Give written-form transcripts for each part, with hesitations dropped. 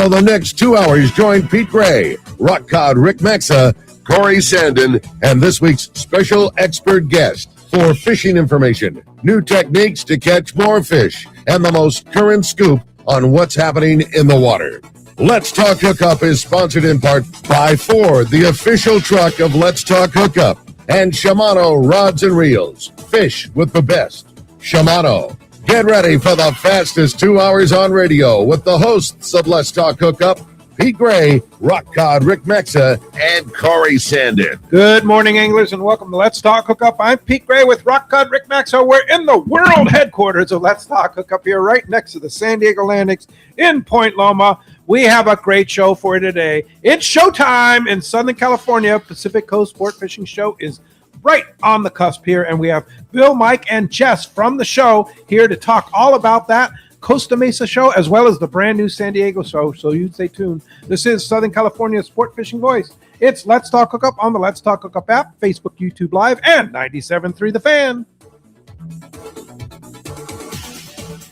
Now the next 2 hours, join Pete Gray, Rock Cod Rick Maxa, Corey Sandin, and this week's special expert guest for fishing information, new techniques to catch more fish, and the most current scoop on what's happening in the water. Let's Talk Hookup is sponsored in part by Ford, the official truck of Let's Talk Hookup, and Shimano Rods and Reels. Fish with the best. Shimano. Get ready for the fastest 2 hours on radio with the hosts of Let's Talk Hookup, Pete Gray, Rock Cod Rick Maxa, and Corey Sandin. Good morning, anglers, and welcome to Let's Talk Hookup. I'm Pete Gray with Rock Cod Rick Maxa. We're in the world headquarters of Let's Talk Hookup here, right next to the San Diego Landings in Point Loma. We have a great show for you today. It's showtime in Southern California. Pacific Coast Sport Fishing Show is right on the cusp here, and we have Bill, Mike, and Jess from the show here to talk all about that Costa Mesa show, as well as the brand new San Diego show, so you stay tuned. This is Southern California's Sport Fishing Voice. It's Let's Talk Hookup on the Let's Talk Hookup app, Facebook, YouTube Live, and 97.3 The Fan.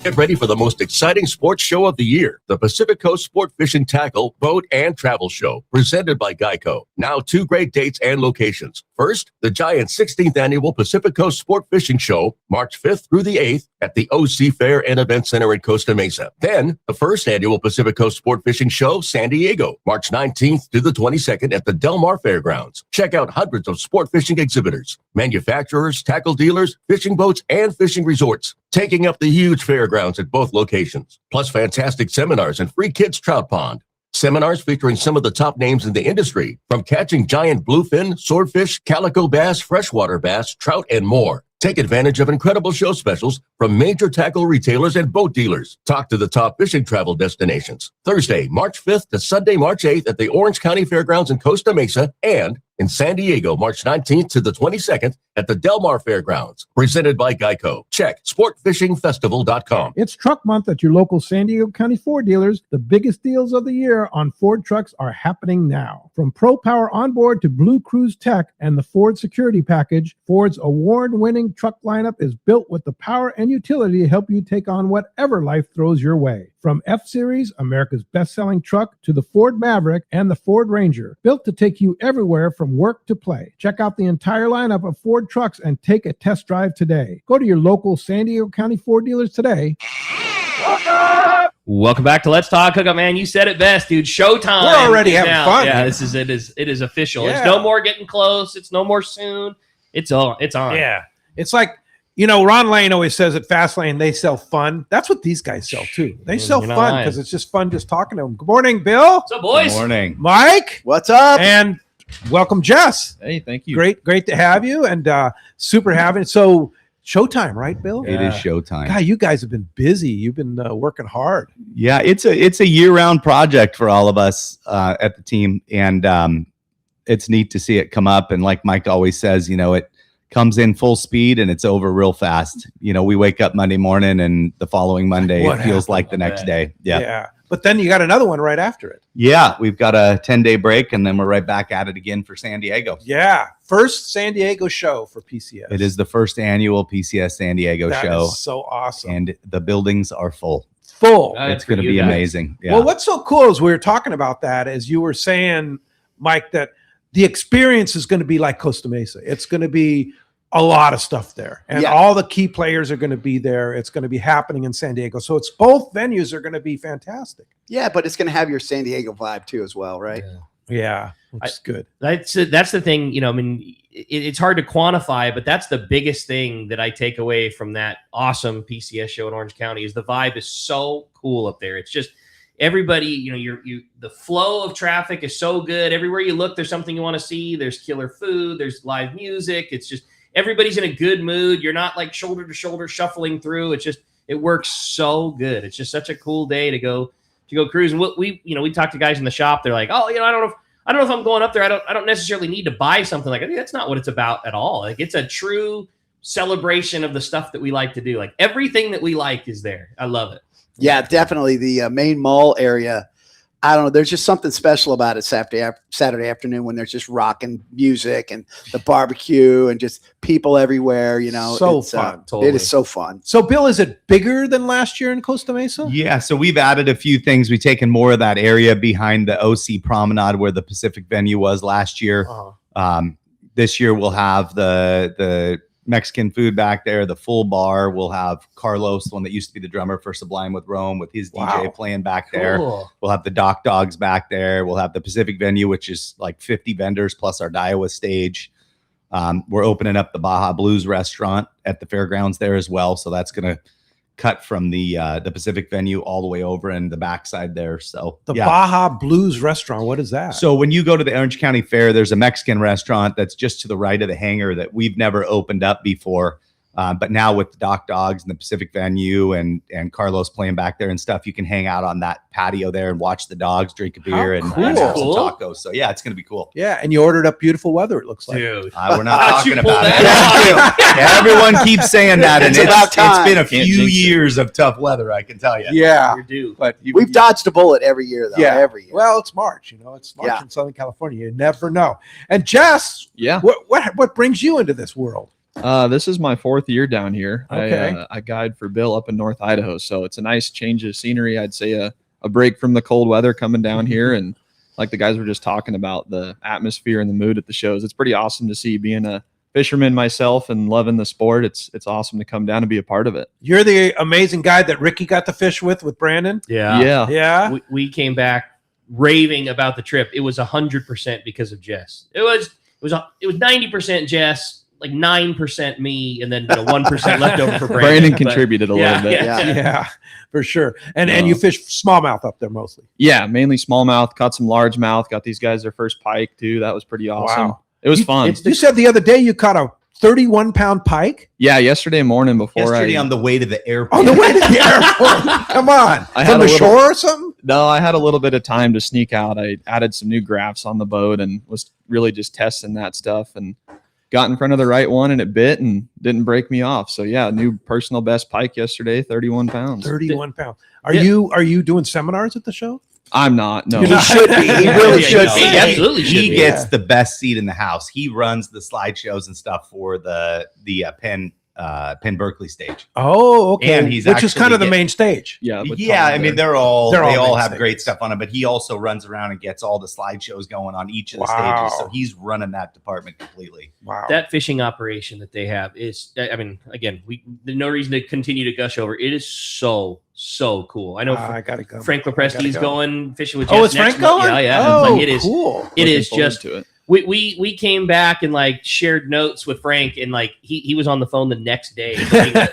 Get ready for the most exciting sports show of the year, the Pacific Coast Sport Fishing Tackle, Boat, and Travel Show, presented by Geico. Now 2 great dates and locations. First, the giant 16th Annual Pacific Coast Sport Fishing Show, March 5th through the 8th at the OC Fair and Event Center in Costa Mesa. Then, the first annual Pacific Coast Sport Fishing Show, San Diego, March 19th to the 22nd at the Del Mar Fairgrounds. Check out hundreds of sport fishing exhibitors, manufacturers, tackle dealers, fishing boats, and fishing resorts, taking up the huge fairgrounds at both locations, plus fantastic seminars and free kids trout pond. Seminars featuring some of the top names in the industry, from catching giant bluefin, swordfish, calico bass, freshwater bass, trout, and more. Take advantage of incredible show specials from major tackle retailers and boat dealers. Talk to the top fishing travel destinations. Thursday, March 5th to Sunday, March 8th at the Orange County Fairgrounds in Costa Mesa, and in San Diego, March 19th to the 22nd at the Del Mar Fairgrounds. Presented by Geico. Check sportfishingfestival.com. It's truck month at your local San Diego County Ford dealers. The biggest deals of the year on Ford trucks are happening now. From Pro Power Onboard to Blue Cruise Tech and the Ford Security Package, Ford's award-winning truck lineup is built with the power and utility to help you take on whatever life throws your way. From F-Series, America's best-selling truck, to the Ford Maverick and the Ford Ranger, built to take you everywhere from work to play. Check out the entire lineup of Ford trucks and take a test drive today. Go to your local San Diego County Ford dealers today. Welcome back to Let's Talk Hookup, man. You said it best, dude. Showtime. We're already having fun. Yeah, it is official. Yeah. It's no more getting close. It's no more soon. It's on. Yeah. It's like, Ron Lane always says at Fastlane, they sell fun. That's what these guys sell, too. They sell fun because it's just fun just talking to them. Good morning, Bill. What's up, boys? Good morning. Mike. What's up? And welcome, Jess. Hey, thank you. Great to have you, and super having it. So, showtime, right, Bill? It is showtime. God, you guys have been busy. You've been working hard. Yeah, it's a year-round project for all of us at the team, and it's neat to see it come up. And like Mike always says, it comes in full speed and it's over real fast. We wake up Monday morning and the following Monday it feels like the next day. Yeah. But then you got another one right after it. Yeah, we've got a 10-day break and then we're right back at it again for San Diego. Yeah. First San Diego show for PCS. It is the first annual PCS San Diego show. That is so awesome. And the buildings are full. It's going to be amazing. Yeah. Well, what's so cool is we were talking about that as you were saying, Mike, that the experience is going to be like Costa Mesa. It's going to be a lot of stuff there, and all the key players are going to be there. It's going to be happening in San Diego. So it's both venues are going to be fantastic. Yeah, but it's going to have your San Diego vibe too as well, right? Yeah, which is good. That's the thing, it's hard to quantify, but that's the biggest thing that I take away from that awesome PCS show in Orange County is the vibe is so cool up there. It's just everybody, the flow of traffic is so good. Everywhere you look, there's something you want to see. There's killer food. There's live music. It's just everybody's in a good mood. You're not like shoulder to shoulder shuffling through. It works so good. It's just such a cool day to go cruise. And we talk to guys in the shop. They're like, oh, I don't know if I'm going up there. I don't necessarily need to buy something. Like, that's not what it's about at all. Like, it's a true celebration of the stuff that we like to do. Like, everything that we like is there. I love it. Yeah, definitely. The main mall area I don't know. There's just something special about it Saturday afternoon when there's just rocking music and the barbecue and just people everywhere. So it's fun. Totally. It is so fun. So, Bill, is it bigger than last year in Costa Mesa? Yeah, so we've added a few things. We've taken more of that area behind the OC Promenade where the Pacific venue was last year. This year we'll have the Mexican food back there, the full bar. We'll have Carlos, the one that used to be the drummer for Sublime with Rome, with his DJ playing back there. Cool. We'll have the Doc Dogs back there. We'll have the Pacific venue, which is like 50 vendors plus our Daiwa stage. We're opening up the Baja Blues restaurant at the fairgrounds there as well. So that's going to cut from the Pacific venue all the way over in the backside there. So The Baja Blues restaurant. What is that? So when you go to the Orange County Fair, there's a Mexican restaurant that's just to the right of the hangar that we've never opened up before. But now with the Doc Dogs and the Pacific venue and Carlos playing back there and stuff, you can hang out on that patio there and watch the dogs, drink a beer, and cool. have some Cool. tacos. So yeah, it's going to be cool. Yeah, and you ordered up beautiful weather, it looks like. Dude. We're not talking You pulled about it. that Everyone keeps saying that, and It's about time. it's been a Can't few jinx it. years of tough weather, I can tell you. Yeah. You're due. But We've dodged a bullet every year, though. yeah. Every year. Well, it's March. It's March Yeah. in Southern California. You never know. And Jess, Yeah. what brings you into this world? This is my 4th year down here. Okay. I guide for Bill up in North Idaho, so it's a nice change of scenery. I'd say a break from the cold weather coming down here, and like the guys were just talking about, the atmosphere and the mood at the shows. It's pretty awesome to see. Being a fisherman myself and loving the sport, it's awesome to come down and be a part of it. You're the amazing guy that Ricky got to fish with Brandon. Yeah. Yeah. We came back raving about the trip. It was 100% because of Jess. It was 90% Jess, like 9% me, and then 1% left over for Brandon. Brandon But contributed a little bit. Yeah. Yeah, for sure. And you fish smallmouth up there mostly. Yeah, mainly smallmouth. Caught some largemouth. Got these guys their first pike too. That was pretty awesome. Wow. It was fun. You said the other day you caught a 31-pound pike Yeah, yesterday morning before Yesterday I on the way to the airport. on the way to the airport. Come on. I From had the a little- shore or something? No, I had a little bit of time to sneak out. I added some new graphs on the boat and was really just testing that stuff and got in front of the right one and it bit and didn't break me off. So yeah, new personal best pike yesterday, 31 pounds. 31 pounds. Are Yeah. you doing seminars at the show? I'm not. No. You're He not- should be. He really Yeah, should no, be. he absolutely should He be. gets the best seat in the house. He runs the slideshows and stuff for the Penn Berkeley stage. Oh, okay. And he's which is kind actually of the getting- main stage. Yeah. with Yeah, Tom I mean there. they all main have stages. great stuff on it, but he also runs around and gets all the slideshows going on each of the Wow. stages. So he's running that department completely. Wow. That fishing operation that they have is, I mean, again, there's no reason to continue to gush over. It is so cool. I know I gotta go. Frank I Lepresti's gotta go. going fishing with Oh, Jess is Frank next month. going? Yeah. Oh, Like, it is. cool. It Looking is forward just. to it. We came back and like shared notes with Frank, and like he was on the phone the next day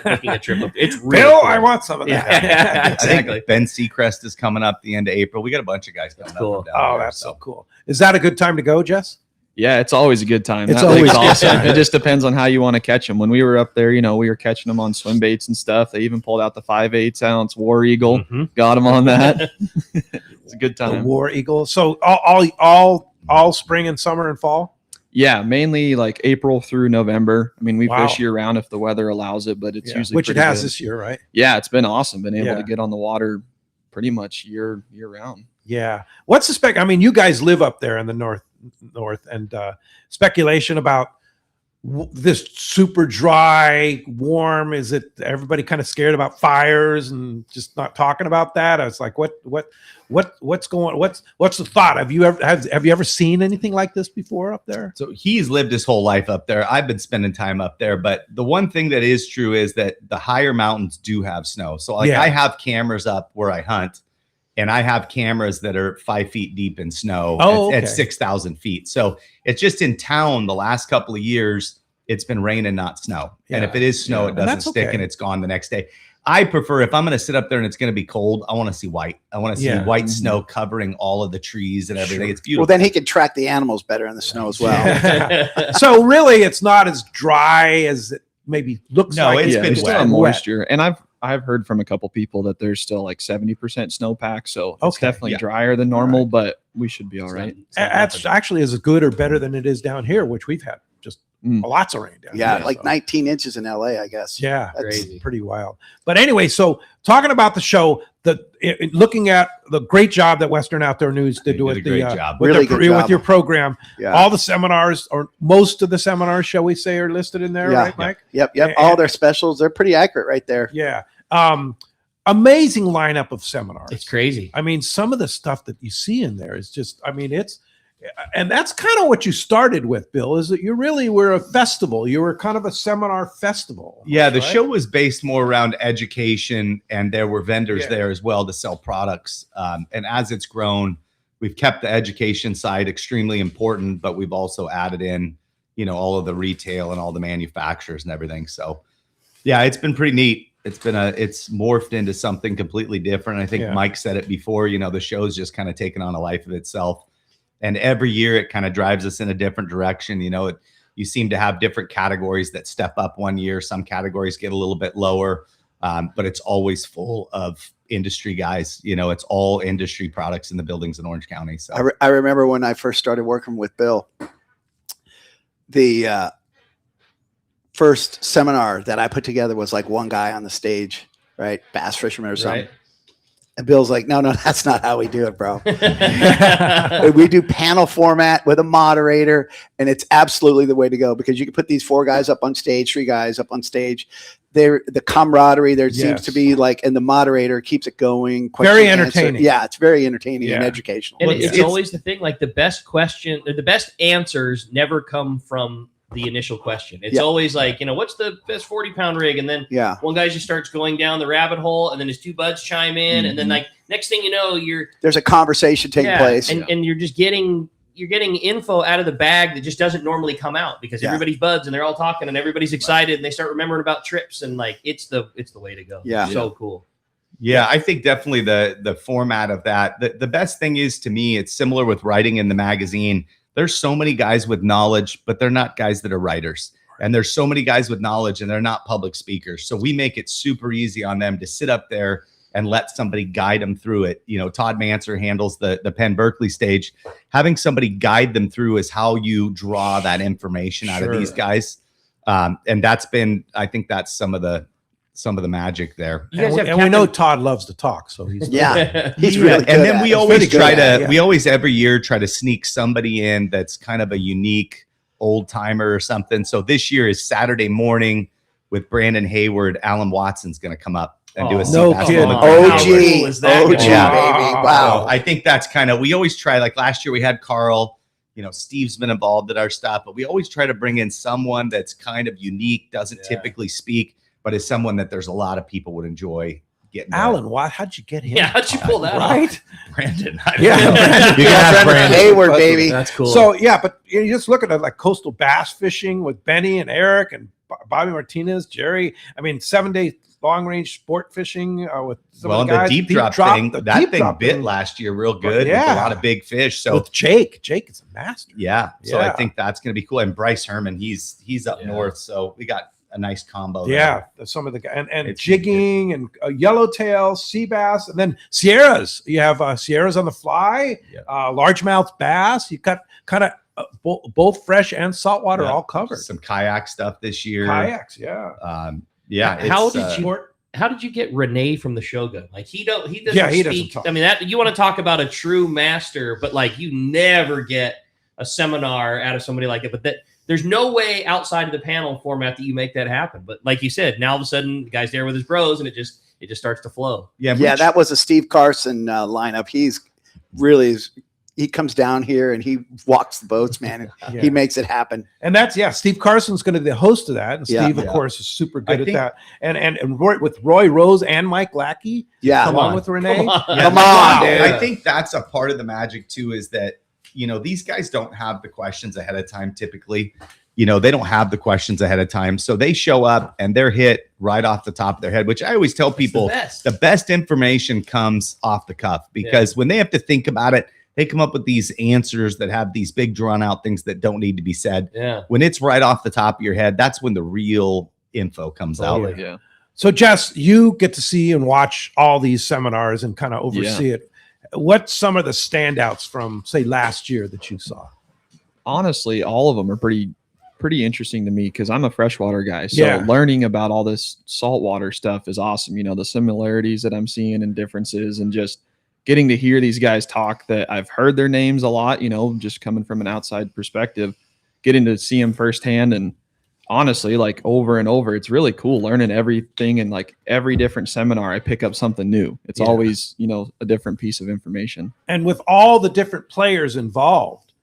booking a trip. It's really Bill, cool. I want some of that. Yeah, I exactly. think Ben Seacrest is coming up the end of April. We got a bunch of guys coming That's up. cool. from down Oh, there, that's so cool. Is that a good time to go, Jess? Yeah, it's always a good time. It's That lake's always awesome. good. It just depends on how you want to catch them. When we were up there, we were catching them on swim baits and stuff. They even pulled out the 5/8 ounce War Eagle. Mhm. Got them on that. It's a good The time. War Eagle. So all spring and summer and fall. Yeah, mainly like April through November. I mean, we Wow. fish year round if the weather allows it, but it's usually which it pretty has good. this year, right? Yeah, it's been awesome. Been able Yeah. to get on the water pretty much year round. Yeah. What's the spec? I mean, you guys live up there in the north, and speculation about this super dry, warm. Is it everybody kind of scared about fires and just not talking about that? I was like, what's going? What's the thought? Have you ever seen anything like this before up there? So he's lived his whole life up there. I've been spending time up there, but the one thing that is true is that the higher mountains do have snow. So like Yeah. I have cameras up where I hunt, and I have cameras that are 5 feet deep in snow Oh, at okay. 6,000 feet. So it's just in town the last couple of years, it's been raining, not snow. And Yeah. if it is snow, Yeah. it And doesn't that's stick okay. and it's gone the next day. I prefer, if I'm going to sit up there and it's going to be cold, I want to see white. I want to see Yeah. white snow covering all of the trees and everything. Sure. It's beautiful. Well, then he can track the animals better in the snow as well. So really, it's not as dry as it maybe looks No, like. it's yeah, been there's still wet. a moisture, and I've heard from a couple people that there's still like 70% snowpack, so it's Okay, definitely yeah. drier than normal, but we should be all right. That's actually as good or better than it is down here, which we've had just Lots of rain down Yeah, here, like so. 19 inches in LA, I guess. Yeah, That's Crazy. pretty wild. But anyway, so talking about the show, looking at the great job that Western Outdoor News did They with did a great the job. with, Really their, good job. with your program. Yeah. All the seminars, or most of the seminars, shall we say, are listed in there, Yeah. right, Mike? Yep. And- All their specials, they're pretty accurate right there. Yeah. Amazing lineup of seminars. It's crazy. I mean, some of the stuff that you see in there is just, and that's kind of what you started with, Bill, is that you really were a festival. You were kind of a seminar festival. Yeah, the right? show was based more around education, and there were vendors Yeah. there as well to sell products. And as it's grown, we've kept the education side extremely important, but we've also added in, all of the retail and all the manufacturers and everything. So, yeah, it's been pretty neat. It's morphed into something completely different. I think Yeah. Mike said it before. The show's just kind of taken on a life of itself, and every year it kind of drives us in a different direction. You seem to have different categories that step up one year. Some categories get a little bit lower, but it's always full of industry guys. It's all industry products in the buildings in Orange County. So I remember when I first started working with Bill, the first seminar that I put together was like one guy on the stage, right? Bass fisherman or something. Right. And Bill's like, no, that's not how we do it, bro. We do panel format with a moderator, and it's absolutely the way to go, because you can put these 4 guys up on stage, 3 guys up on stage. The camaraderie there seems Yes. to be like, and the moderator keeps it going. Very question, answer. entertaining. Yeah, it's very entertaining and Yeah. educational. And Well, it's it's- always the thing, like the best question, or the best answers never come from the initial question. It's Yeah. always like, what's the best 40-pound rig? And then Yeah. one guy just starts going down the rabbit hole, and then his 2 buds chime in. And then like next thing you know, There's a conversation taking place. And you're just getting info out of the bag that just doesn't normally come out, because Yeah. everybody's buds and they're all talking and everybody's excited and they start remembering about trips, and like it's the way to go. Yeah. So cool. yeah, I think definitely the format of that. The best thing is, to me, it's similar with writing in the magazine. There's so many guys with knowledge, but they're not guys that are writers. And there's so many guys with knowledge, and they're not public speakers. So we make it super easy on them to sit up there and let somebody guide them through it. Todd Manser handles the Penn Berkeley stage. Having somebody guide them through is how you draw that information out of these guys. And I think that's some of the magic there. You guys have and we know Captain- Todd loves to talk, so he's Yeah. He's really good. And then at we it. always He's pretty try good at to, it, we always every year try to sneak somebody in that's kind of a unique old timer or something. So this year is Saturday morning with Brandon Hayward. Alan Watson's going to come up and do a no CPAS kidding. moment. OG. How cool is that OG, guy? Yeah. baby. Wow. So I think that's kind of, we always try, like last year we had Carl, Steve's been involved in our stuff, but we always try to bring in someone that's kind of unique, doesn't typically speak, but is someone that there's a lot of people would enjoy getting. Alan, how'd you get him? Yeah, how'd you pull that off? Right? Brandon. Yeah. You can ask Brandon. Hayward, baby. That's cool. So yeah, but you just look at it like coastal bass fishing with Benny and Eric and Bobby Martinez, Jerry. I mean, 7-day long range sport fishing with some Well, of and the guys. the deep drop thing, the that deep thing drop bit thing last year real good. Yeah. With a lot of big fish. So with Jake. Jake is a master. yeah. So I Yeah. think that's going to be cool. And Bryce Herman, he's up Yeah. north. So we got a nice combo. Yeah, some of the guys and It's jigging and yellowtail, sea bass, and then Sierras. You have Sierras on the fly, Yeah. largemouth bass. You got kind of both fresh and saltwater Yeah. all covered. Some kayak stuff this year. Kayaks, yeah. Yeah. How it's, did you how did you get Renee from the Shogun? Like he doesn't Yeah, he doesn't speak. talk. I mean, that you want to talk about a true master, but like you never get a seminar out of somebody like that. But there's no way outside of the panel format that you make that happen. But like you said, now all of a sudden the guy's there with his bros, and it just starts to flow. Yeah. Yeah, that was a Steve Carson lineup. He comes down here and he walks the boats, man. And Yeah. he makes it happen. And that's Steve Carson's going to be the host of that, and Yeah. Steve, of Yeah. course, is super I good at think- that. And Roy, with Roy Rose and Mike Lackey, Yeah. along with Renee. Come on. Come on, dude. I think that's a part of the magic too, is that, these guys don't have the questions ahead of time. Typically, they don't have the questions ahead of time. So they show up and they're hit right off the top of their head, which I always tell people the best information comes off the cuff, because when they have to think about it, they come up with these answers that have these big drawn out things that don't need to be said. Yeah. When it's right off the top of your head, that's when the real info comes Totally. out. Yeah. So, Jess, you get to see and watch all these seminars and kind of oversee it. What's some of the standouts from, say, last year that you saw? Honestly, all of them are pretty pretty interesting to me because I'm a freshwater guy. So learning about all this saltwater stuff is awesome. You know, the similarities that I'm seeing and differences, and just getting to hear these guys talk that I've heard their names a lot, you know, just coming from an outside perspective, getting to see them firsthand. And honestly, like over and over, it's really cool learning everything. And like every different seminar, I pick up something new. It's always, you know, a different piece of information. And with all the different players involved,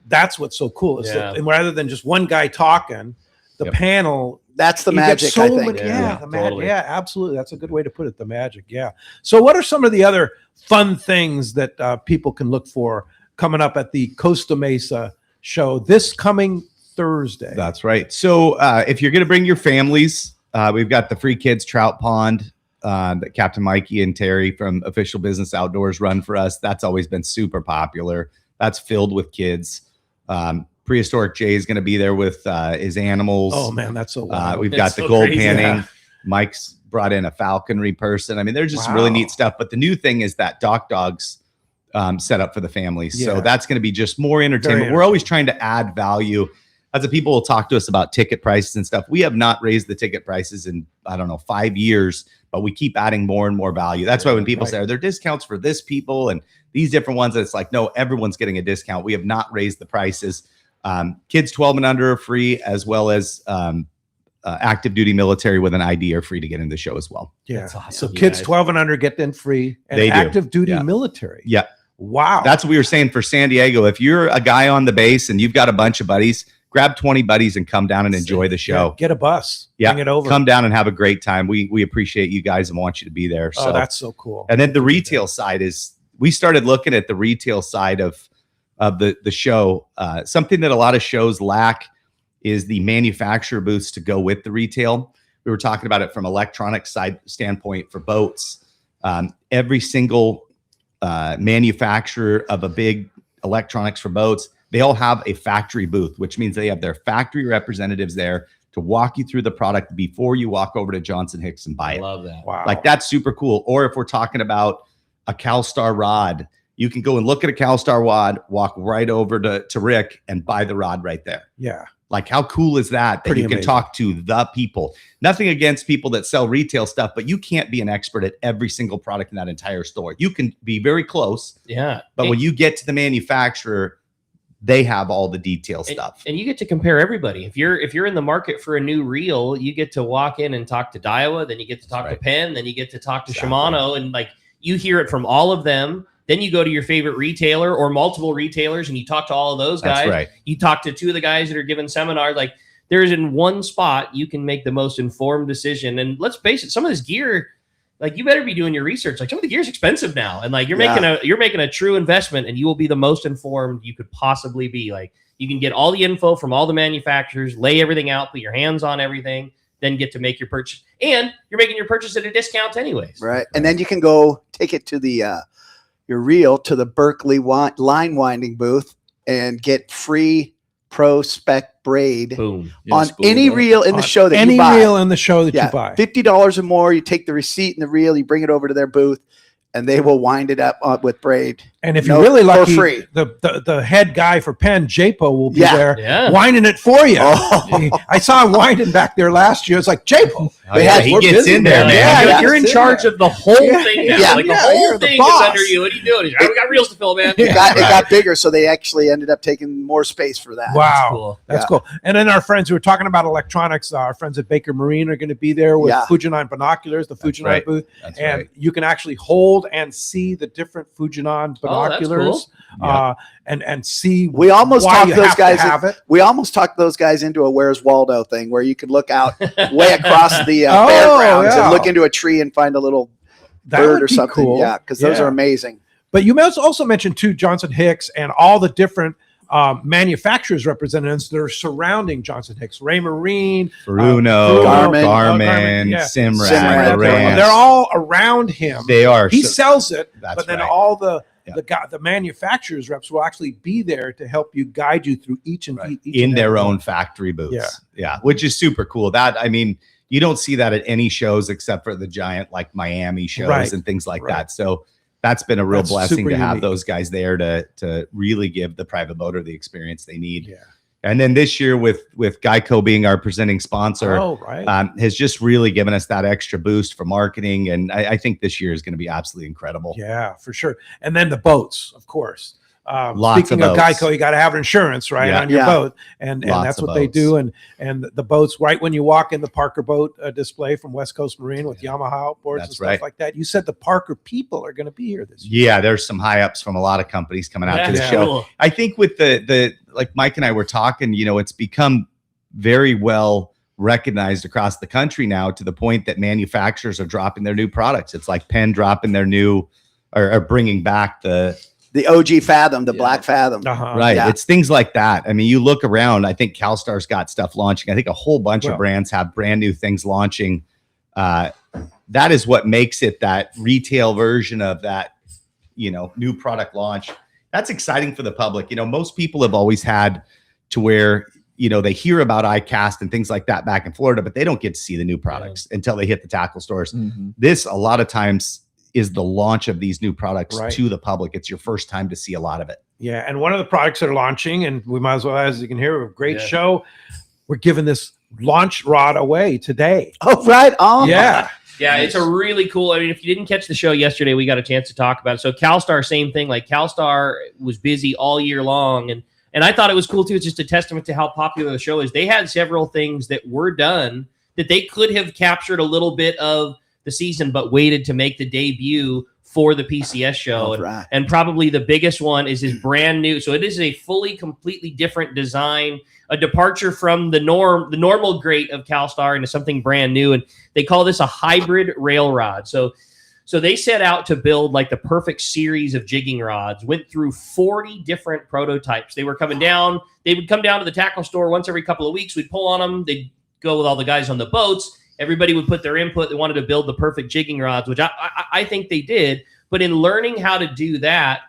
that's what's so cool. Is that, and rather than just one guy talking, the panel. That's the you magic, get so I think. much, the magic. Totally. Yeah, absolutely. That's a good way to put it. The magic. Yeah. So, what are some of the other fun things that people can look for coming up at the Costa Mesa show this coming Thursday? That's right. So, if you're going to bring your families, we've got the Free Kids Trout Pond that Captain Mikey and Terry from Official Business Outdoors run for us. That's always been super popular. That's filled with kids. Prehistoric Jay is going to be there with his animals. Oh man, that's so wild. We've got the gold panning. Mike's brought in a falconry person. I mean, there's just some really neat stuff. But the new thing is that Doc Dogs set up for the families. So that's going to be just more entertainment. We're always trying to add value. As the people will talk to us about ticket prices and stuff, we have not raised the ticket prices in, I don't know, 5 years, but we keep adding more and more value. That's why when people say, are there discounts for this people and these different ones, it's like, no, everyone's getting a discount. We have not raised the prices. Kids 12 and under are free, as well as active duty military with an ID are free to get in the show as well. Yeah. Awesome. So kids 12 and under get in free, and they active duty military. Yeah. Wow. That's what we were saying for San Diego. If you're a guy on the base and you've got a bunch of buddies, grab 20 buddies and come down and enjoy the show. Yeah, get a bus. Yeah. Bring it over. Come down and have a great time. We appreciate you guys and want you to be there. So that's so cool. And then the retail side is, we started looking at the retail side of the show. Something that a lot of shows lack is the manufacturer booths to go with the retail. We were talking about it from electronic side standpoint for boats. Every single manufacturer of a big electronics for boats, they all have a factory booth, which means they have their factory representatives there to walk you through the product before you walk over to Johnson Hicks and buy it. I love that. Wow. Like, that's super cool. Or if we're talking about a CalStar rod, you can go and look at a CalStar rod, walk right over to Rick and buy the rod right there. Yeah. Like, how cool is that? That you can talk to the people. Nothing against people that sell retail stuff, but you can't be an expert at every single product in that entire store. You can be very close. Yeah. But when you get to the manufacturer, they have all the detail stuff. And you get to compare everybody. If you're in the market for a new reel, you get to walk in and talk to Daiwa, then you get to talk to Penn, then you get to talk to Shimano, and like, you hear it from all of them. Then you go to your favorite retailer or multiple retailers and you talk to all of those guys. That's right. You talk to two of the guys that are giving seminars. Like, there's in one spot you can make the most informed decision. And let's face it, some of this gear, like, you better be doing your research. Like, some of the gear is expensive now, and like, you're making a true investment, and you will be the most informed you could possibly be. Like, you can get all the info from all the manufacturers, lay everything out, put your hands on everything, then get to make your purchase. And you're making your purchase at a discount anyways. Right. And then you can go take it to the your reel to the Berkeley line winding booth and get free pro spec braid on any reel in the show that you buy. Any reel in the show that you buy. $50 or more. You take the receipt and the reel, you bring it over to their booth, and they will wind it up with braid. And if you're really lucky, the head guy for Penn, Japo, will be there winding it for you. I saw him winding back there last year. It's like, Japo. He gets in there, man. You're in charge of the whole thing now. Like, the whole thing is under you. What are you doing? We got reels to fill, man. It got bigger, so they actually ended up taking more space for that. Wow. That's cool. And then our friends who were talking about electronics, our friends at Baker Marine are going to be there with Fujinon binoculars, the Fujinon booth. And you can actually hold and see the different Fujinon binoculars. And see. We almost talked those guys. We almost talked those guys into a Where's Waldo thing, where you could look out way across the fairgrounds and look into a tree and find a little bird or something. Cool. Yeah, because those are amazing. But you also mentioned too Johnson Hicks and all the different manufacturers representatives that are surrounding Johnson Hicks. Ray Marine, Bruno, Garmin, Simrad. They're all around him. They are. He sells it, but then all the manufacturers reps will actually be there to help you, guide you through each in their own factory booths. Yeah, which is super cool. That, I mean, you don't see that at any shows except for the giant like Miami shows and things like that. So that's been a real blessing to have those guys there to really give the private boater the experience they need. And then this year with Geico being our presenting sponsor, has just really given us that extra boost for marketing. And I think this year is going to be absolutely incredible. Yeah, for sure. And then the boats, of course. Lots Speaking of of Geico, you got to have insurance, right, on your boat, and that's what they do. And the boats, right when you walk in the Parker boat display from West Coast Marine with Yamaha outboards and stuff like that. You said the Parker people are going to be here this year. Yeah, there's some high ups from a lot of companies coming out to the show. Cool. I think with the like Mike and I were talking, it's become very well recognized across the country now, to the point that manufacturers are dropping their new products. It's like Penn dropping their new or bringing back the OG Fathom, the Black Fathom. Right. Yeah. It's things like that. I mean, you look around, I think CalStar's got stuff launching. I think a whole bunch of brands have brand new things launching. That is what makes it that retail version of that, new product launch. That's exciting for the public. Most people have always had to where, they hear about ICAST and things like that back in Florida, but they don't get to see the new products until they hit the tackle stores. This, a lot of times, is the launch of these new products to the public. It's your first time to see a lot of it. Yeah, and one of the products that are launching, and we might as well, as you can hear, a great show. We're giving this launch rod away today. Oh, right on. Yeah. Yeah, it's a really cool. I mean, if you didn't catch the show yesterday, we got a chance to talk about it. So CalStar, same thing. Like CalStar was busy all year long, and I thought it was cool too. It's just a testament to how popular the show is. They had several things that were done that they could have captured a little bit of the season, but waited to make the debut for the PCS show. And probably the biggest one is his brand new. So it is a completely different design, a departure from the normal grate of CalStar into something brand new. And they call this a hybrid rail rod. So they set out to build like the perfect series of jigging rods, went through 40 different prototypes. They were coming down. They would come down to the tackle store once every couple of weeks. We'd pull on them. They'd go with all the guys on the boats. Everybody would put their input. They wanted to build the perfect jigging rods, which I think they did. But in learning how to do that,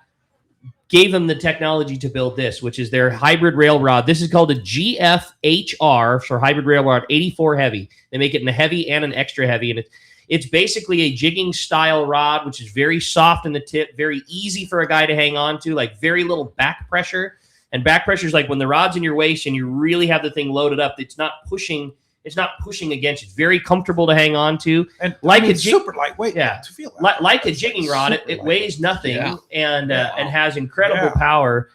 gave them the technology to build this, which is their hybrid rail rod. This is called a GFHR for hybrid rail rod, 84 heavy. They make it in a heavy and an extra heavy. And it's basically a jigging style rod, which is very soft in the tip, very easy for a guy to hang on to, like very little back pressure. And back pressure is like when the rod's in your waist and you really have the thing loaded up, it's not pushing against you. It's very comfortable to hang on to. And like it's super lightweight. Yeah. To feel like a jigging rod, it weighs nothing and has incredible power.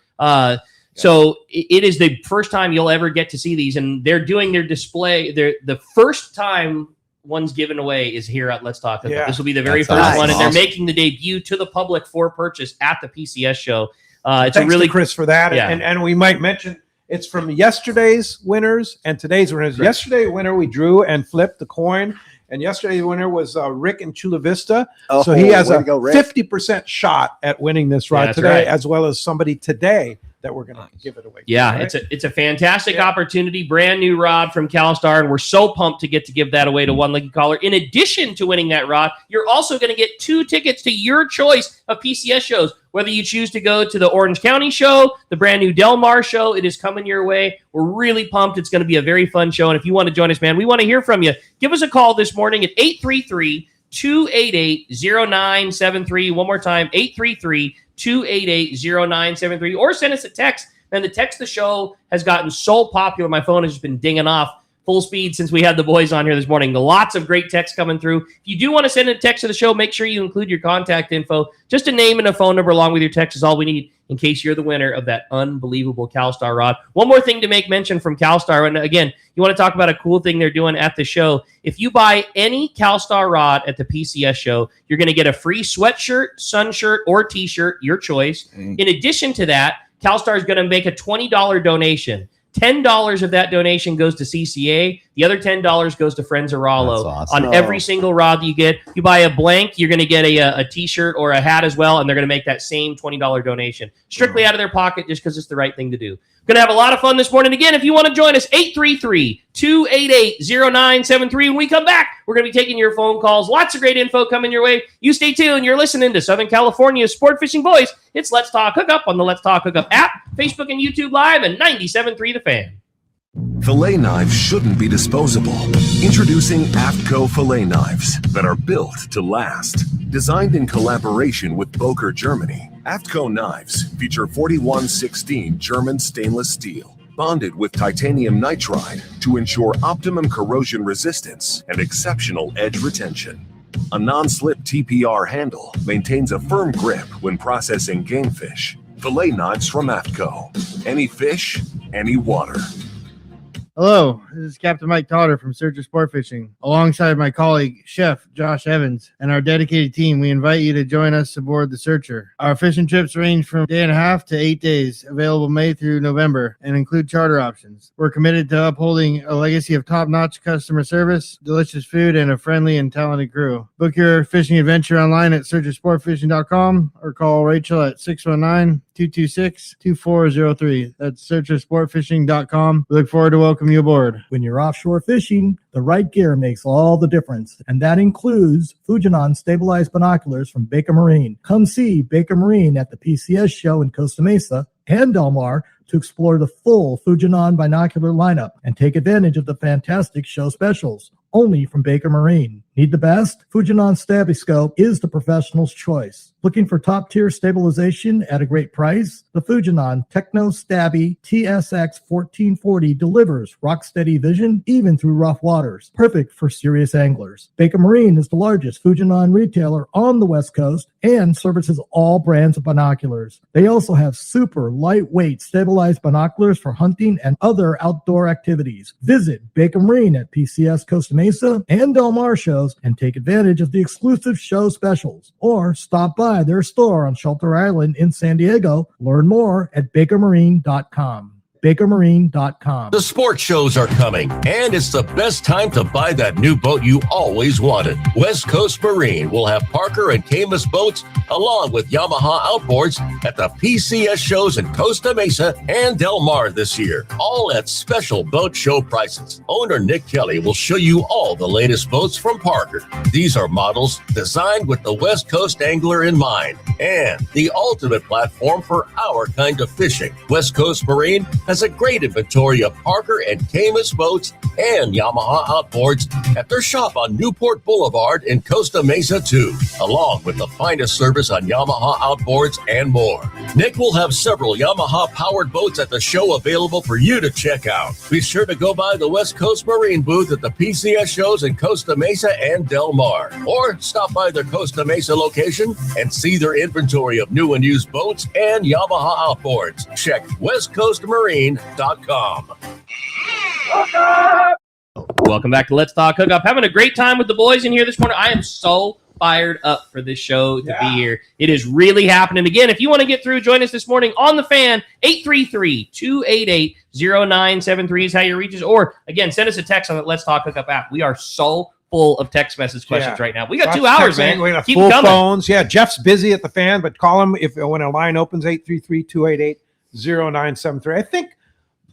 So it is the first time you'll ever get to see these, and they're doing their display. The first time one's given away is here at Let's Talk. This will be the very first one, and they're making the debut to the public for purchase at the PCS show. It's Thanks really to Chris for that. And we might mention it's from yesterday's winners and today's winners. Yesterday's winner, we drew and flipped the coin. And yesterday's winner was Rick in Chula Vista. So he has a 50% shot at winning this rod today, as well as somebody today that we're going to give it away. Yeah, it's a fantastic opportunity. Brand new rod from CalStar, and we're so pumped to get to give that away to one lucky caller. In addition to winning that rod, you're also going to get 2 tickets to your choice of PCS shows. Whether you choose to go to the Orange County show, the brand new Del Mar show, it is coming your way. We're really pumped. It's going to be a very fun show. And if you want to join us, man, we want to hear from you. Give us a call this morning at 833-288-0973. One more time, 833-288-0973. Or send us a text. And the text the show has gotten so popular, my phone has just been dinging off full speed since we had the boys on here this morning. Lots of great texts coming through. If you do want to send a text to the show, make sure you include your contact info. Just a name and a phone number along with your text is all we need in case you're the winner of that unbelievable CalStar rod. One more thing to make mention from CalStar. And again, you want to talk about a cool thing they're doing at the show. If you buy any CalStar rod at the PCS show, you're going to get a free sweatshirt, sun shirt, or t-shirt, your choice. In addition to that, CalStar is going to make a $20 donation. $10 of that donation goes to CCA. The other $10 goes to Friends of Rollo. Awesome. On every single rod that you get. You buy a blank, you're going to get a t-shirt or a hat as well, and they're going to make that same $20 donation. Strictly out of their pocket just because it's the right thing to do. Going to have a lot of fun this morning. Again, if you want to join us, 833-288-0973. When we come back, we're going to be taking your phone calls. Lots of great info coming your way. You stay tuned. You're listening to Southern California's Sport Fishing Voice. It's Let's Talk Hookup on the Let's Talk Hookup app, Facebook and YouTube Live, and 97.3 The Fan. Fillet knives shouldn't be disposable. Introducing AFTCO fillet knives that are built to last. Designed in collaboration with Boker, Germany, AFTCO knives feature 4116 German stainless steel, bonded with titanium nitride to ensure optimum corrosion resistance and exceptional edge retention. A non-slip TPR handle maintains a firm grip when processing game fish. Fillet knives from AFTCO. Any fish, any water. Hello, this is Captain Mike Totter from Searcher Sport Fishing. Alongside my colleague, Chef Josh Evans, and our dedicated team, we invite you to join us aboard the Searcher. Our fishing trips range from a day and a half to 8 days, available May through November, and include charter options. We're committed to upholding a legacy of top-notch customer service, delicious food, and a friendly and talented crew. Book your fishing adventure online at searchersportfishing.com or call Rachel at 619-226-2403. That's searchersportfishing.com. We look forward to welcoming you aboard. When you're offshore fishing, the right gear makes all the difference, and that includes Fujinon stabilized binoculars from Baker Marine. Come see Baker Marine at the PCS show in Costa Mesa and Del Mar to explore the full Fujinon binocular lineup and take advantage of the fantastic show specials. Only from Baker Marine. Need the best? Fujinon Stabiscope is the professional's choice. Looking for top-tier stabilization at a great price? The Fujinon Techno Stabby TSX 1440 delivers rock-steady vision even through rough waters. Perfect for serious anglers. Baker Marine is the largest Fujinon retailer on the West Coast and services all brands of binoculars. They also have super lightweight stabilized binoculars for hunting and other outdoor activities. Visit Baker Marine at PCS Costa Mesa and Del Mar shows and take advantage of the exclusive show specials, or stop by their store on Shelter Island in San Diego. Learn more at bakermarine.com. bakermarine.com. The sports shows are coming, and it's the best time to buy that new boat you always wanted. West Coast Marine will have Parker and Camus boats along with Yamaha outboards at the PCS shows in Costa Mesa and Del Mar this year, all at special boat show prices. Owner Nick Kelly will show you all the latest boats from Parker. These are models designed with the West Coast angler in mind and the ultimate platform for our kind of fishing. West Coast Marine has a great inventory of Parker and Camus boats and Yamaha outboards at their shop on Newport Boulevard in Costa Mesa too, along with the finest service on Yamaha outboards and more. Nick will have several Yamaha powered boats at the show available for you to check out. Be sure to go by the West Coast Marine booth at the PCS shows in Costa Mesa and Del Mar, or stop by their Costa Mesa location and see their inventory of new and used boats and Yamaha outboards. Check westcoastmarine.com. Welcome back to Let's Talk Hookup. Having a great time with the boys in here this morning. I am so fired up for this show to be here. It is really happening. Again, if you want to get through, join us this morning on the fan. 833-288-0973 is how you reach us. Or, again, send us a text on the Let's Talk Hookup app. We are so full of text message questions right now. We got 2 hours, man. We got Keep full coming. phones. Yeah, Jeff's busy at the fan, but call him when a line opens, 833-288-0973. I think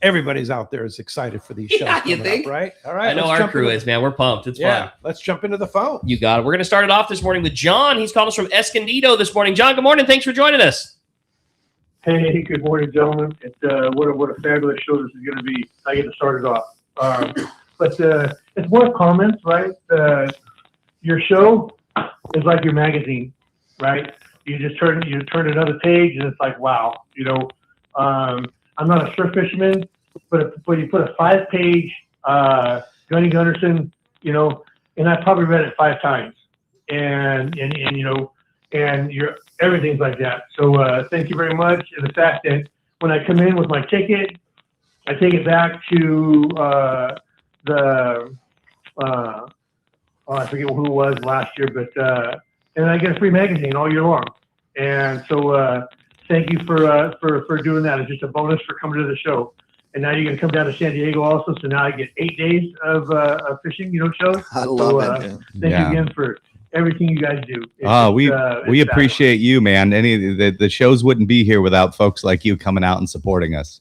everybody's out there is excited for these shows. Yeah, you coming think? up, right? All right. I know our crew is, man. We're pumped. It's fun. Let's jump into the phone. You got it. We're going to start it off this morning with John. He's calling us from Escondido this morning. John, good morning. Thanks for joining us. Hey, good morning, gentlemen. What a fabulous show this is going to be. I get to start it off. But it's more comments, right? Your show is like your magazine, right? You turn another page, and it's like, wow. I'm not a surf fisherman, but you put a 5-page Gunny Gunderson, and I probably read it 5 times, and everything's like that. So thank you very much. And the fact that when I come in with my ticket, I take it back to I forget who it was last year, but and I get a free magazine all year long. And so thank you for doing that. It's just a bonus for coming to the show. And now you're going to come down to San Diego also. So now I get 8 days of fishing, shows. I love it. Thank you again for everything you guys do. We appreciate you, man. The shows wouldn't be here without folks like you coming out and supporting us.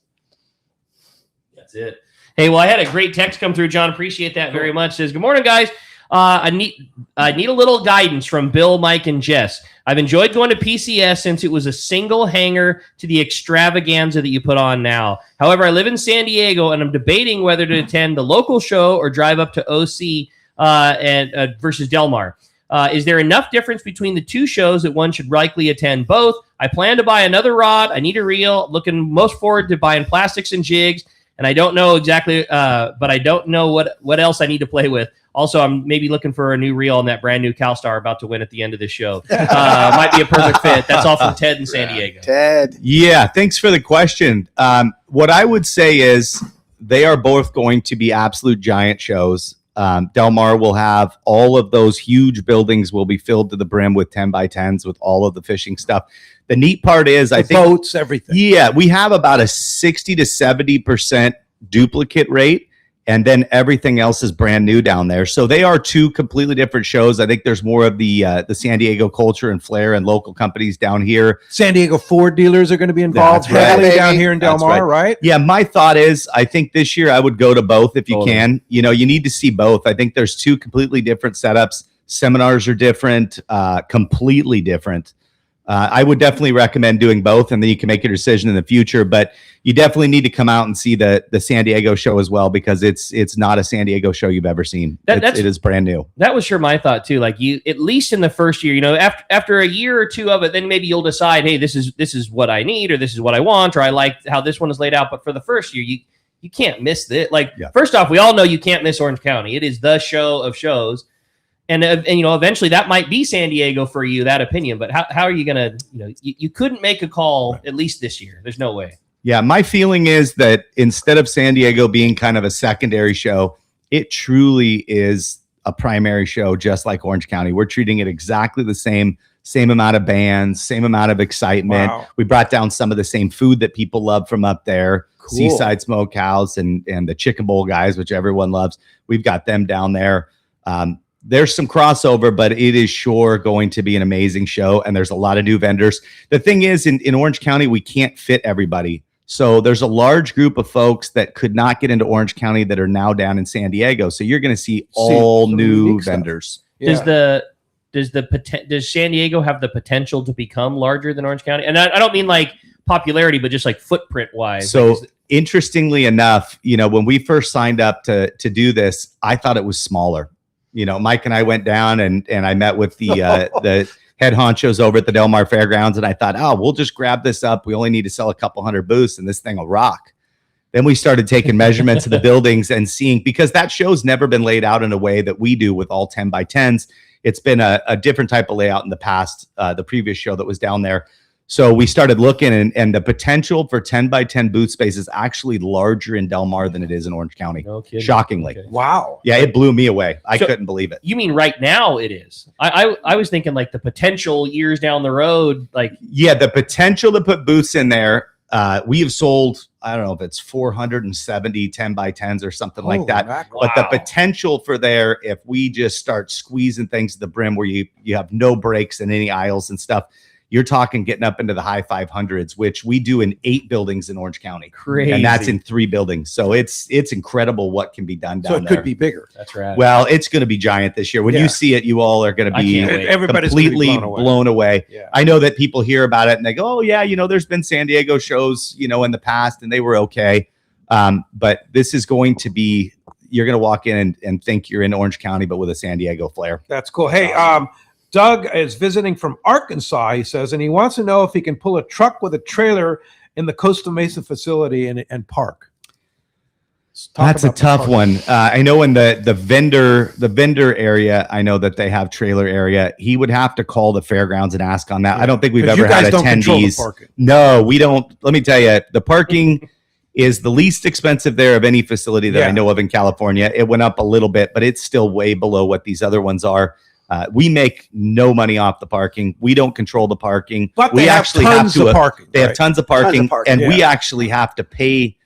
That's it. Hey, well, I had a great text come through, John. Appreciate that very much. It says, good morning, guys. I need a little guidance from Bill, Mike, and Jess. I've enjoyed going to PCS since it was a single hanger to the extravaganza that you put on now. However, I live in San Diego, and I'm debating whether to attend the local show or drive up to OC versus Del Mar. Is there enough difference between the two shows that one should likely attend both? I plan to buy another rod. I need a reel. Looking most forward to buying plastics and jigs. and I don't know exactly, but I don't know what else I need to play with. Also, I'm maybe looking for a new reel on that brand new CalStar about to win at the end of the show. Might be a perfect fit. That's all from Ted in San Diego. Ted. Yeah, thanks for the question. What I would say is they are both going to be absolute giant shows. Del Mar will have all of those huge buildings will be filled to the brim with 10 by 10s with all of the fishing stuff. The neat part is, I think boats, everything. Yeah, we have about a 60 to 70% duplicate rate, and then everything else is brand new down there. So they are two completely different shows. I think there's more of the San Diego culture and flair and local companies down here. San Diego Ford dealers are going to be involved heavily down here in Del Mar, right? Yeah, my thought is I think this year I would go to both if you can. You know, you need to see both. I think there's two completely different setups. Seminars are different, completely different. I would definitely recommend doing both, and then you can make your decision in the future. But you definitely need to come out and see the San Diego show as well, because it's not a San Diego show you've ever seen. It is brand new. That was sure my thought too. Like, you, at least in the first year, you know, after a year or two of it, then maybe you'll decide, hey, this is what I need, or this is what I want, or I like how this one is laid out. But for the first year, you can't miss it. Like, first off, we all know you can't miss Orange County. It is the show of shows. And you know, eventually that might be San Diego for you, that opinion. But how are you going to, you know, you couldn't make a call at least this year. There's no way. Yeah, my feeling is that instead of San Diego being kind of a secondary show, it truly is a primary show, just like Orange County. We're treating it exactly the same amount of bands, same amount of excitement. Wow. We brought down some of the same food that people love from up there. Cool. Seaside Smokehouse and the Chicken Bowl guys, which everyone loves. We've got them down there. There's some crossover, but it is sure going to be an amazing show. And there's a lot of new vendors. The thing is, in Orange County, we can't fit everybody. So there's a large group of folks that could not get into Orange County that are now down in San Diego. So you're going to see all new vendors. Yeah. Does San Diego have the potential to become larger than Orange County? And I don't mean like popularity, but just like footprint wise. So interestingly enough, you know, when we first signed up to do this, I thought it was smaller. You know, Mike and I went down and I met with the head honchos over at the Del Mar Fairgrounds, and I thought, oh, we'll just grab this up. We only need to sell a couple hundred booths, and this thing will rock. Then we started taking measurements of the buildings and seeing, because that show's never been laid out in a way that we do with all 10 by 10s. It's been a different type of layout in the past, the previous show that was down there. So we started looking, and the potential for 10 by 10 booth space is actually larger in Del Mar than it is in Orange County. No kidding. Shockingly. Okay. Wow. Yeah, it blew me away. I So- couldn't believe it. You mean right now it is? I was thinking like the potential years down the road, like Yeah, the potential to put booths in there. We have sold, I don't know if it's 470 10 by 10s or something like that. Mackerel. But the potential for there, if we just start squeezing things to the brim where you have no breaks in any aisles and stuff, you're talking getting up into the high 500s, which we do in 8 buildings in Orange County. crazy. And that's in 3 buildings. So it's incredible what can be done down So it there. could be bigger. That's right. Well, it's going to be giant this year. When Yeah. you see it, you all are going to I be can't wait. Everybody's gonna be completely blown away. Yeah. I know that people hear about it and they go, oh yeah, you know, there's been San Diego shows, you know, in the past and they were okay. But this is going to be, you're going to walk in and think you're in Orange County, but with a San Diego flair. That's cool. Hey, Doug is visiting from Arkansas, he says, and he wants to know if he can pull a truck with a trailer in the Costa Mesa facility and park. Let's talk That's a about the tough park. one. I know in the vendor area, I know that they have trailer area. He would have to call the fairgrounds and ask on that. I don't think we've 'Cause ever you guys had don't control the attendees. parking. No, we don't. Let me tell you, the parking is the least expensive there of any facility that Yeah. I know of in California. It went up a little bit, but it's still way below what these other ones are. We make no money off the parking. We don't control the parking. But we they have actually tons to. of parking. They have right? tons of parking, parking, and we yeah. actually have to pay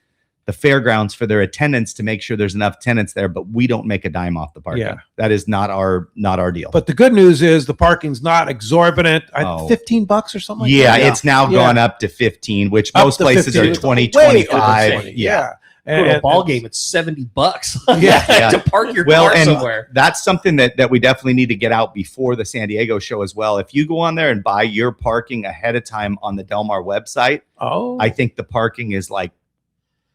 the fairgrounds for their attendance to make sure there's enough tenants there. But we don't make a dime off the parking. Yeah. That is not our deal. But the good news is the parking's not exorbitant. Oh. $15 or something like yeah, that. it's now Yeah. gone up to 15, which Up most to places 15. are 20, Way over 25. 20. Yeah. Go to a And- ball game, it's $70. Yeah. to park your Well, car and somewhere. that's something that we definitely need to get out before the San Diego show as well. If you go on there and buy your parking ahead of time on the Del Mar website, Oh, I think the parking is like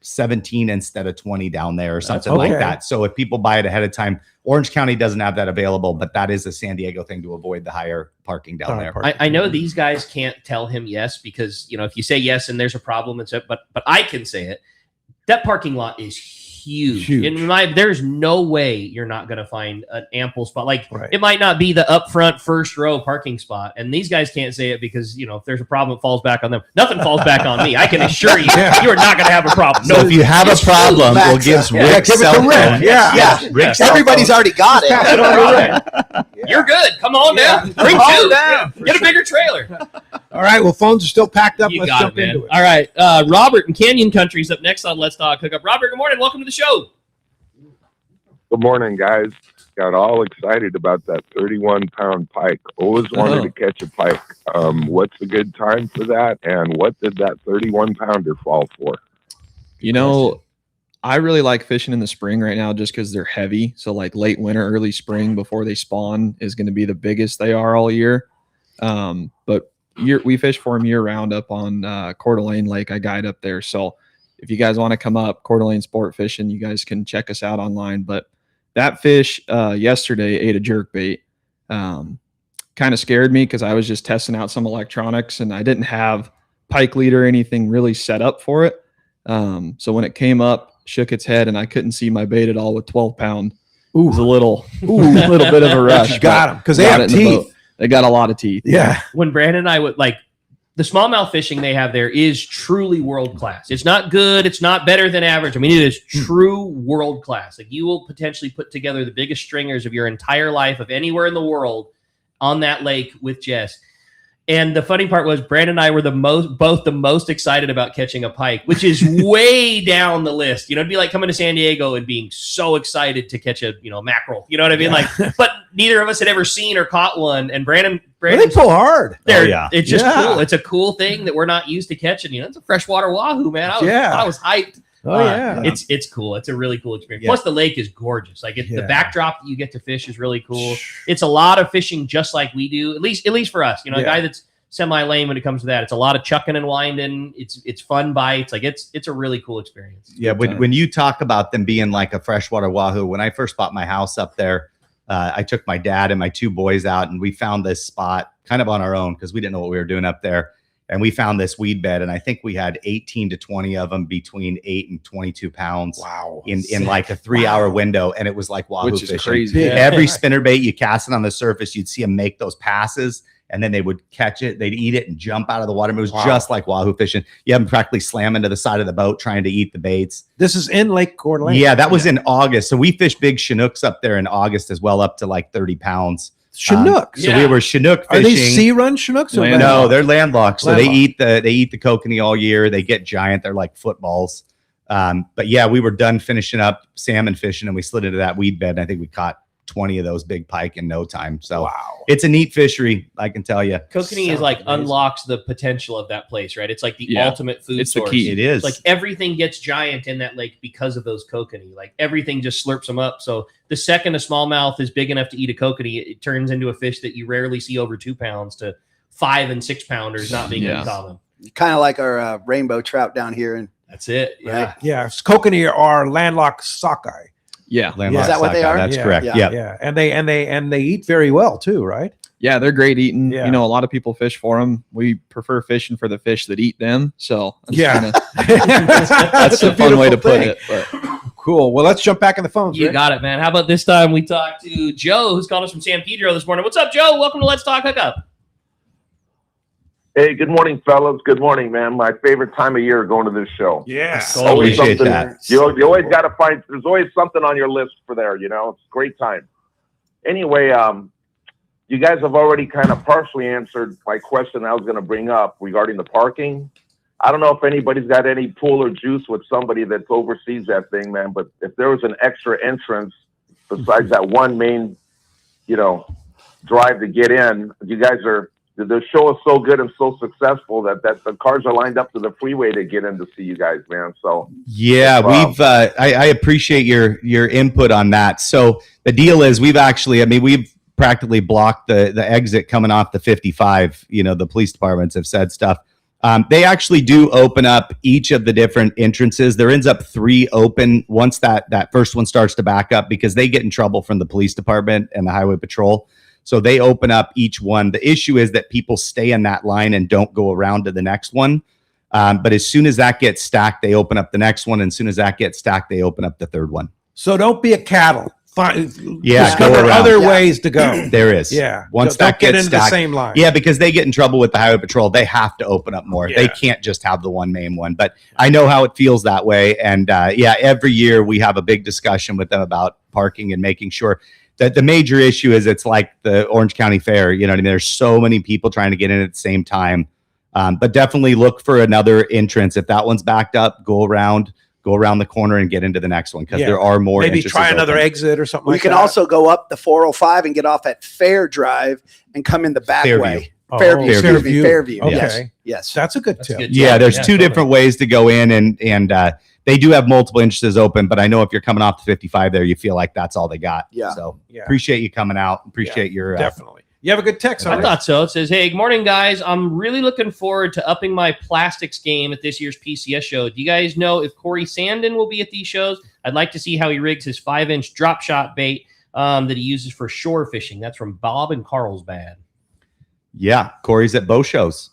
17 instead of 20 down there or something okay. like that. So if people buy it ahead of time, Orange County doesn't have that available, but that is a San Diego thing to avoid the higher parking down there. I know these guys can't tell him yes because, you know, if you say yes and there's a problem, it's but I can say it. That parking lot is huge. There's no way you're not going to find an ample spot. Like it might not be the upfront first row parking spot, and these guys can't say it because if there's a problem, it falls back on them. Nothing falls back on me. I can assure you, you are not going to have a problem. So if you have a problem, we'll give Rick cell phone. Yeah. Rick's Everybody's already got it. You're good. Come on down. Bring two. Get a bigger trailer. All right. Well, phones are still packed up. You Let's got jump it, man. into it. All right. Robert in Canyon Country's up next on Let's Talk Hookup. Robert, good morning. Welcome to the show. Good morning, guys. Got all excited about that 31-pound pike. Always wanted to catch a pike. What's a good time for that? And what did that 31-pounder fall for? I really like fishing in the spring right now just because they're heavy. So like late winter, early spring before they spawn is going to be the biggest they are all year. But we fish for them year round up on Coeur d'Alene Lake. I guide up there. So if you guys want to come up, Coeur d'Alene Sport Fishing, you guys can check us out online. But that fish yesterday ate a jerkbait. Kind of scared me because I was just testing out some electronics and I didn't have pike lead or anything really set up for it. So when it came up, shook its head and I couldn't see my bait at all with 12-pound. It was a little bit of a rush. Got them because they have teeth. They got a lot of teeth. Yeah. When Brandon and I would the smallmouth fishing they have there is truly world class. It's not good. It's not better than average. I mean, it is true world class. Like you will potentially put together the biggest stringers of your entire life of anywhere in the world on that lake with Jess. And the funny part was Brandon and I were both the most excited about catching a pike, which is way down the list. It'd be like coming to San Diego and being so excited to catch a, mackerel. You know what I mean? But neither of us had ever seen or caught one. And Brandon they pull hard. It's just cool. It's a cool thing that we're not used to catching. It's a freshwater wahoo, man. I was hyped. It's cool. It's a really cool experience. Plus the lake is gorgeous. The backdrop that you get to fish is really cool. It's a lot of fishing just like we do, at least for us. A guy that's semi-lame when it comes to that. It's a lot of chucking and winding. It's fun bites. It's a really cool experience. Yeah, when you talk about them being like a freshwater wahoo, when I first bought my house up there, I took my dad and my two boys out and we found this spot kind of on our own because we didn't know what we were doing up there. And we found this weed bed, and I think we had 18 to 20 of them between 8 and 22 pounds. Wow! In like a 3-hour window, and it was like wahoo Which is fishing. crazy. Yeah. Every spinnerbait you cast it on the surface, you'd see them make those passes, and then they would catch it, they'd eat it, and jump out of the water. It was just like wahoo fishing. You have them practically slam into the side of the boat trying to eat the baits. This is in Lake Coeur d'Alene. Yeah, that was in August. So we fished big Chinooks up there in August as well, up to like 30 pounds. Chinook. So we were Chinook fishing. Are they sea run Chinooks? No, they're landlocked. So they eat the kokanee all year. They get giant. They're like footballs. But yeah, we were done finishing up salmon fishing and we slid into that weed bed. And I think we caught 20 of those big pike in no time. So it's a neat fishery, I can tell you. Kokanee is unlocks the potential of that place, right? It's like the ultimate food source. The key. It is. Like everything gets giant in that lake because of those kokanee. Like everything just slurps them up. So the second a smallmouth is big enough to eat a kokanee, it turns into a fish that you rarely see over 2 pounds to 5 and 6 pounders not being uncommon. Kind of like our rainbow trout down here. And that's it. Yeah. Yeah. Kokanee are landlocked sockeye. Yeah. Is that what they are? That's correct. Yeah. And they eat very well too, right? Yeah, they're great eating. Yeah. A lot of people fish for them. We prefer fishing for the fish that eat them. So that's a fun way to put it. But. Cool. Well, let's jump back in the phones. You Rick. got it, man. How about this time we talk to Joe, who's calling us from San Pedro this morning. What's up, Joe? Welcome to Let's Talk Hookup. Hey, good morning, fellas. Good morning, man. My favorite time of year going to this show. Yeah. Always Appreciate something, that. You always got to find, there's always something on your list for there, It's a great time. Anyway, you guys have already kind of partially answered my question I was going to bring up regarding the parking. I don't know if anybody's got any pool or juice with somebody that oversees that thing, man, but if there was an extra entrance besides that one main, drive to get in, the show is so good and so successful that the cars are lined up to the freeway to get in to see you guys, man. So yeah, I appreciate your input on that. So the deal is we've practically blocked the exit coming off the 55. The police departments have said stuff. They actually do open up each of the different entrances. There ends up 3 open once that first one starts to back up because they get in trouble from the police department and the highway patrol. So they open up each one. The issue is that people stay in that line and don't go around to the next one. But as soon as that gets stacked, they open up the next one. And as soon as that gets stacked, they open up the third one. So don't be a cattle. Yeah, discover go around. other ways to go. There is. Yeah. Once Don't that get gets into the stacked, same line. Yeah, because they get in trouble with the highway patrol. They have to open up more. Yeah. They can't just have the one main one. But I know how it feels that way. And every year we have a big discussion with them about parking and making sure that the major issue is it's like the Orange County Fair. You know what I mean? There's so many people trying to get in at the same time. But definitely look for another entrance. If that one's backed up, go around the corner and get into the next one, because there are more. Maybe entrances try another open. exit or something You like can that. also go up the 405 and get off at Fair Drive and come in the back Fairview. way. Oh, Fairview, excuse me, Fairview. Fairview. Okay. Yes. Yes. That's a good That's tip. good. Yeah, there's two totally. different ways to go in, and they do have multiple entrances open. But I know if you're coming off the 55 there, you feel like that's all they got. Yeah. So Yeah. appreciate you coming out. Appreciate your Definitely. You have a good text. I thought so. It says, hey, good morning, guys. I'm really looking forward to upping my plastics game at this year's PCS show. Do you guys know if Corey Sandin will be at these shows? I'd like to see how he rigs his 5-inch drop shot bait that he uses for shore fishing. That's from Bob in Carlsbad. Yeah, Corey's at both shows,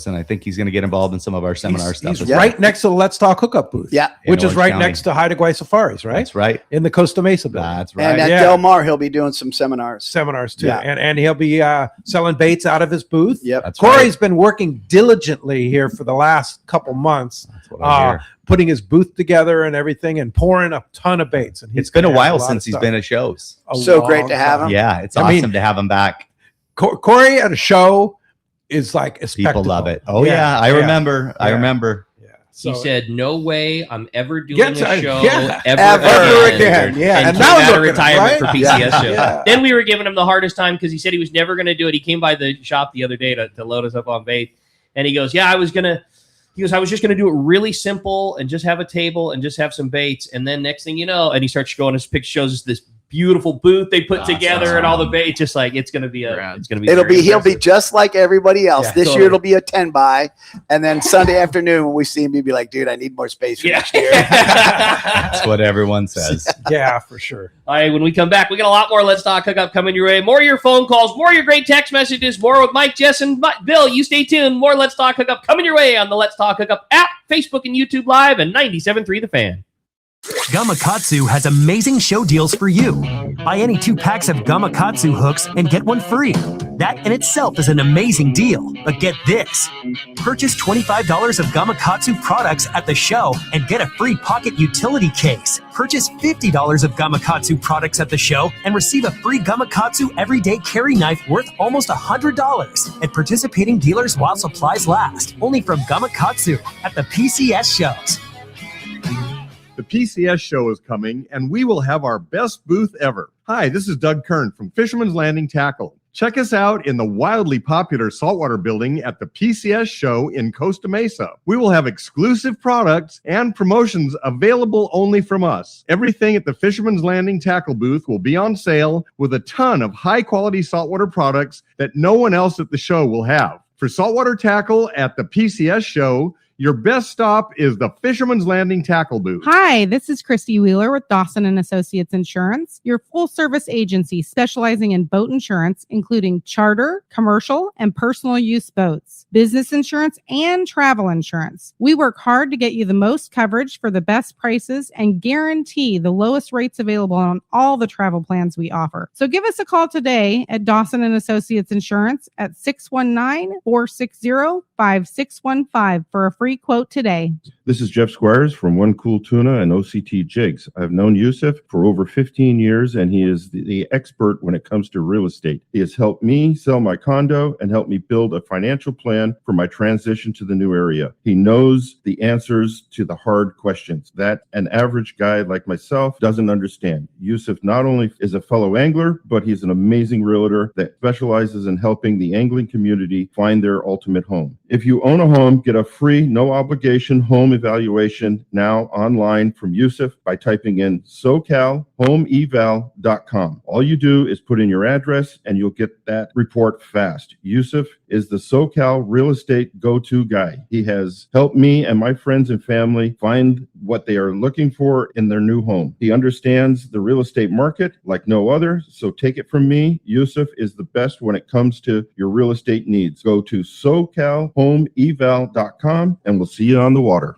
and I think he's going to get involved in some of our seminar stuff. He's as well. right next to the Let's Talk Hookup booth. Yeah. In Which is Orange right County. next to Haida Gwaii Safaris, right? That's right. In the Costa Mesa building. That's right. And at Yeah. Del Mar, he'll be doing some seminars. Seminars too. Yeah. And he'll be selling baits out of his booth. Yep. That's Corey's been working diligently here for the last couple months, That's what I hear. putting his booth together and everything, and pouring a ton of baits. And It's been a while since he's been at shows. So great to have him. Yeah, it's I awesome mean, to have him back. Corey at a show is like a spectacle. People love it. Oh yeah, I remember. I Yeah. remember. Yeah. He said, "No way, I'm ever doing Get a to- show yeah, ever again. Yeah, and and came now out look of at him, retirement right? for PCS Yeah. show. Yeah. Then we were giving him the hardest time because he said he was never going to do it. He came by the shop the other day to load us up on bait, and he goes, "Yeah, I was just gonna do it really simple and just have a table and just have some baits, and then next thing you know," and he starts showing us pictures, shows us this beautiful booth they put together and all the baits, just like it's gonna be He'll be just like everybody else. Yeah, This totally. year it'll be a 10 by, and then Sunday afternoon when we see him, he'll be like, dude, I need more space for next year. That's what everyone says. Yeah, for sure. All right, when we come back, we got a lot more Let's Talk Hookup coming your way. More of your phone calls, more of your great text messages, more with Mike, Jess, and Bill. You stay tuned. More Let's Talk Hookup coming your way on the Let's Talk Hookup app, Facebook, and YouTube Live, and 97.3 The Fan. Gamakatsu has amazing show deals for you. Buy any 2 packs of Gamakatsu hooks and get one free. That in itself is an amazing deal. But get this. Purchase $25 of Gamakatsu products at the show and get a free pocket utility case. Purchase $50 of Gamakatsu products at the show and receive a free Gamakatsu everyday carry knife worth almost $100 at participating dealers while supplies last. Only from Gamakatsu at the PCS Shows. The PCS show is coming, and we will have our best booth ever. Hi, this is Doug Kern from Fisherman's Landing Tackle. Check us out in the wildly popular saltwater building at the PCS show in Costa Mesa. We will have exclusive products and promotions available only from us. Everything at the Fisherman's Landing Tackle booth will be on sale with a ton of high-quality saltwater products that no one else at the show will have. For saltwater tackle at the PCS show, your best stop is the Fisherman's Landing Tackle booth. Hi, this is Christy Wheeler with Dawson and Associates Insurance, your full-service agency specializing in boat insurance, including charter, commercial, and personal use boats, business insurance, and travel insurance. We work hard to get you the most coverage for the best prices and guarantee the lowest rates available on all the travel plans we offer. So give us a call today at Dawson and Associates Insurance at 619-460-5615 for a free quote today. This is Jeff Squires from One Cool Tuna and OCT Jigs. I've known Yusuf for over 15 years, and he is the expert when it comes to real estate. He has helped me sell my condo and helped me build a financial plan for my transition to the new area. He knows the answers to the hard questions that an average guy like myself doesn't understand. Yusuf not only is a fellow angler, but he's an amazing realtor that specializes in helping the angling community find their ultimate home. If you own a home, get a free, no obligation home evaluation now online from Yusuf by typing in SoCalHomeEval.com. All you do is put in your address and you'll get that report fast. Yusuf is the SoCal real estate go-to guy. He has helped me and my friends and family find what they are looking for in their new home. He understands the real estate market like no other, so take it from me, Yusuf is the best when it comes to your real estate needs. Go to SoCalHomeEval.com and we'll see you on the water.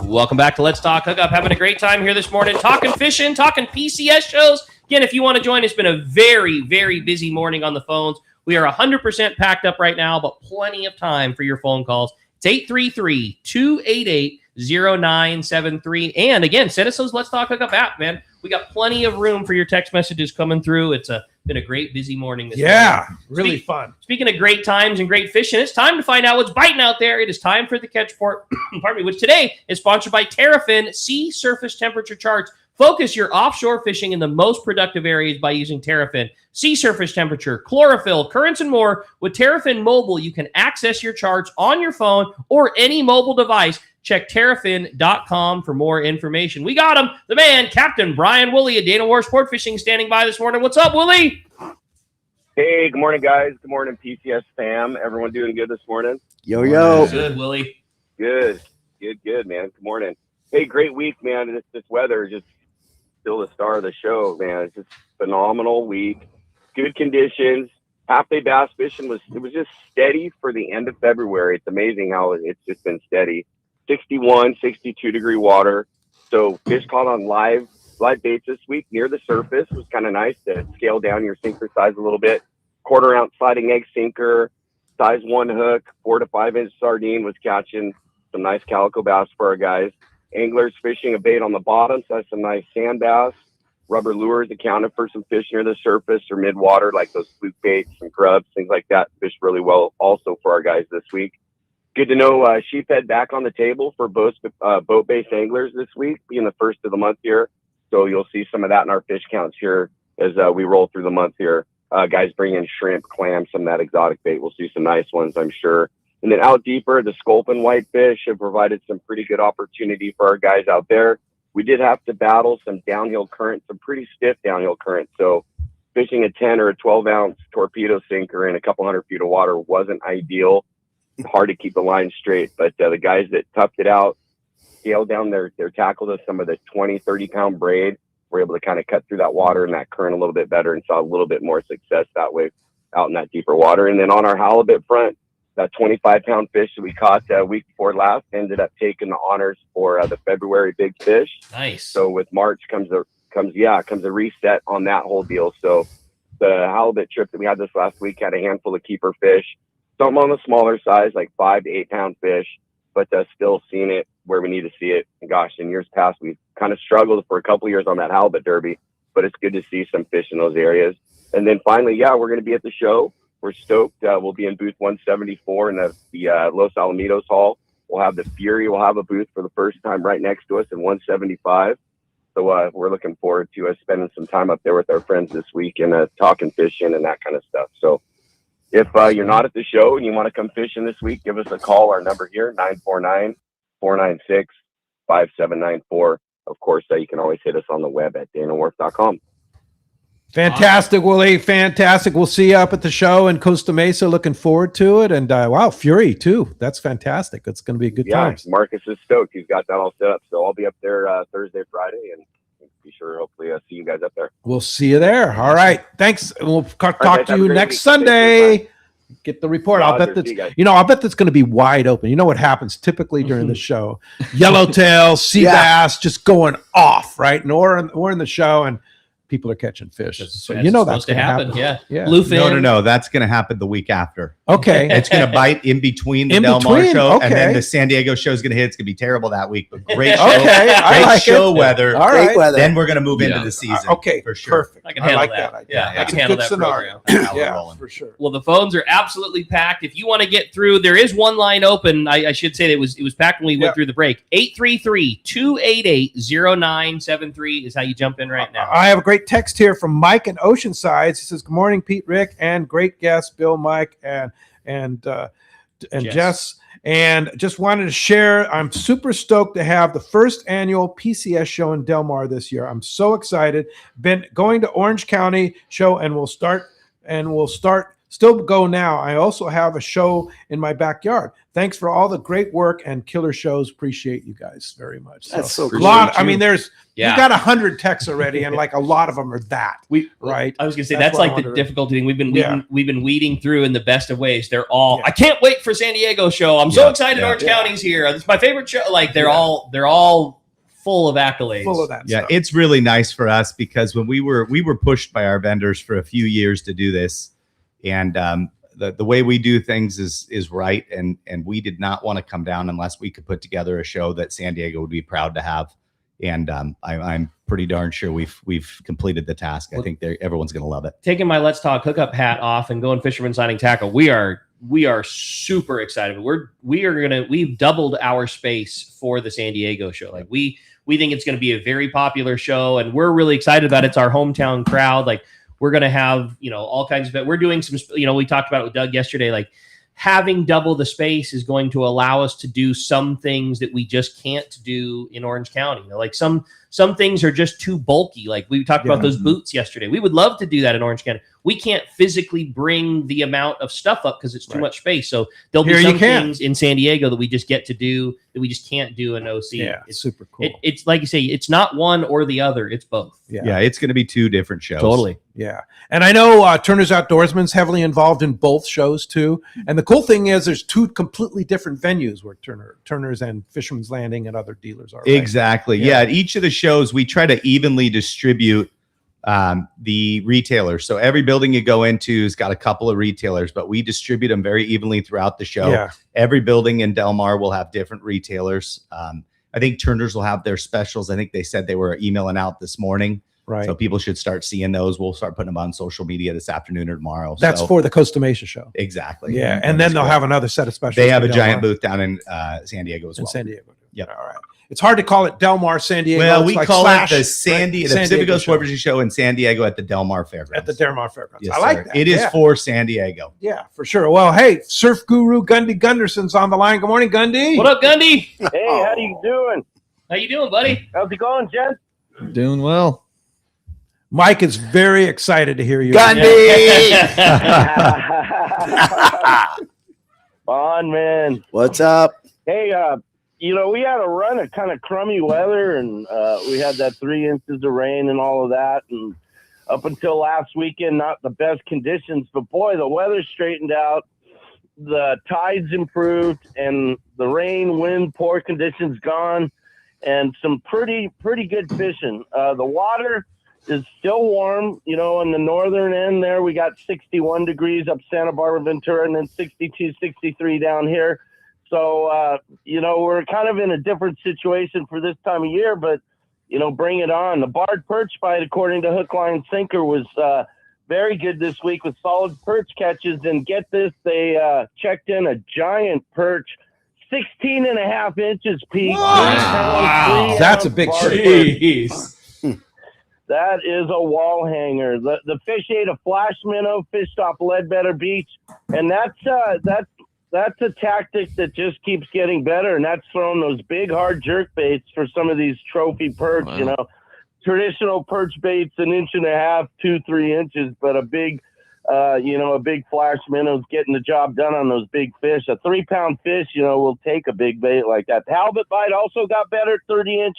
Welcome back to Let's Talk Hookup. Having a great time here this morning, talking fishing, talking PCS shows. Again, if you want to join, it's been a very, very busy morning on the phones. We are 100% packed up right now, but plenty of time for your phone calls. It's 833-288-0973. And again, send us those Let's Talk Hookup app, man. We got plenty of room for your text messages coming through. It's been a great, busy morning this morning. Really fun. Speaking of great times and great fishing, it's time to find out what's biting out there. It is time for the Catch Report, pardon me, which today is sponsored by Terrafin Sea Surface Temperature Charts. Focus your offshore fishing in the most productive areas by using Terrafin. Sea surface temperature, chlorophyll, currents, and more. With Terrafin Mobile, you can access your charts on your phone or any mobile device. Check terrafin.com for more information. We got him, the man, Captain Brian Woolley of Dana War Sport Fishing, standing by this morning. What's up, Woolley? Hey, good morning, guys. Good morning, PCS fam. Everyone doing good this morning? Yo. Good, Woolley. Good, man. Good morning. Hey, great week, man. This weather is just still the star of the show, man. It's just phenomenal week. Good conditions. Half-day bass fishing was just steady for the end of February. It's amazing how it's just been steady. 61, 62 degree water. So fish caught on live baits this week near the surface. It was kind of nice to scale down your sinker size a little bit. 1/4 ounce sliding egg sinker, size 1 hook, 4 to 5 inch sardine was catching some nice calico bass for our guys. Anglers fishing a bait on the bottom, so that's some nice sand bass. Rubber lures accounted for some fish near the surface or mid-water, like those fluke baits, some grubs, things like that. Fished really well also for our guys this week. Good to know sheephead back on the table for both boat-based anglers this week, being the first of the month here. So you'll see some of that in our fish counts here as we roll through the month here. Guys bring in shrimp, clams, some of that exotic bait. We'll see some nice ones, I'm sure. And then out deeper, the sculpin whitefish have provided some pretty good opportunity for our guys out there. We did have to battle some downhill currents, some pretty stiff downhill currents. So fishing a 10 or a 12 ounce torpedo sinker in a couple hundred feet of water wasn't ideal. Hard to keep the line straight, but the guys that toughed it out, scaled down their tackle to some of the 20, 30 pound braid, were able to kind of cut through that water and that current a little bit better and saw a little bit more success that way out in that deeper water. And then on our halibut front, that 25 pound fish that we caught week before last ended up taking the honors for the February big fish. Nice. So with March comes a reset on that whole deal. So the halibut trip that we had this last week had a handful of keeper fish, some on the smaller size, like 5 to 8 pound fish, but still seeing it where we need to see it. And gosh, in years past, we've kind of struggled for a couple of years on that halibut derby, but it's good to see some fish in those areas. And then finally, we're going to be at the show. We're stoked. We'll be in booth 174 in the Los Alamitos Hall. We'll have the Fury. We'll have a booth for the first time right next to us in 175. So we're looking forward to spending some time up there with our friends this week and talking fishing and that kind of stuff. So if you're not at the show and you want to come fishing this week, give us a call. Our number here, 949-496-5794. Of course, you can always hit us on the web at danawharf.com. Fantastic, Woolley. Fantastic. We'll see you up at the show in Costa Mesa. Looking forward to it. And wow, Fury too. That's fantastic. It's going to be a good time. Marcus is stoked. He's got that all set up. So I'll be up there Thursday, Friday, and be sure hopefully see you guys up there. We'll see you there. All right. Thanks. We'll talk to you next Sunday. Get the report. I'll bet that's going to be wide open. You know what happens typically during the show? Yellowtail, sea bass just going off, right? And we're in the show and people are catching fish. So that's going to happen. Yeah. Bluefin. No. That's going to happen the week after. Okay. It's going to bite in between the Del Mar show and then the San Diego show is going to hit. It's going to be terrible that week, but great show. Great show weather. All right. weather. Then we're going to move into the season. Okay. For sure. Perfect. I can handle that. Yeah, I can handle that scenario. program. For sure. Well, the phones are absolutely packed. If you want to get through, there is one line open. I should say that it was packed when we went through the break. 833-288-0973 is how you jump in right now. I have a great text here from Mike in Oceanside. He says, "Good morning, Pete, Rick, and great guests, Bill, Mike, and Jess. And just wanted to share, I'm super stoked to have the first annual PCS show in Del Mar this year. I'm so excited. Been going to Orange County show and we'll start Still go now. I also have a show in my backyard. Thanks for all the great work and killer shows. Appreciate you guys very much. That's so cool. I mean, you Yeah. got 100 texts already, and like a lot of them are that. Right? I was gonna say That's that's what I like the wanted to- difficulty thing. We've been Yeah. weeding through in the best of ways. They're all. I can't wait for San Diego show. I'm so excited. Yeah. Orange County's here. It's my favorite show. Like they're all full of accolades. Full of that. Yeah, stuff. it's really nice for us because when we were pushed by our vendors for a few years to do this, and the way we do things is right, and we did not want to come down unless we could put together a show that San Diego would be proud to have, and I'm pretty darn sure we've completed the task. I think everyone's going to love it. Taking my Let's Talk Hookup hat off and going Fisherman's Landing Tackle, we are super excited. We've doubled our space for the San Diego show. Like we think it's going to be a very popular show, and we're really excited about it. It's our hometown crowd. Like we're going to have, all kinds of, we're doing some, we talked about it with Doug yesterday, like having double the space is going to allow us to do some things that we just can't do in Orange County. Like some things are just too bulky. Like we talked about those boots yesterday. We would love to do that in Orange County. We can't physically bring the amount of stuff up because it's too much space. So there'll be some things in San Diego that we just get to do that we just can't do in OC. Yeah, it's super cool. It's like you say, it's not one or the other. It's both. Yeah, it's going to be two different shows. Totally. Yeah. And I know Turner's Outdoorsman's heavily involved in both shows too. And the cool thing is there's two completely different venues where Turner's and Fisherman's Landing and other dealers are. Right? Exactly. Yeah. At each of the shows, we try to evenly distribute the retailers. So every building you go into has got a couple of retailers, but we distribute them very evenly throughout the show. Yeah. Every building in Del Mar will have different retailers. I think Turner's will have their specials. I think they said they were emailing out this morning. Right. So people should start seeing those. We'll start putting them on social media this afternoon or tomorrow. That's So- for the Costa Mesa show. Exactly. Yeah. And then they'll have another set of specials. They have for a Del giant Mar. booth down in San Diego as In well. San Diego. Yep. All right. It's hard to call it Del Mar, San Diego. Well, It's we like call slash, it the San Diego, the San Pacific Diego Coast Sport Fishing Show in San Diego at the Del Mar Fairgrounds. At the Del Mar Fairgrounds. Yes, I like sir. that. It is Yeah. for San Diego. Yeah, for sure. Well, hey, surf guru Gundy Gunderson's on the line. Good morning, Gundy. What up, Gundy? Hey, how you doing? How you doing, buddy? How's it going, Jen? Doing well. Mike is very excited to hear you. On, man. What's up? Hey, we had a run of kind of crummy weather, and we had that 3 inches of rain and all of that. And up until last weekend, not the best conditions, but boy, the weather straightened out. The tides improved, and the rain, wind, poor conditions gone, and some pretty good fishing. The water is still warm, in the northern end there. We got 61 degrees up Santa Barbara, Ventura, and then 62, 63 down here. So, we're kind of in a different situation for this time of year, but, bring it on. The barred perch bite, according to Hook, Line, Sinker, was very good this week with solid perch catches. And get this, they checked in a giant perch, 16 and a half inches, Pete. Wow. That's a big Jeez. That is a wall hanger. The fish ate a flash minnow, fished off Ledbetter Beach, and that's a tactic that just keeps getting better, and that's throwing those big hard jerk baits for some of these trophy perch. Wow. Traditional perch baits 1.5 inches, 2-3 inches, but a big flash minnow's getting the job done on those big fish. A 3-pound fish, will take a big bait like that. The halibut bite also got better, 30-inch.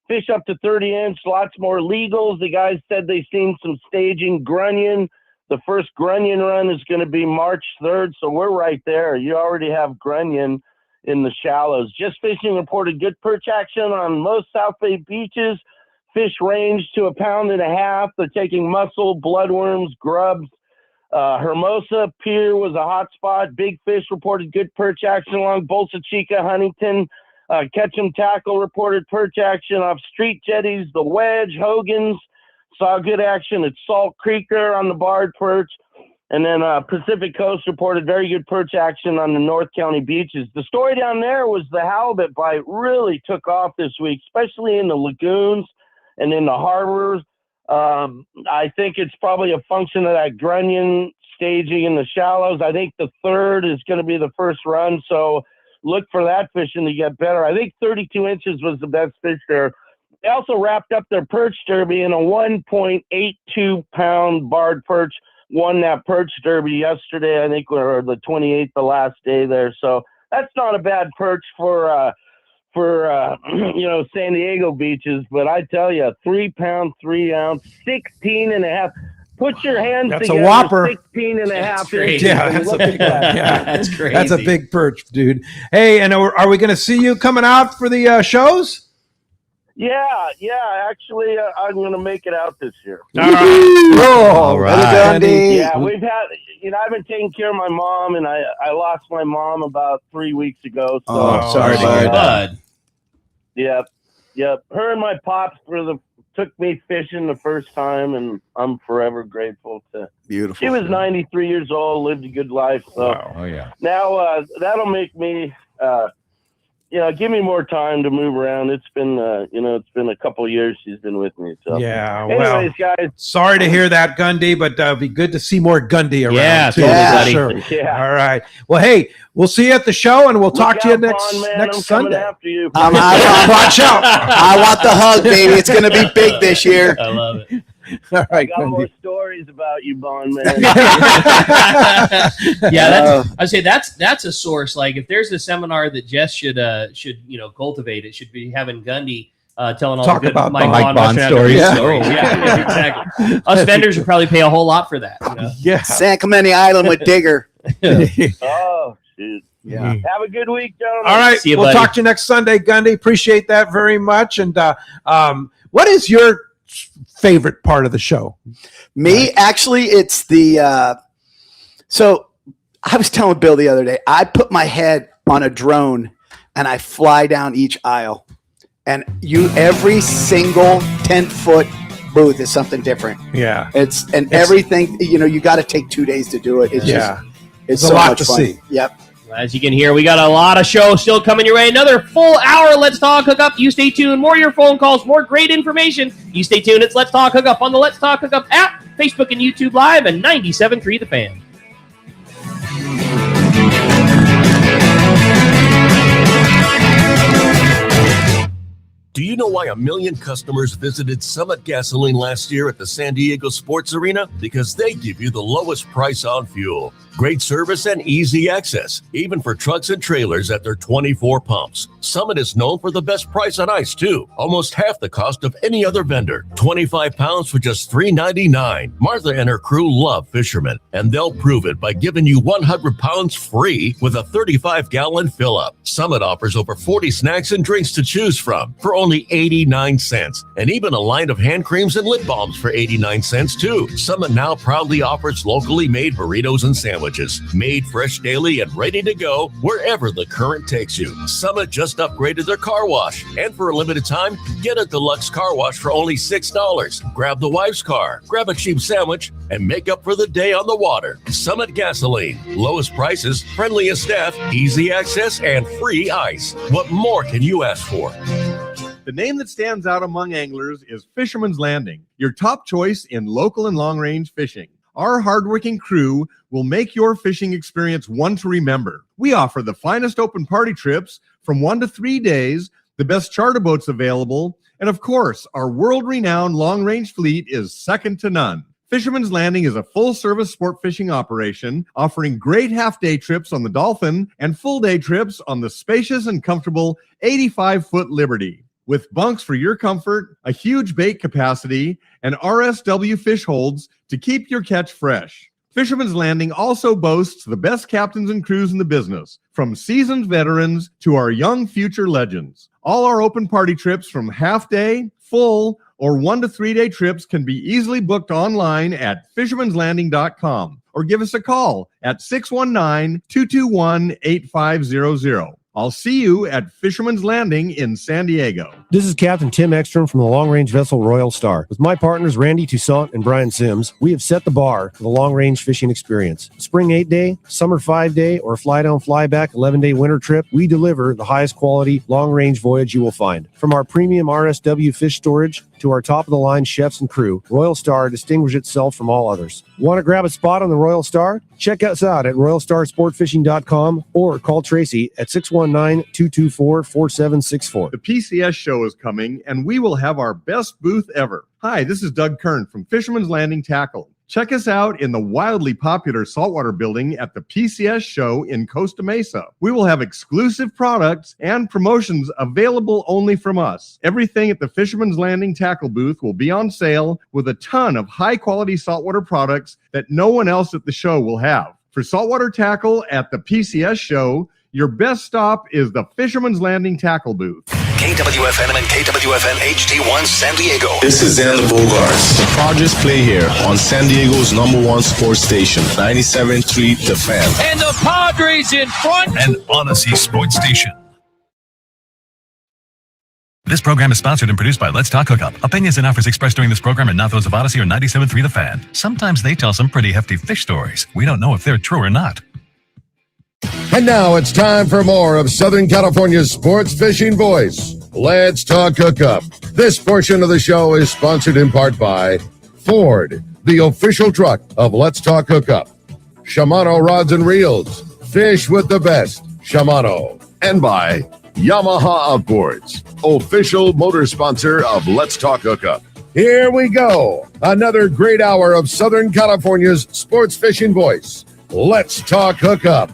Fish up to 30-inch, lots more legals. The guys said they've seen some staging grunion. The first grunion run is going to be March 3rd, so we're right there. You already have grunion in the shallows. Just Fishing reported good perch action on most South Bay beaches. Fish range to 1.5 pounds. They're taking mussel, bloodworms, grubs. Hermosa Pier was a hot spot. Big Fish reported good perch action along Bolsa Chica, Huntington. Ketchum Tackle reported perch action off Street Jetties. The Wedge, Hogan's saw good action at Salt Creeker on the barred perch. And then Pacific Coast reported very good perch action on the North County beaches. The story down there was the halibut bite really took off this week, especially in the lagoons and in the harbors. I think it's probably a function of that grunion staging in the shallows. I think the 3rd is going to be the first run, so look for that fishing to get better. I think 32 inches was the best fish there. They also wrapped up their perch derby in a 1.82 pound barred perch, won that perch derby yesterday. I think or the 28th, the last day there. So that's not a bad perch for San Diego beaches. But I tell you, 3 pound, 3 ounce, 16 and a half. Put your hands That's together. a whopper. 16 and a half inches. Yeah, And that's a look at big one. that. Yeah, That's crazy. That's a big perch, dude. Hey, and are we going to see you coming out for the shows? Yeah. Actually, I'm going to make it out this year. All right. Yeah, we've had, I've been taking care of my mom, and I lost my mom about 3 weeks ago. So, Sorry to hear that. Yep. Her and my pops took me fishing the first time, and I'm forever grateful to. Beautiful. She was 93 years old, lived a good life. So Oh yeah. now that'll make me, give me more time to move around. It's been, it's been a couple of years she's been with me. So Yeah. anyways, guys. Sorry to hear that, Gundy, but it'd be good to see more Gundy around. Yeah, too, totally, for buddy. sure. Yeah. All right. Well, hey, we'll see you at the show, and we'll talk Look to you out, next Vaughn, man. next I'm coming Sunday. after you. Watch out. I want the hug, baby. It's going to be big this year. I love it. All I right, got more Gundy. stories about you, Bond man. Yeah, I'd say that's a source. Like if there's a seminar that Jess should cultivate, it should be having Gundy telling all Talk the good about Mike Mike Bond Bond stories. stories. Yeah, exactly. Us vendors would probably pay a whole lot for that. Yeah. San Clemente Island with Digger. Oh, shoot. Yeah. Have a good week, gentlemen. All right. See you, We'll buddy. talk to you next Sunday, Gundy. Appreciate that very much. And what is your favorite part of the show? Me, actually, it's the. So I was telling Bill the other day, I put my head on a drone and I fly down each aisle, and every single 10-foot booth is something different. Yeah. It's everything. You got to take 2 days to do it. It's Yeah. it's There's a so lot much to fun. see. Yep. As you can hear, we got a lot of shows still coming your way. Another full hour Let's Talk Hookup. You stay tuned. More of your phone calls, more great information. You stay tuned. It's Let's Talk Hookup on the Let's Talk Hookup app, Facebook and YouTube Live, and 97.3 The Fan. Do you know why 1 million customers visited Summit Gasoline last year at the San Diego Sports Arena? Because they give you the lowest price on fuel. Great service and easy access, even for trucks and trailers at their 24 pumps. Summit is known for the best price on ice, too. Almost half the cost of any other vendor. 25 pounds for just $3.99. Martha and her crew love fishermen, and they'll prove it by giving you 100 pounds free with a 35-gallon fill-up. Summit offers over 40 snacks and drinks to choose from for only 89 cents. And even a line of hand creams and lip balms for 89 cents, too. Summit now proudly offers locally made burritos and sandwiches. Made fresh daily and ready to go wherever the current takes you. Summit just upgraded their car wash. And for a limited time, get a deluxe car wash for only $6. Grab the wife's car, grab a cheap sandwich, and make up for the day on the water. Summit Gasoline. Lowest prices, friendliest staff, easy access, and free ice. What more can you ask for? The name that stands out among anglers is Fisherman's Landing, your top choice in local and long-range fishing. Our hardworking crew will make your fishing experience one to remember. We offer the finest open party trips from 1 to 3 days, the best charter boats available, and of course, our world-renowned long-range fleet is second to none. Fisherman's Landing is a full-service sport fishing operation offering great half-day trips on the Dolphin and full-day trips on the spacious and comfortable 85-foot Liberty. With bunks for your comfort, a huge bait capacity, and RSW fish holds to keep your catch fresh. Fisherman's Landing also boasts the best captains and crews in the business, from seasoned veterans to our young future legends. All our open party trips from half-day, full, or 1 to 3 day trips can be easily booked online at fishermanslanding.com or give us a call at 619-221-8500. I'll see you at Fisherman's Landing in San Diego. This is Captain Tim Ekstrom from the long-range vessel Royal Star. With my partners Randy Toussaint and Brian Sims, we have set the bar for the long-range fishing experience. Spring 8-day, summer 5-day, or fly-down, fly-back 11-day winter trip, we deliver the highest quality long-range voyage you will find. From our premium RSW fish storage to our top-of-the-line chefs and crew, Royal Star distinguishes itself from all others. Want to grab a spot on the Royal Star? Check us out at RoyalStarSportFishing.com or call Tracy at 619-224-4764. The PCS Show is coming, and we will have our best booth ever. Hi, this is Doug Kern from Fisherman's Landing Tackle. Check us out in the wildly popular saltwater building at the PCS Show in Costa Mesa. We will have exclusive products and promotions available only from us. Everything at the Fisherman's Landing tackle booth will be on sale with a ton of high-quality saltwater products that no one else at the show will have. For saltwater tackle at the PCS Show, your best stop is the Fisherman's Landing tackle booth. KWFM and KWFM HD1 San Diego. This is Xander Bogarts. The Padres play here on San Diego's #1 sports station, 97.3 The Fan. And the Padres in front. An Odyssey sports station. This program is sponsored and produced by Let's Talk Hookup. Opinions and offers expressed during this program are not those of Odyssey or 97.3 The Fan. Sometimes they tell some pretty hefty fish stories. We don't know if they're true or not. And now it's time for more of Southern California's sports fishing voice. Let's Talk Hookup. This portion of the show is sponsored in part by Ford, the official truck of Let's Talk Hookup. Shimano Rods and Reels. Fish with the best. Shimano. And by Yamaha Outboards, official motor sponsor of Let's Talk Hookup. Here we go. Another great hour of Southern California's sports fishing voice. Let's Talk Hookup.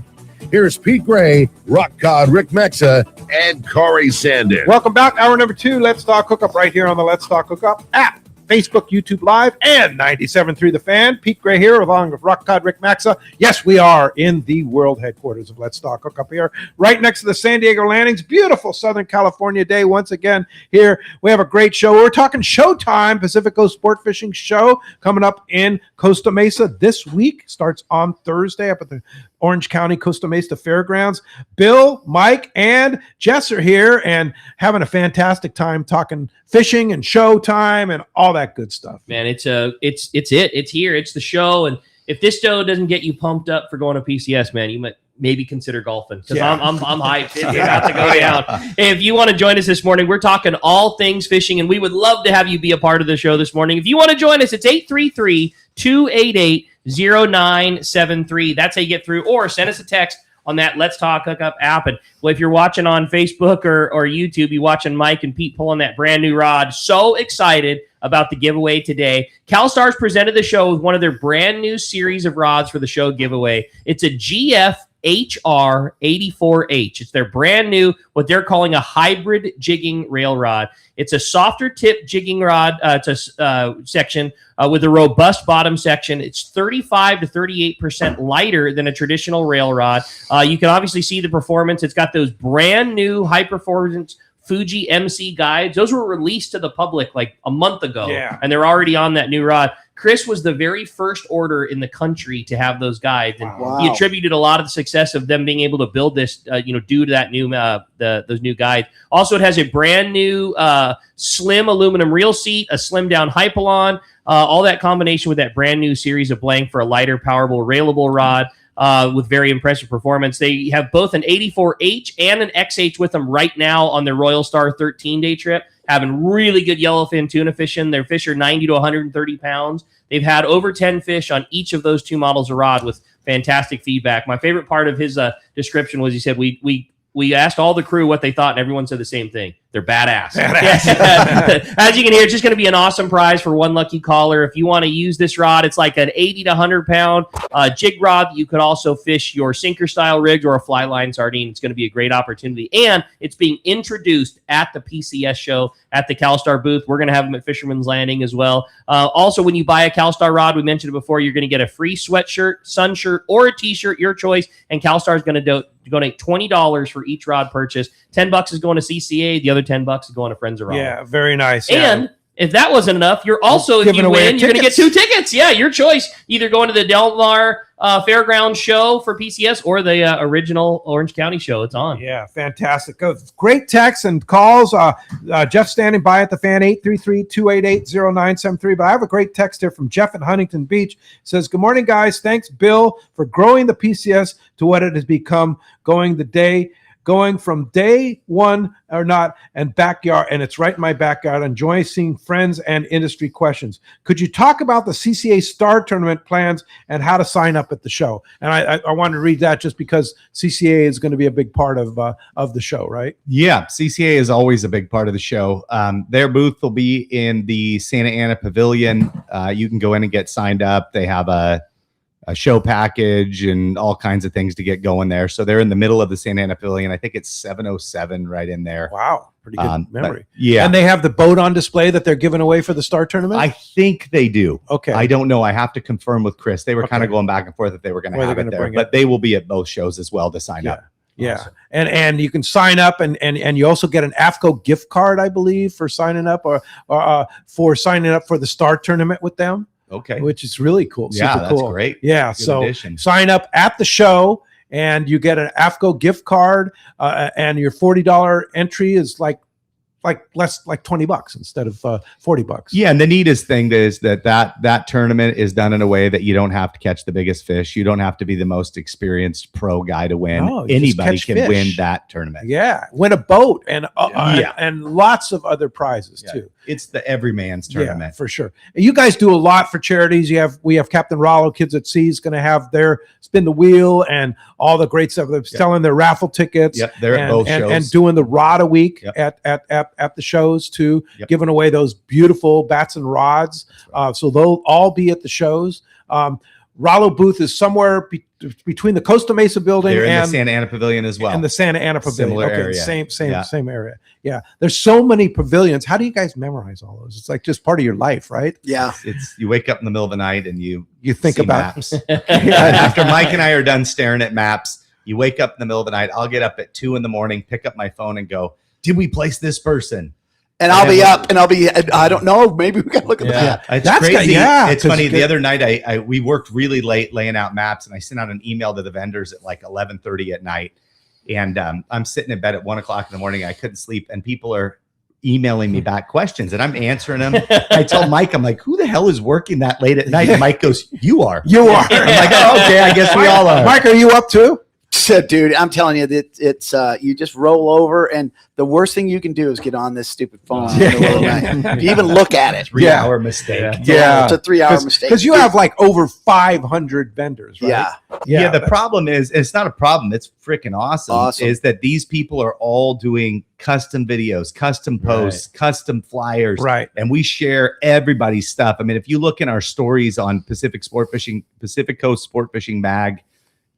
Here's Pete Gray, Rock Cod, Rick Mexa, and Corey Sandin. Welcome back. Hour number 2. Let's Talk Hookup right here on the Let's Talk Hookup app. Facebook, YouTube Live, and 97.3 The Fan. Pete Gray here along with Rock Cod, Rick Maxa. Yes, we are in the world headquarters of Let's Talk Hookup here, right next to the San Diego Landings. Beautiful Southern California day once again here. We have a great show. We're talking Showtime, Pacific Coast Sport Fishing Show, coming up in Costa Mesa this week. Starts on Thursday up at the Orange County Costa Mesa Fairgrounds. Bill, Mike, and Jess are here and having a fantastic time talking fishing and Showtime and all that good stuff. Man, it's here. It's the show. And if this show doesn't get you pumped up for going to PCS, man, you might maybe consider golfing, because I'm hyped. It's about to go down. If you want to join us this morning, we're talking all things fishing, and we would love to have you be a part of the show this morning. If you want to join us, it's 833-288-0973. That's how you get through, or send us a text on that Let's Talk Hookup app. And well, if you're watching on Facebook or YouTube, you're watching Mike and Pete pulling that brand new rod. So excited about the giveaway today. CalStars presented the show with one of their brand new series of rods for the show giveaway. It's a GF HR84H. It's their brand new, what they're calling a hybrid jigging rail rod. It's a softer tip jigging rod section with a robust bottom section. It's 35 to 38% lighter than a traditional rail rod. You can obviously see the performance. It's got those brand new high performance Fuji MC guides. Those were released to the public like a month ago, and they're already on that new rod. Chris was the very first order in the country to have those guides, and he attributed a lot of the success of them being able to build this, due to that new those new guides. Also, it has a brand new slim aluminum reel seat, a slim down hypalon, all that combination with that brand new series of blank for a lighter, powerful, railable rod. With very impressive performance. They have both an 84H and an XH with them right now on their Royal Star 13-day trip, having really good yellowfin tuna fishing. Their fish are 90 to 130 pounds. They've had over 10 fish on each of those two models of rod with fantastic feedback. My favorite part of his description was he said, we asked all the crew what they thought, and everyone said the same thing. They're badass. As you can hear, it's just going to be an awesome prize for one lucky caller. If you want to use this rod, it's like an 80 to 100-pound jig rod. You could also fish your sinker-style rig or a fly line sardine. It's going to be a great opportunity. And it's being introduced at the PCS show at the CalStar booth. We're going to have them at Fisherman's Landing as well. Also, when you buy a CalStar rod, we mentioned it before, you're going to get a free sweatshirt, sun shirt, or a T-shirt, your choice. And CalStar is going to donate $20 for each rod purchase. $10 is going to CCA. The other $10 is going to Friends of Rod. Yeah, very nice. And if that wasn't enough, you're also, if you win, you're going to get 2 tickets. Yeah, your choice. Either going to the Del Mar Fairgrounds show for PCS or the original Orange County show. It's on. Yeah, fantastic. Great texts and calls. Jeff standing by at the fan, 833-288-0973. But I have a great text here from Jeff in Huntington Beach. It says, good morning, guys. Thanks, Bill, for growing the PCS to what it has become, going the day going from day one or not, and backyard, and it's right in my backyard. Enjoy seeing friends and industry questions. Could you talk about the CCA Star Tournament plans and how to sign up at the show? And I wanted to read that just because CCA is going to be a big part of the show, right? Yeah, CCA is always a big part of the show. Their booth will be in the Santa Ana Pavilion. You can go in and get signed up. They have a show package and all kinds of things to get going there. So they're in the middle of the Santa Ana Pavilion. I think it's 707 right in there. Wow, pretty good memory. Yeah. And they have the boat on display that they're giving away for the Star Tournament? I think they do. Okay. I don't know. I have to confirm with Chris. They were kind of going back and forth if they were going to have it there. But they will be at both shows as well to sign up. Yeah. Awesome. And you can sign up and you also get an AFCO gift card, I believe, for signing up or for signing up for the Star Tournament with them. Okay. Which is really cool. Yeah, Super that's cool. great. Yeah. Good So addition. sign up at the show and you get an AFCO gift card and your $40 entry is like $20 instead of $40. Yeah, and the neatest thing is that tournament is done in a way that you don't have to catch the biggest fish. You don't have to be the most experienced pro guy to win. No, you just Anybody catch can fish. win that tournament. Yeah, win a boat and Yeah. and lots of other prizes too. It's the everyman's tournament. Yeah, for sure. And you guys do a lot for charities. We have Captain Rollo Kids at Sea is going to have their spin the wheel and all the great stuff. They're selling their raffle tickets. Yep, they're at both shows. And doing the Rod a Week at the shows too, giving away those beautiful bats and rods. So they'll all be at the shows. Rollo booth is somewhere between the Costa Mesa building They're in and the Santa Ana Pavilion as well. and the Santa Ana Pavilion. Similar Okay, area. same area. Yeah. There's so many pavilions. How do you guys memorize all those? It's like just part of your life, right? Yeah. It's you wake up in the middle of the night and you think see about maps. After Mike and I are done staring at maps, you wake up in the middle of the night. I'll get up at 2 a.m, pick up my phone and go, did we place this person? And I'll be up and I don't know, maybe we got to look at that. It's crazy. It's funny. The other night, we worked really late laying out maps, and I sent out an email to the vendors at like 11:30 at night. And I'm sitting in bed at 1 o'clock in the morning. I couldn't sleep, and people are emailing me back questions, and I'm answering them. I told Mike, I'm like, "Who the hell is working that late at night?" And Mike goes, "You are. You are." I'm like, "Oh, okay, I guess we all are." Mike, are you up too? So, dude, I'm telling you that it's you just roll over, and the worst thing you can do is get on this stupid phone. In the middle of the night. If you even look at it. 3 hour mistake. Yeah. It's a 3 hour mistake. Because you have like over 500 vendors, right? Yeah. The problem is, it's not a problem. It's freaking awesome. Is that these people are all doing custom videos, custom posts, custom flyers. Right. And we share everybody's stuff. I mean, if you look in our stories on Pacific Coast Sport Fishing Mag,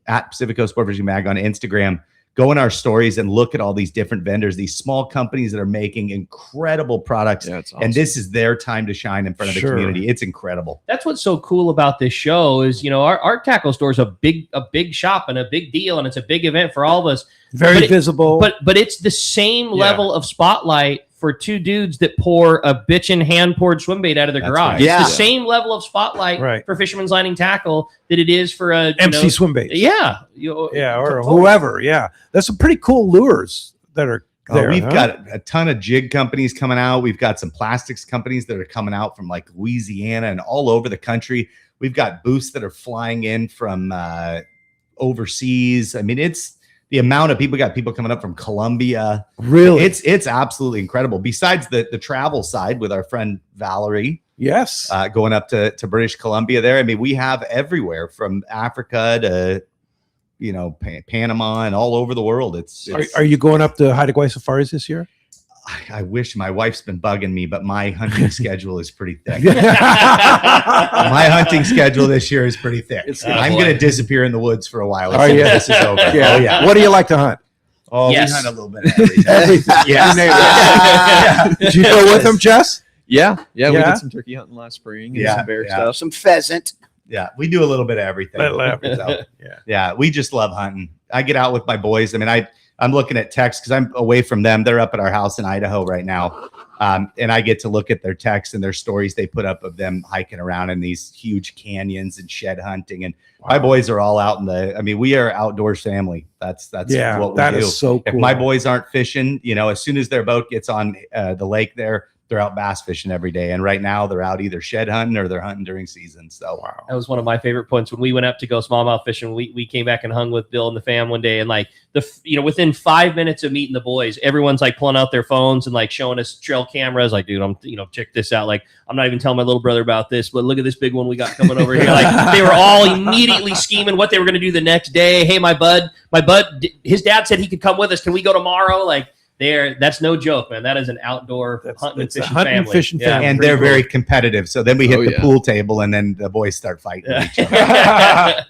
at Pacific Coast Sport Fishing Mag on Instagram, go in our stories and look at all these different vendors, these small companies that are making incredible products. Yeah, it's awesome. And this is their time to shine in front of the community. It's incredible. That's what's so cool about this show is, our tackle store is a big shop and a big deal, and it's a big event for all of us. Very visible. But it's the same level of spotlight for two dudes that pour a bitchin' hand-poured swim bait out of their garage. right. It's the same level of spotlight for Fisherman's Landing Tackle that it is for a MC swim bait. Yeah. Or whoever. Yeah. That's some pretty cool lures that are there. We've got a ton of jig companies coming out. We've got some plastics companies that are coming out from like Louisiana and all over the country. We've got booths that are flying in from overseas. I mean, it's the amount of people. Got people coming up from Colombia. Really? It's absolutely incredible. Besides the travel side with our friend Valerie. Yes. Going up to British Columbia there. I mean, we have everywhere from Africa to, Panama and all over the world. Are you going up to Haida Gwaii safaris this year? I wish. My wife's been bugging me, but my hunting schedule is pretty thick. My hunting schedule this year is pretty thick. I'm going to disappear in the woods for a while. This is over. Yeah. Oh, yeah. What do you like to hunt? Oh, Yes. we hunt a little bit of everything. Everything. Yeah. Did you go with them, Jess? Yeah. We Yeah? did some turkey hunting last spring and Yeah, some bear yeah. stuff. Some pheasant. Yeah, we do a little bit of everything. Yeah, we just love hunting. I get out with my boys. I mean, I'm looking at texts because I'm away from them. They're up at our house in Idaho right now. And I get to look at their texts and their stories they put up of them hiking around in these huge canyons and shed hunting. And my boys are all out we are outdoors family. That's what we that do. is so If cool. my boys aren't fishing, as soon as their boat gets on the lake there, they're out bass fishing every day. And right now they're out either shed hunting or they're hunting during season. So that was one of my favorite points when we went up to go smallmouth fishing. We came back and hung with Bill and the fam one day, and like within 5 minutes of meeting the boys, everyone's like pulling out their phones and like showing us trail cameras. Like, dude, check this out. Like, I'm not even telling my little brother about this, but look at this big one we got coming over here. Like, they were all immediately scheming what they were going to do the next day. Hey, my bud, his dad said he could come with us. Can we go tomorrow? Like, that's no joke, man. That is an outdoor hunting and fishing family. And they're very competitive. So then we hit the pool table, and then the boys start fighting each other.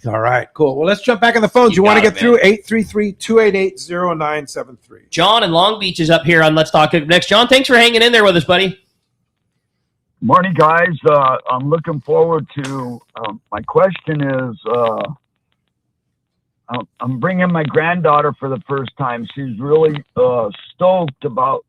All right, cool. Well, let's jump back on the phones. You want to get through 833-288-0973. John in Long Beach is up here on Let's Talk Hookup next. John, thanks for hanging in there with us, buddy. Morning, guys. I'm looking forward to. My question is. I'm bringing my granddaughter for the first time. She's really stoked about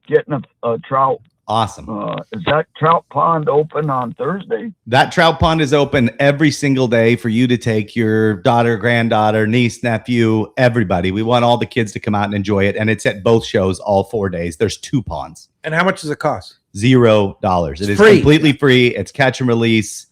getting a trout. Awesome. Is that trout pond open on Thursday? That trout pond is open every single day for you to take your daughter, granddaughter, niece, nephew, everybody. We want all the kids to come out and enjoy it. And it's at both shows all 4 days. There's 2 ponds. And how much does it cost? $0. It is free. Completely free. It's catch and release.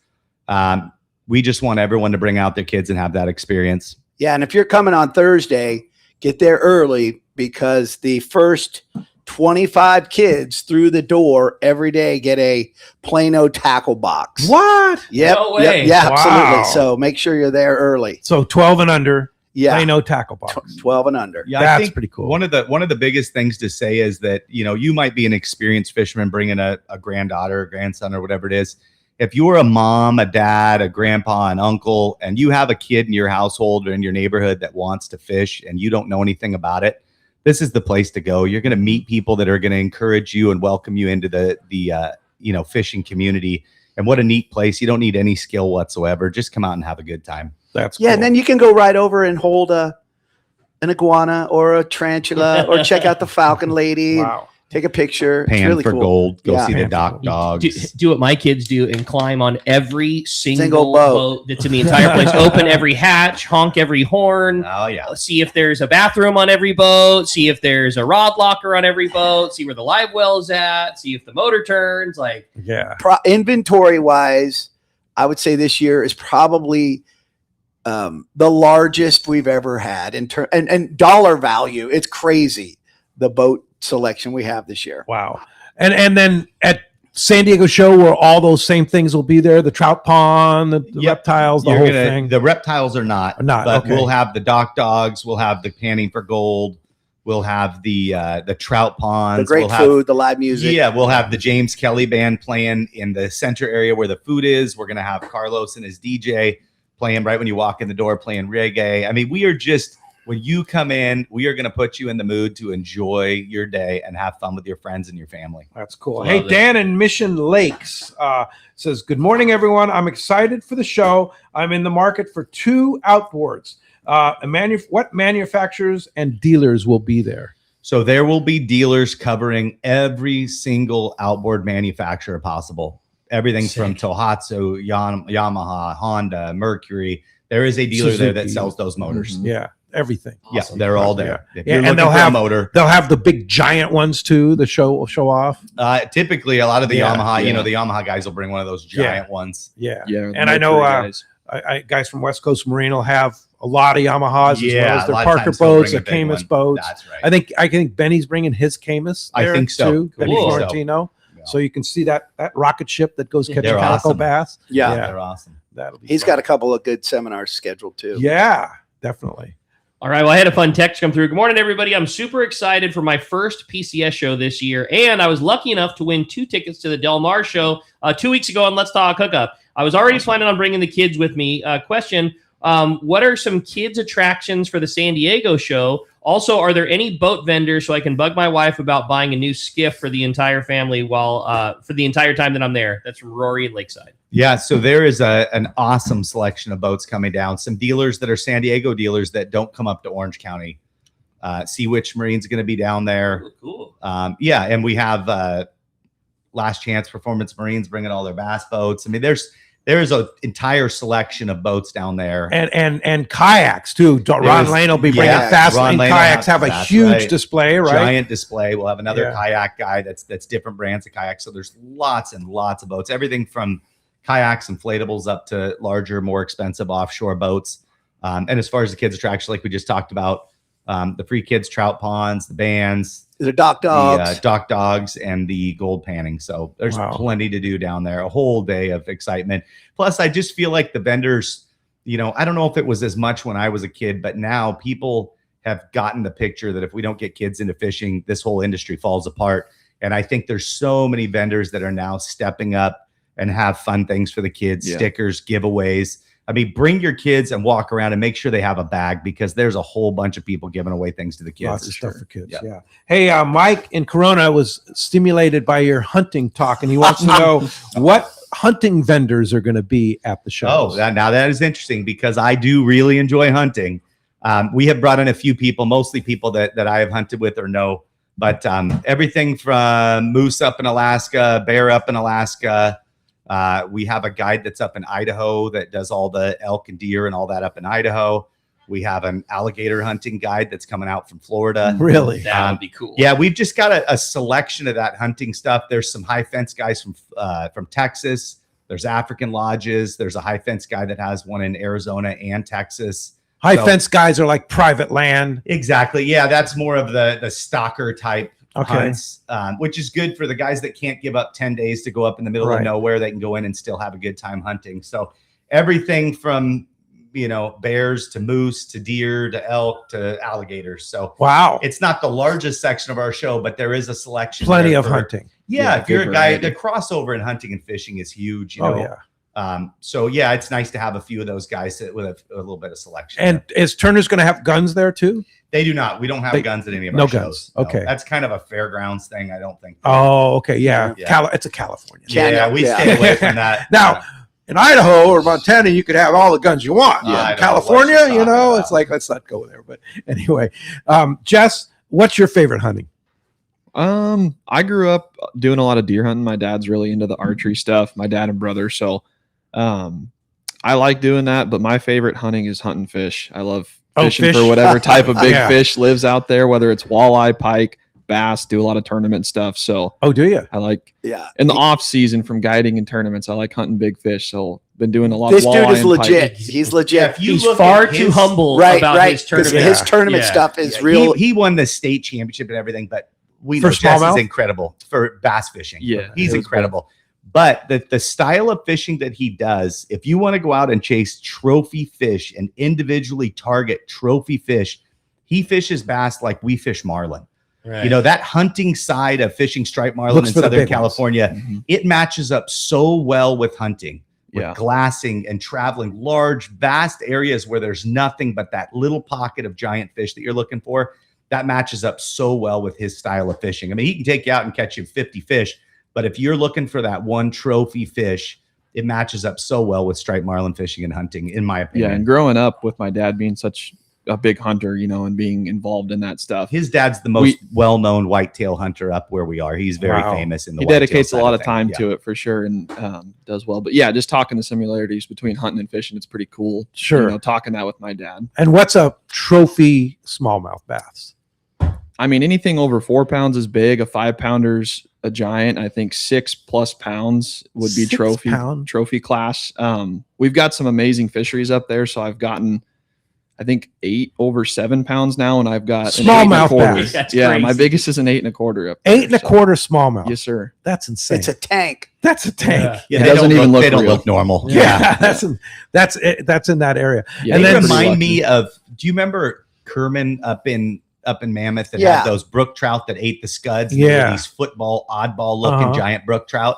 We just want everyone to bring out their kids and have that experience. Yeah, and if you're coming on Thursday, get there early because the first 25 kids through the door every day get a Plano tackle box. What? Yep. No way. Yeah, Wow. absolutely. So make sure you're there early. So 12 and under. Yeah. Plano tackle box. 12 and under. Yeah, That's I think pretty cool. One of the biggest things to say is that, you might be an experienced fisherman bringing a granddaughter, a grandson, or whatever it is. If you're a mom, a dad, a grandpa, an uncle, and you have a kid in your household or in your neighborhood that wants to fish and you don't know anything about it, this is the place to go. You're going to meet people that are going to encourage you and welcome you into the fishing community. And what a neat place. You don't need any skill whatsoever. Just come out and have a good time. That's Yeah, and then you can go right over and hold an iguana or a tarantula or check out the falcon lady. Wow. Take a picture. It's Pan really for cool. gold. Go Yeah. see the dock dogs. Do what my kids do and climb on every single Single boat that's in the entire place. Open every hatch, honk every horn. Oh, yeah. See if there's a bathroom on every boat. See if there's a rod locker on every boat. See where the live well is at. See if the motor turns. Like, yeah. Inventory wise, I would say this year is probably the largest we've ever had and dollar value. It's crazy. The boat selection we have this year. Wow. And then at San Diego show where all those same things will be there, the trout pond, the reptiles, the whole thing. The reptiles are not, but okay. we'll have the dock dogs. We'll have the panning for gold. We'll have the trout ponds. The great we'll food, the live music. Yeah, we'll have the James Kelly band playing in the center area where the food is. We're going to have Carlos and his DJ playing right when you walk in the door, playing reggae. I mean, we are just... When you come in, we are going to put you in the mood to enjoy your day and have fun with your friends and your family. That's cool. Hey, Dan in Mission Lakes says, good morning, everyone. I'm excited for the show. I'm in the market for 2 outboards. What manufacturers and dealers will be there? So there will be dealers covering every single outboard manufacturer possible. Everything from Tohatsu, Yamaha, Honda, Mercury. There is a dealer there that sells those motors. Yeah. Everything. Yeah, they're all there. Yeah. If you're And looking they'll for have a motor. They'll have the big giant ones too. The show off. Typically, a lot of the Yamaha, yeah. the Yamaha guys will bring one of those giant ones. Yeah. Yeah. And I know guys from West Coast Marine will have a lot of Yamahas as well as their Parker boats, their Camus boats. That's right. I think Benny's bringing his Camus. I think so. Too. Benny Cool. Florentino. So you can see that rocket ship that goes catching They're calico awesome. bass. Yeah. They're awesome. That'll be He's fun. got a couple of good seminars scheduled too. Yeah, definitely. all right, well, I had a fun text come through. Good morning, everybody. I'm super excited for my first PCS show this year, and I was lucky enough to win 2 tickets to the Del Mar show 2 weeks ago on Let's Talk Hookup. I was already planning on bringing the kids with me. Question, what are some kids' attractions for the San Diego show? Also, are there any boat vendors so I can bug my wife about buying a new skiff for the entire family for the entire time that I'm there? That's from Rory in Lakeside. Yeah, so there is an awesome selection of boats coming down. Some dealers that are San Diego dealers that don't come up to Orange County. Sea Witch Marine's going to be down there. Cool. Yeah, and we have Last Chance Performance Marines bringing all their bass boats. I mean, there's there's an entire selection of boats down there. And kayaks too. Ron Lane will be bringing fast lane kayaks. Have a huge display, right? Giant display. We'll have another Yeah. kayak guy that's different brands of kayaks. So there's lots and lots of boats. Everything from kayaks, inflatables, up to larger, more expensive offshore boats. And as far as the kids' attraction, like we just talked about, the free kids trout ponds, the bands, the dock dogs, the dock dogs, and the gold panning. So there's plenty to do down there. A whole day of excitement. Plus, I just feel like the vendors, I don't know if it was as much when I was a kid, but now people have gotten the picture that if we don't get kids into fishing, this whole industry falls apart. And I think there's so many vendors that are now stepping up and have fun things for the kids, stickers, giveaways. I mean, bring your kids and walk around and make sure they have a bag, because there's a whole bunch of people giving away things to the kids. Lots of stuff for kids. Yeah. Hey, Mike in Corona was stimulated by your hunting talk, and he wants to know what hunting vendors are going to be at the show. Oh, now that is interesting, because I do really enjoy hunting. We have brought in a few people, mostly people that I have hunted with or know, but everything from moose up in Alaska, bear up in Alaska. We have a guide that's up in Idaho that does all the elk and deer and all that up in Idaho. We have an alligator hunting guide that's coming out from Florida. Really? That would be cool. Yeah, we've just got a selection of that hunting stuff. There's some high fence guys from Texas. There's African lodges. There's a high fence guy that has one in Arizona and Texas. High fence guys are like private land. Exactly. Yeah, that's more of the stalker type Okay. hunts, which is good for the guys that can't give up 10 days to go up in the middle of nowhere. They can go in and still have a good time hunting. So everything from, bears to moose to deer to elk to alligators. So wow, it's not the largest section of our show, but there is a selection. Plenty there of for- hunting. Yeah, if you're a guy, variety. the crossover in hunting and fishing is huge. Oh, yeah. So yeah, it's nice to have a few of those guys with a little bit of selection. And is Turner's going to have guns there too? They do not. We don't have guns at any of our no shows. guns. Okay. That's kind of a fairgrounds thing. I don't think. Oh, okay. Yeah. Yeah. It's a California. Yeah, we stay away from that. Now, in Idaho or Montana, you could have all the guns you want. Yeah, In California, it's like, let's not go there. But anyway, Jess, what's your favorite hunting? I grew up doing a lot of deer hunting. My dad's really into the archery stuff, my dad and brother. So I like doing that, but my favorite hunting is hunting fish. I love fishing fish? for whatever type of big Yeah. fish lives out there, whether it's walleye, pike, bass, do a lot of tournament stuff. So do you? I like Yeah. in the off season from guiding in tournaments, I like hunting big fish. So been doing a lot This of dude walleye is and pike. legit. He's legit. If you He's look far at too his- humble Right, about right. his 'Cause tournament. his tournament Yeah. stuff is Yeah, real. He won the state championship and everything, but we For know Jess smallmouth? is incredible for bass fishing. Yeah, he's it was incredible. But the style of fishing that he does, if you want to go out and chase trophy fish and individually target trophy fish, he fishes bass like we fish marlin. Right. That hunting side of fishing striped marlin Looks in for the Southern big ones. California, it matches up so well with hunting, with Yeah. glassing and traveling large, vast areas where there's nothing but that little pocket of giant fish that you're looking for. That matches up so well with his style of fishing. I mean, he can take you out and catch you 50 fish, but if you're looking for that one trophy fish, it matches up so well with striped marlin fishing and hunting, in my opinion. Yeah, and growing up with my dad being such a big hunter, and being involved in that stuff. His dad's the most well-known whitetail hunter up where we are. He's very famous in the He whitetail dedicates a side lot of things. time Yeah. to it for sure, and does well. But yeah, just talking the similarities between hunting and fishing, it's pretty cool. Sure. Talking that with my dad. And what's a trophy smallmouth bass? I mean, anything over 4 pounds is big. A 5-pounder's a giant. I think 6+ pounds would be 6 pound? trophy class. We've got some amazing fisheries up there. So I've gotten, I think 8 over 7 pounds now, and I've got an Smallmouth 8 1/4. bass. That's Yeah, crazy. my biggest is an 8 1/4 up there. 8 1/4 smallmouth. Yes, sir. That's insane. It's a tank. That's a tank. Yeah, It they doesn't don't even look they don't real. look normal. Yeah, that's in that area. Yeah, and They then pretty remind lucky. me of, do you remember Kerman up in Mammoth that Yeah. had those brook trout that ate the scuds? And they were Yeah. these football, oddball looking Uh-huh. giant brook trout.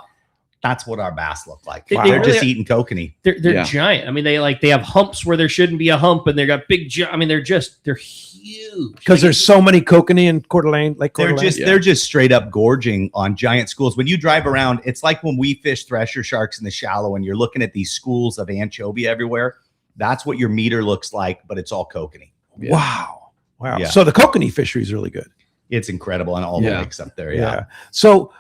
That's what our bass look like. They- They're they just really- eating kokanee. They're Yeah. giant. I mean, they have humps where there shouldn't be a hump, and they got big. I mean, they're huge. because there's so many kokanee in Coeur d'Alene, Lake Coeur They're d'Alene. they're just straight up gorging on giant schools. When you drive around, it's like when we fish thresher sharks in the shallow and you're looking at these schools of anchovy everywhere. That's what your meter looks like, but it's all kokanee. Yeah. Wow. Yeah. So the kokanee fishery is really good. It's incredible on all the lakes up there. Yeah. So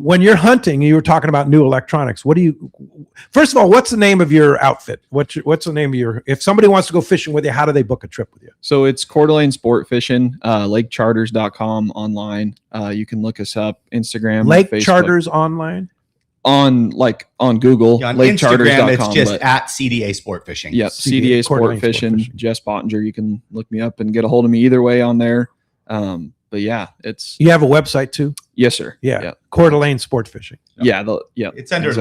when you're hunting, you were talking about new electronics. First of all, what's the name of your outfit? What's the name of if somebody wants to go fishing with you, how do they book a trip with you? So it's Coeur d'Alene Sport Fishing, lakecharters.com online. You can look us up, Instagram, Lake Facebook. Charters online? On Google, On lakecharters.com. Instagram, it's just at CDA Sport Fishing. Yep, CDA Sport Fishing, Jess Bottinger. You can look me up and get a hold of me either way on there. But yeah, you have a website too? Yes, sir. Yeah. Coeur d'Alene Sport Fishing. Yeah. It's under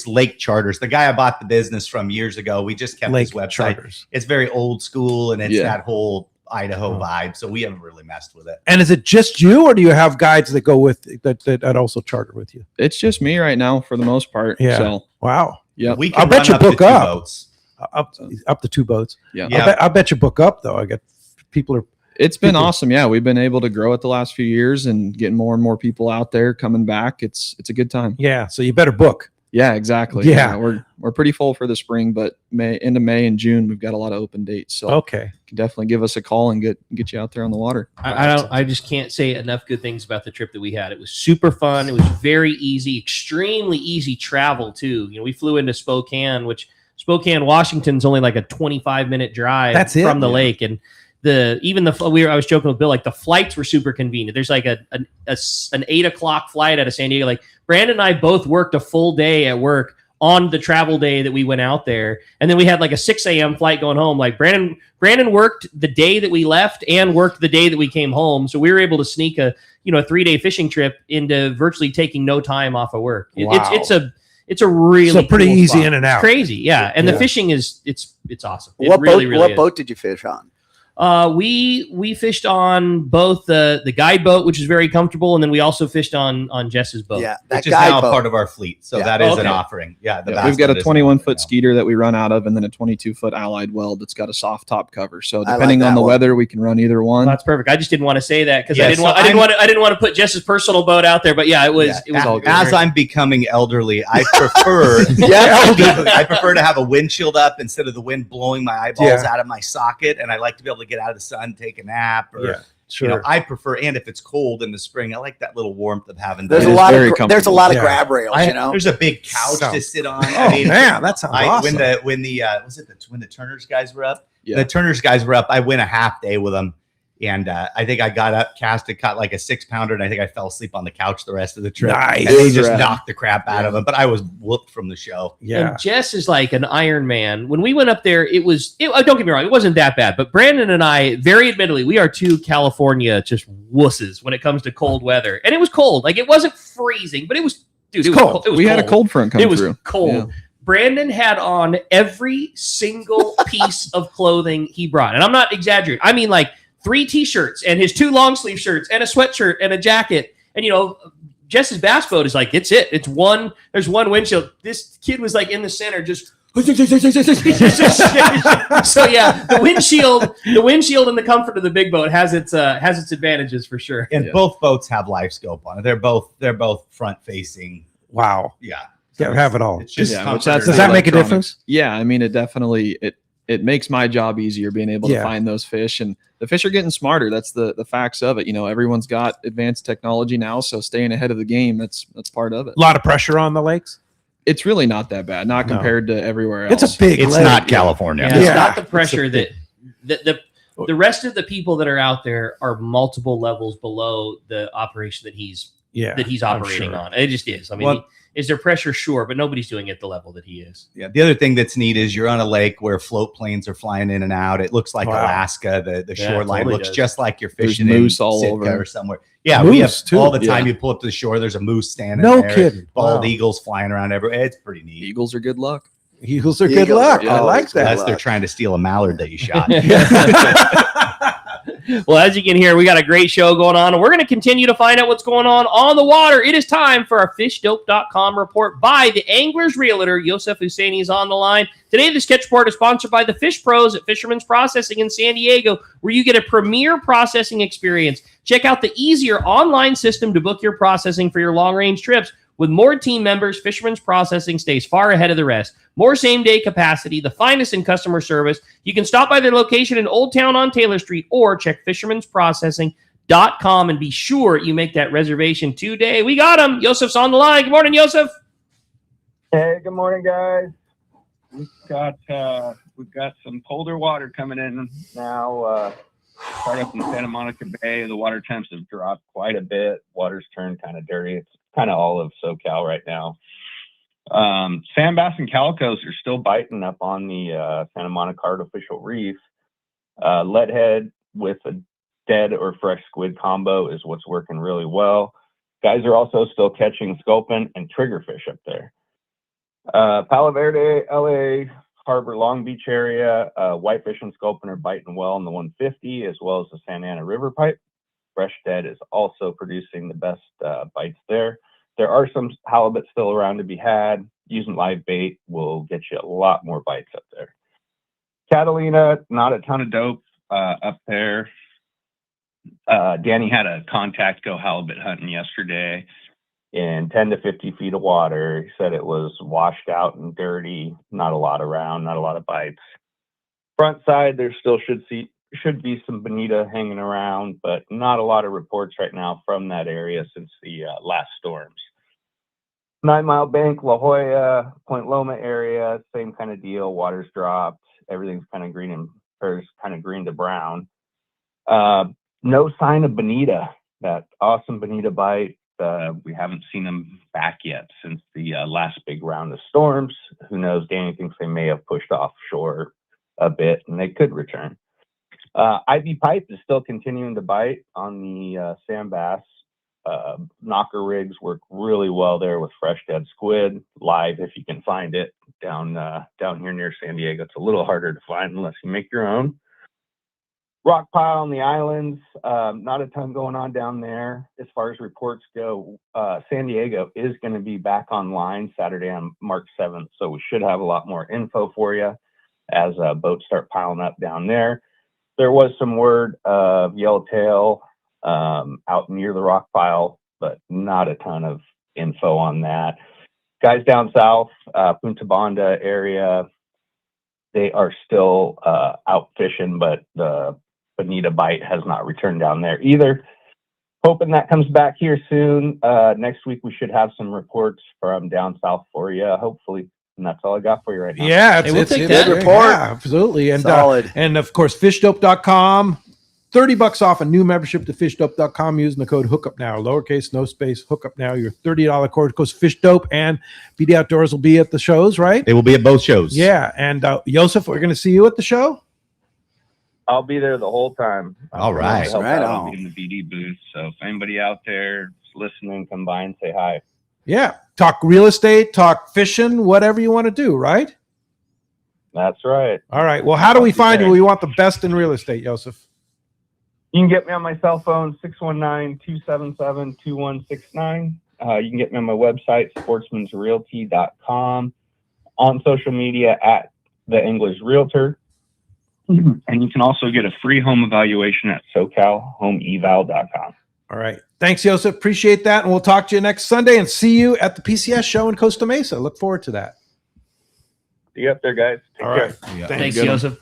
Lake Charters. The guy I bought the business from years ago, we just kept his website. Charters. It's very old school and it's that whole Idaho vibe. So we haven't really messed with it. And is it just you, or do you have guides that go with that also charter with you? It's just me right now for the most part. Yeah. So, wow. Yeah. I'll bet you book up. Up to 2 boats. Yeah. I bet you book up though. It's been awesome. Yeah, we've been able to grow it the last few years and getting more and more people out there coming back. It's a good time. Yeah, so you better book. Yeah, exactly. Yeah. We're pretty full for the spring, but into May and June we've got a lot of open dates. So okay, you can definitely give us a call and get you out there on the water. I just can't say enough good things about the trip that we had. It was super fun. It was very easy, extremely easy travel too. We flew into Spokane, Washington's only like a 25-minute drive from the lake, and I was joking with Bill, like the flights were super convenient. There's like an 8:00 flight out of San Diego. Like Brandon and I both worked a full day at work on the travel day that we went out there. And then we had like a 6 a.m. flight going home. Like Brandon worked the day that we left and worked the day that we came home. So we were able to sneak a 3-day fishing trip into virtually taking no time off of work. Wow. It's a really pretty cool easy spot. in and out. It's crazy. Yeah. And the fishing it's awesome. It What really boat did you fish on? We fished on both the guide boat, which is very comfortable, and then we also fished on Jess's boat. Yeah, which is now part of our fleet. So that is an offering. Yeah, we've got a 21-foot skeeter that we run out of, and then a 22-foot allied weld that's got a soft top cover. So depending on the weather, we can run either one. That's perfect. I just didn't want to say that because I didn't want to put Jess's personal boat out there. But yeah, it was all good. As I'm becoming elderly, I prefer I prefer to have a windshield up instead of the wind blowing my eyeballs out of my socket, and I like to be able to get out of the sun, take a nap, or I prefer. And if it's cold in the spring, I like that little warmth of having. There's a lot of grab rails. There's a big couch to sit on. Man, that sounds awesome. When the Turner's guys were up, the Turner's guys were up. I went a half day with them. And I think I got up, caught like a 6-pounder, and I think I fell asleep on the couch the rest of the trip. Nice. And they just knocked the crap out of him. But I was whooped from the show. Yeah. And Jess is like an Iron Man. When we went up there, don't get me wrong, it wasn't that bad. But Brandon and I, very admittedly, we are two California just wusses when it comes to cold weather. And it was cold. Like, it wasn't freezing, but it was cold. We had a cold front come through. It was cold. Yeah. Brandon had on every single piece of clothing he brought. And I'm not exaggerating. I mean, like, 3 t-shirts and his 2 long sleeve shirts and a sweatshirt and a jacket. And, Jess's bass boat is like, it's it. There's one windshield. This kid was like in the center, just. So yeah, the windshield and the comfort of the big boat has its advantages for sure. And both boats have live scope on it. They're both front facing. Wow. Yeah. Have it all. It's just does that make a difference? Yeah. I mean, it definitely, it makes my job easier being able to find those fish, and the fish are getting smarter. That's the facts of it. Everyone's got advanced technology now, so staying ahead of the game, that's part of it. A lot of pressure on the lakes. It's really not that bad, not compared to everywhere else. It's a big It's lake. not California. Yeah, it's not the pressure that the rest of the people that are out there are multiple levels below the operation that he's operating on. It just is. I mean, is there pressure? Sure, but nobody's doing it at the level that he is. Yeah. The other thing that's neat is you're on a lake where float planes are flying in and out. It looks like Alaska. The shoreline totally looks does. just like you're fishing There's moose in all Sitka over or somewhere. Yeah, Moose, we have too. all the time. You pull up to the shore. There's a moose standing No there. kidding. Bald Wow. eagles flying around everywhere. It's pretty neat. Eagles are good luck. Eagles are good luck. I like that. Unless they're trying to steal a mallard that you shot. Well, as you can hear, we got a great show going on, and we're going to continue to find out what's going on the water. It is time for our FishDope.com report by the Angler's Realtor. Yosef Husseini is on the line. Today, the sketch report is sponsored by the Fish Pros at Fisherman's Processing in San Diego, where you get a premier processing experience. Check out the easier online system to book your processing for your long-range trips. With more team members, Fisherman's Processing stays far ahead of the rest. More same-day capacity, the finest in customer service. You can stop by their location in Old Town on Taylor Street or check fishermansprocessing.com PCSShows.com and be sure you make that reservation today. We got him. Yosef's on the line. Good morning, Yosef. Hey, good morning, guys. We've got some colder water coming in now. Start up in Santa Monica Bay. The water temps have dropped quite a bit. Water's turned kind of dirty. It's kind of all of SoCal right now. Sand bass and calicos are still biting up on the Santa Monica artificial reef. Leadhead with a dead or fresh squid combo is what's working really well. Guys are also still catching sculpin and triggerfish up there. Palo Verde, LA, Harbor, Long Beach area, whitefish and sculpin are biting well in the 150, as well as the Santa Ana River pipe. Fresh dead is also producing the best bites there. There are some halibut still around to be had. Using live bait will get you a lot more bites up there. Catalina, not a ton of dope up there. Danny had a contact go halibut hunting yesterday in 10 to 50 feet of water. He said it was washed out and dirty, not a lot around, not a lot of bites. Front side, there still should be some bonita hanging around, but not a lot of reports right now from that area since the last storms. 9 Mile Bank, La Jolla, Point Loma area, same kind of deal. Water's dropped. Everything's kind of green to brown. No sign of bonita. That awesome bonita bite. We haven't seen them back yet since the last big round of storms. Who knows? Danny thinks they may have pushed offshore a bit and they could return. Ivy pipe is still continuing to bite on the sand bass. Knocker rigs work really well there with fresh dead squid live if you can find it down here near San Diego. It's a little harder to find unless you make your own. Rock pile on the islands, not a ton going on down there. As far as reports go, San Diego is going to be back online Saturday on March 7th, so we should have a lot more info for you as boats start piling up down there. There was some word of yellowtail out near the rock pile, but not a ton of info on that. Guys down south, Punta Banda area, they are still out fishing, but the bonita bite has not returned down there either. Hoping that comes back here soon. Next week we should have some reports from down south for you, hopefully. And that's all I got for you right now. Yeah, it's a good report. Yeah, absolutely. And Solid. And of course, fishdope.com. $30 off a new membership to fishdope.com using the code hookup now, lowercase, no space, hookup now. Your $30 course goes Fish Dope and BD Outdoors will be at the shows, right? They will be at both shows. Yeah. And Yosef, we're going to see you at the show. I'll be there the whole time. All right. Right on. I'll be in the BD booth. So if anybody out there is listening, come by and say hi. Yeah. Talk real estate, talk fishing, whatever you want to do, right? That's right. All right. Well, how do we find you? We want the best in real estate, Yosef. You can get me on my cell phone, 619-277-2169. You can get me on my website, sportsmansrealty.com. On social media at The English Realtor. And you can also get a free home evaluation at SoCalHomeEval.com. All right. Thanks, Yosef. Appreciate that. And we'll talk to you next Sunday and see you at the PCS show in Costa Mesa. Look forward to that. See you up there, guys. Take All care. right. Thanks, Yosef.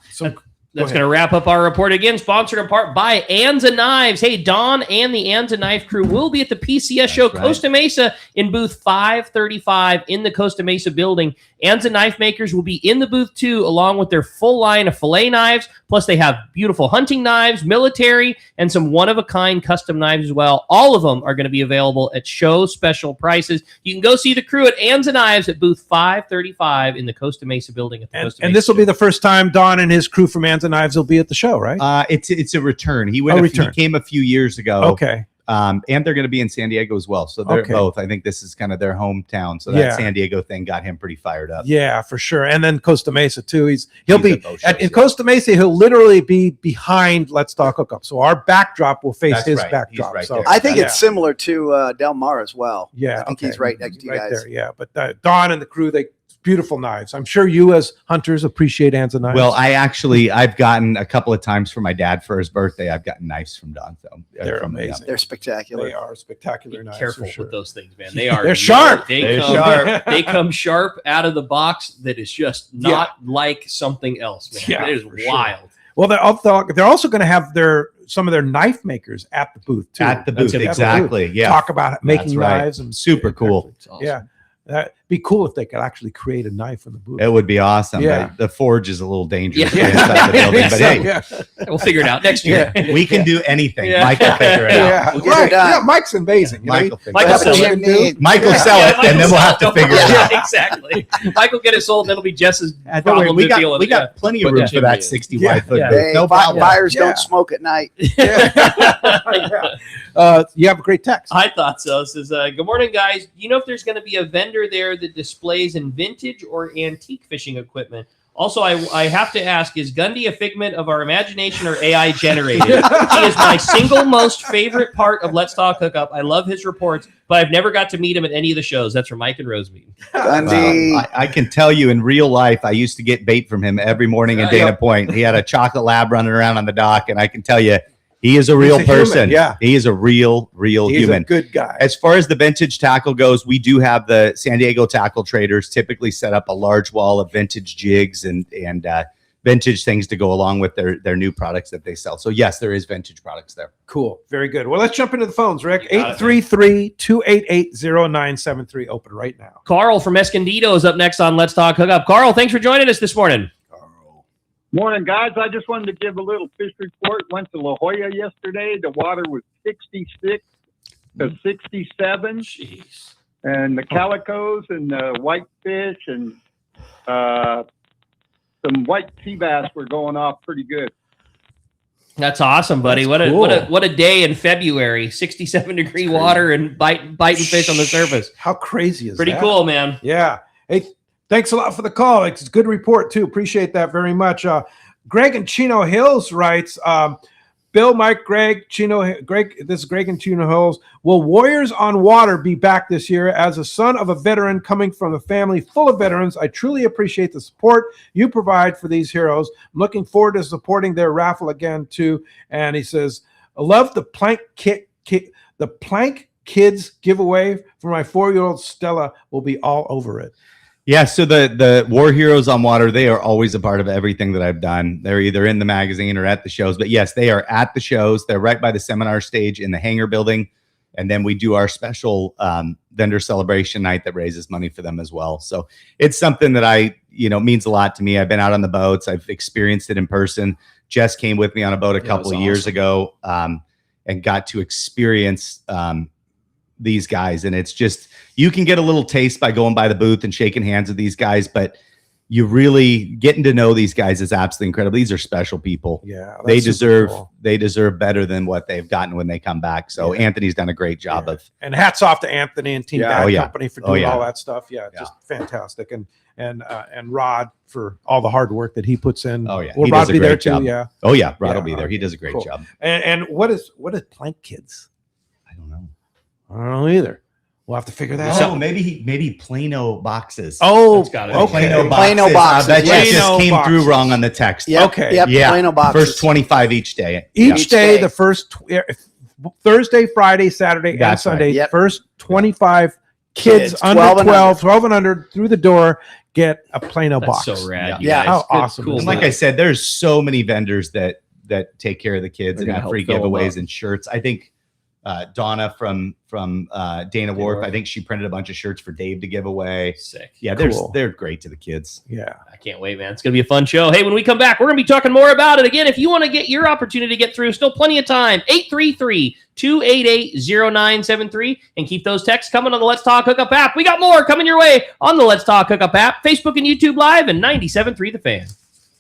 That's going to wrap up our report again, sponsored in part by Anza Knives. Hey, Don and the Anza Knife crew will be at the PCS show Costa Mesa in booth 535 in the Costa Mesa building. Anza Knife Makers will be in the booth too, along with their full line of fillet knives. Plus, they have beautiful hunting knives, military, and some one-of-a-kind custom knives as well. All of them are going to be available at show special prices. You can go see the crew at Anza Knives at booth 535 in the Costa Mesa building at the Costa Mesa. And this will be the first time Don and his crew from Anza Knives will be at the show, right? It's a return. He came a few years ago. Okay. And they're going to be in San Diego as well. So they're both. I think this is kind of their hometown. So that San Diego thing got him pretty fired up. Yeah, for sure. And then Costa Mesa too. He'll be in Costa Mesa. He'll literally be behind Let's Talk Hookup. So our backdrop will face his backdrop. Right so I think it's similar to Del Mar as well. Yeah, I think he's right next to you guys. there. Yeah, but Don and the crew, beautiful knives. I'm sure you as hunters appreciate Anza knives. Well, I've gotten a couple of times for my dad for his birthday. I've gotten knives from Don. So they're amazing. They're spectacular. They are spectacular knives. Careful for with those things, man. They are. They're sharp. They're sharp. They come sharp out of the box. That is just not like something else, man. Yeah, it is for wild. Sure. Well, they're also going to have some of their knife makers at the booth too. At the booth, exactly. Yeah, talk about making That's right. knives and super cool. Awesome. Yeah, that'd be cool if they could actually create a knife in the booth. It would be awesome. Yeah. But the forge is a little dangerous Yeah. inside the building. But hey, We'll figure it out next year. we can do anything. Yeah. Mike will figure it out. Yeah, We'll get right. it done. Yeah, Mike's amazing. You know, Mike will figure Michael it out. sell What it. you need. Mike will sell it, and then we'll have to figure it out. Yeah, exactly. Michael get it sold, and it'll be Jess's Don't worry, problem we to deal got with. Yeah. plenty of But room yeah. for that 60 Yeah. wide foot Yeah. booth. Hey, No problem. buyers Yeah. don't smoke at night. You have a great text. I thought so. It says, good morning, guys. Do you know if there's going to be a vendor there that displays in vintage or antique fishing equipment? Also, I have to ask, is Gundy a figment of our imagination or AI generated? He is my single most favorite part of Let's Talk Hookup. I love his reports, but I've never got to meet him at any of the shows. That's from Mike and Rosemead. Gundy. I can tell you in real life, I used to get bait from him every morning at Dana Point. He had a chocolate lab running around on the dock, and I can tell you, he is a real person. yeah. He is a real He's human. a good guy. As far as the vintage tackle goes, we do have the San Diego tackle traders typically set up a large wall of vintage jigs and vintage things to go along with their new products that they sell. So yes, there is vintage products there. Cool. Very good. Well, let's jump into the phones, Rick. You got it, 833-288-0973. Open right now. Carl from Escondido is up next on Let's Talk Hookup. Carl, thanks for joining us this morning. Morning, guys. I just wanted to give a little fish report. Went to La Jolla yesterday. The water was 66 to 67. Jeez. And the calicos and the whitefish and some white sea bass were going off pretty good. That's awesome, buddy. That's What a day in February. 67-degree water and biting fish on the surface. How crazy is Pretty that? cool, man. Yeah. Hey, thanks a lot for the call. It's a good report, too. Appreciate that very much. Greg in Chino Hills writes, Bill, Mike, Greg, this is Greg in Chino Hills. Will Warriors on Water be back this year? As a son of a veteran coming from a family full of veterans, I truly appreciate the support you provide for these heroes. I'm looking forward to supporting their raffle again, too. And he says, I love the Plank Kids giveaway for my 4-year-old Stella. Will be all over it. Yeah, so the War Heroes on Water, they are always a part of everything that I've done. They're either in the magazine or at the shows. But yes, they are at the shows. They're right by the seminar stage in the hangar building. And then we do our special vendor celebration night that raises money for them as well. So it's something that means a lot to me. I've been out on the boats. I've experienced it in person. Jess came with me on a boat a couple of years ago and got to experience these guys. And it's just, you can get a little taste by going by the booth and shaking hands with these guys, but you really getting to know these guys is absolutely incredible. These are special people. Yeah. They deserve better than what they've gotten when they come back. So Anthony's done a great job of, and hats off to Anthony and Team Bad Company for doing all that stuff. Yeah, just fantastic. And Rod for all the hard work that he puts in. Oh yeah. Will Rod be there too? Yeah. Oh yeah. Rod will be there. He does a great job. And what is Plank Kids? I don't know. I don't know either. We'll have to figure that out. Maybe Plano boxes. Oh, That's got it. okay. Plano boxes. That Plano just came boxes. through wrong on the text. Yep, Okay. Yep, Yeah. Plano boxes. First 25 each day. Each day, the first Thursday, Friday, Saturday, and That's Sunday. right. Yep. First 25 kids under 12 and 12 and under through the door get a Plano That's box. so rad. Yeah. You guys. How Good, awesome Cool. is And like I said, there's so many vendors that take care of the kids They're and gonna have help free fill them giveaways up. and shirts. I think Donna from Dana Wharf, I think she printed a bunch of shirts for Dave to give away. Sick. Yeah, Cool. they're great to the kids. Yeah. I can't wait, man. It's going to be a fun show. Hey, when we come back, we're going to be talking more about it. Again, if you want to get your opportunity to get through, still plenty of time. 833-288-0973. And keep those texts coming on the Let's Talk Hookup app. We got more coming your way on the Let's Talk Hookup app, Facebook and YouTube Live, and 97.3 The Fan.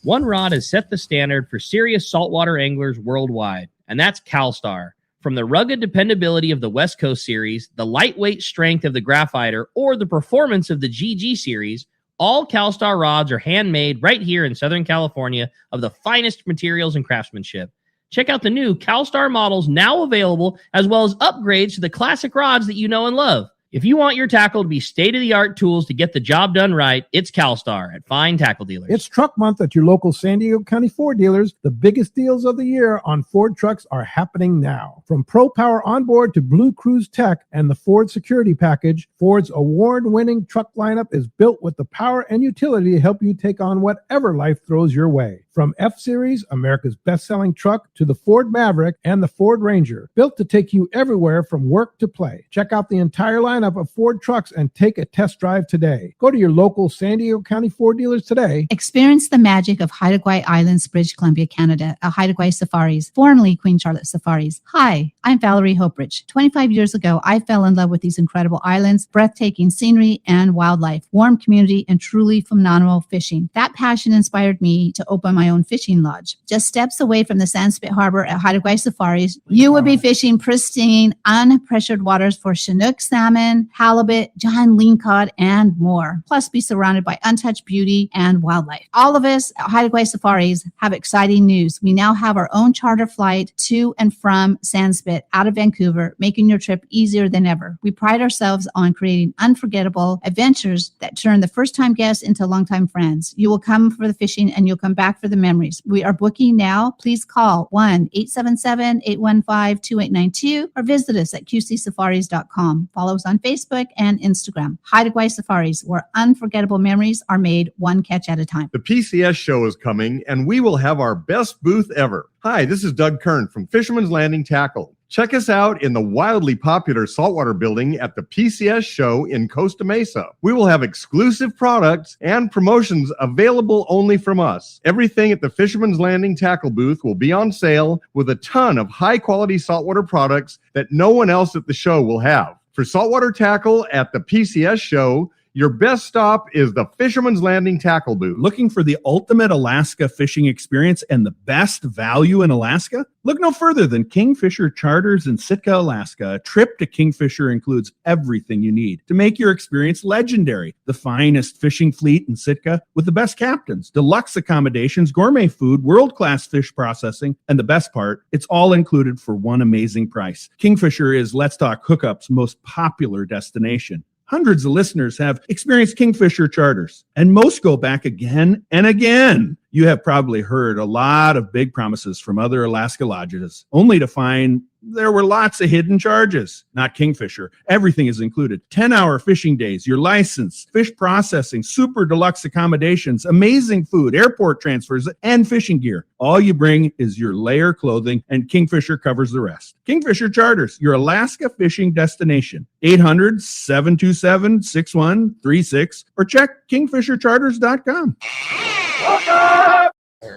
One rod has set the standard for serious saltwater anglers worldwide, and that's CalStar. From the rugged dependability of the West Coast series, the lightweight strength of the Graphiter, or the performance of the GG series, all CalStar rods are handmade right here in Southern California of the finest materials and craftsmanship. Check out the new CalStar models now available, as well as upgrades to the classic rods that you know and love. If you want your tackle to be state-of-the-art tools to get the job done right, it's CalStar at Fine Tackle Dealers. It's Truck Month at your local San Diego County Ford dealers. The biggest deals of the year on Ford trucks are happening now. From Pro Power Onboard to Blue Cruise Tech and the Ford Security Package, Ford's award-winning truck lineup is built with the power and utility to help you take on whatever life throws your way. From F-Series, America's best-selling truck, to the Ford Maverick and the Ford Ranger, built to take you everywhere from work to play. Check out the entire lineup of Ford trucks and take a test drive today. Go to your local San Diego County Ford dealers today. Experience the magic of Haida Gwaii Islands, British Columbia, Canada, at Haida Gwaii Safaris, formerly Queen Charlotte Safaris. Hi, I'm Valerie Hopridge. 25 years ago, I fell in love with these incredible islands, breathtaking scenery and wildlife, warm community, and truly phenomenal fishing. That passion inspired me to open my own fishing lodge. Just steps away from the Sandspit Harbor at Haida Gwaii Safaris, you will be fishing pristine, unpressured waters for Chinook salmon, halibut, John lingcod, and more. Plus, be surrounded by untouched beauty and wildlife. All of us at Haida Gwaii Safaris have exciting news. We now have our own charter flight to and from Sandspit out of Vancouver, making your trip easier than ever. We pride ourselves on creating unforgettable adventures that turn the first-time guests into longtime friends. You will come for the fishing and you'll come back for the memories. We are booking now. Please call 1-877-815-2892 or visit us at qcsafaris.com. Follow us on Facebook and Instagram. Haida Gwaii Safaris, where unforgettable memories are made one catch at a time. The PCS show is coming, and we will have our best booth ever. Hi, this is Doug Kern from Fisherman's Landing Tackle. Check us out in the wildly popular saltwater building at the PCS Show in Costa Mesa. We will have exclusive products and promotions available only from us. Everything at the Fisherman's Landing Tackle booth will be on sale with a ton of high-quality saltwater products that no one else at the show will have. For saltwater tackle at the PCS Show, your best stop is the Fisherman's Landing Tackle booth. Looking for the ultimate Alaska fishing experience and the best value in Alaska? Look no further than Kingfisher Charters in Sitka, Alaska. A trip to Kingfisher includes everything you need to make your experience legendary. The finest fishing fleet in Sitka with the best captains, deluxe accommodations, gourmet food, world-class fish processing, and the best part, it's all included for one amazing price. Kingfisher is Let's Talk Hookup's most popular destination. Hundreds of listeners have experienced Kingfisher Charters, and most go back again and again. You have probably heard a lot of big promises from other Alaska lodges, only to find there were lots of hidden charges. Not Kingfisher. Everything is included. 10-hour fishing days, your license, fish processing, super deluxe accommodations, amazing food, airport transfers, and fishing gear. All you bring is your layer clothing, and Kingfisher covers the rest. Kingfisher Charters, your Alaska fishing destination. 800-727-6136 or check kingfishercharters.com.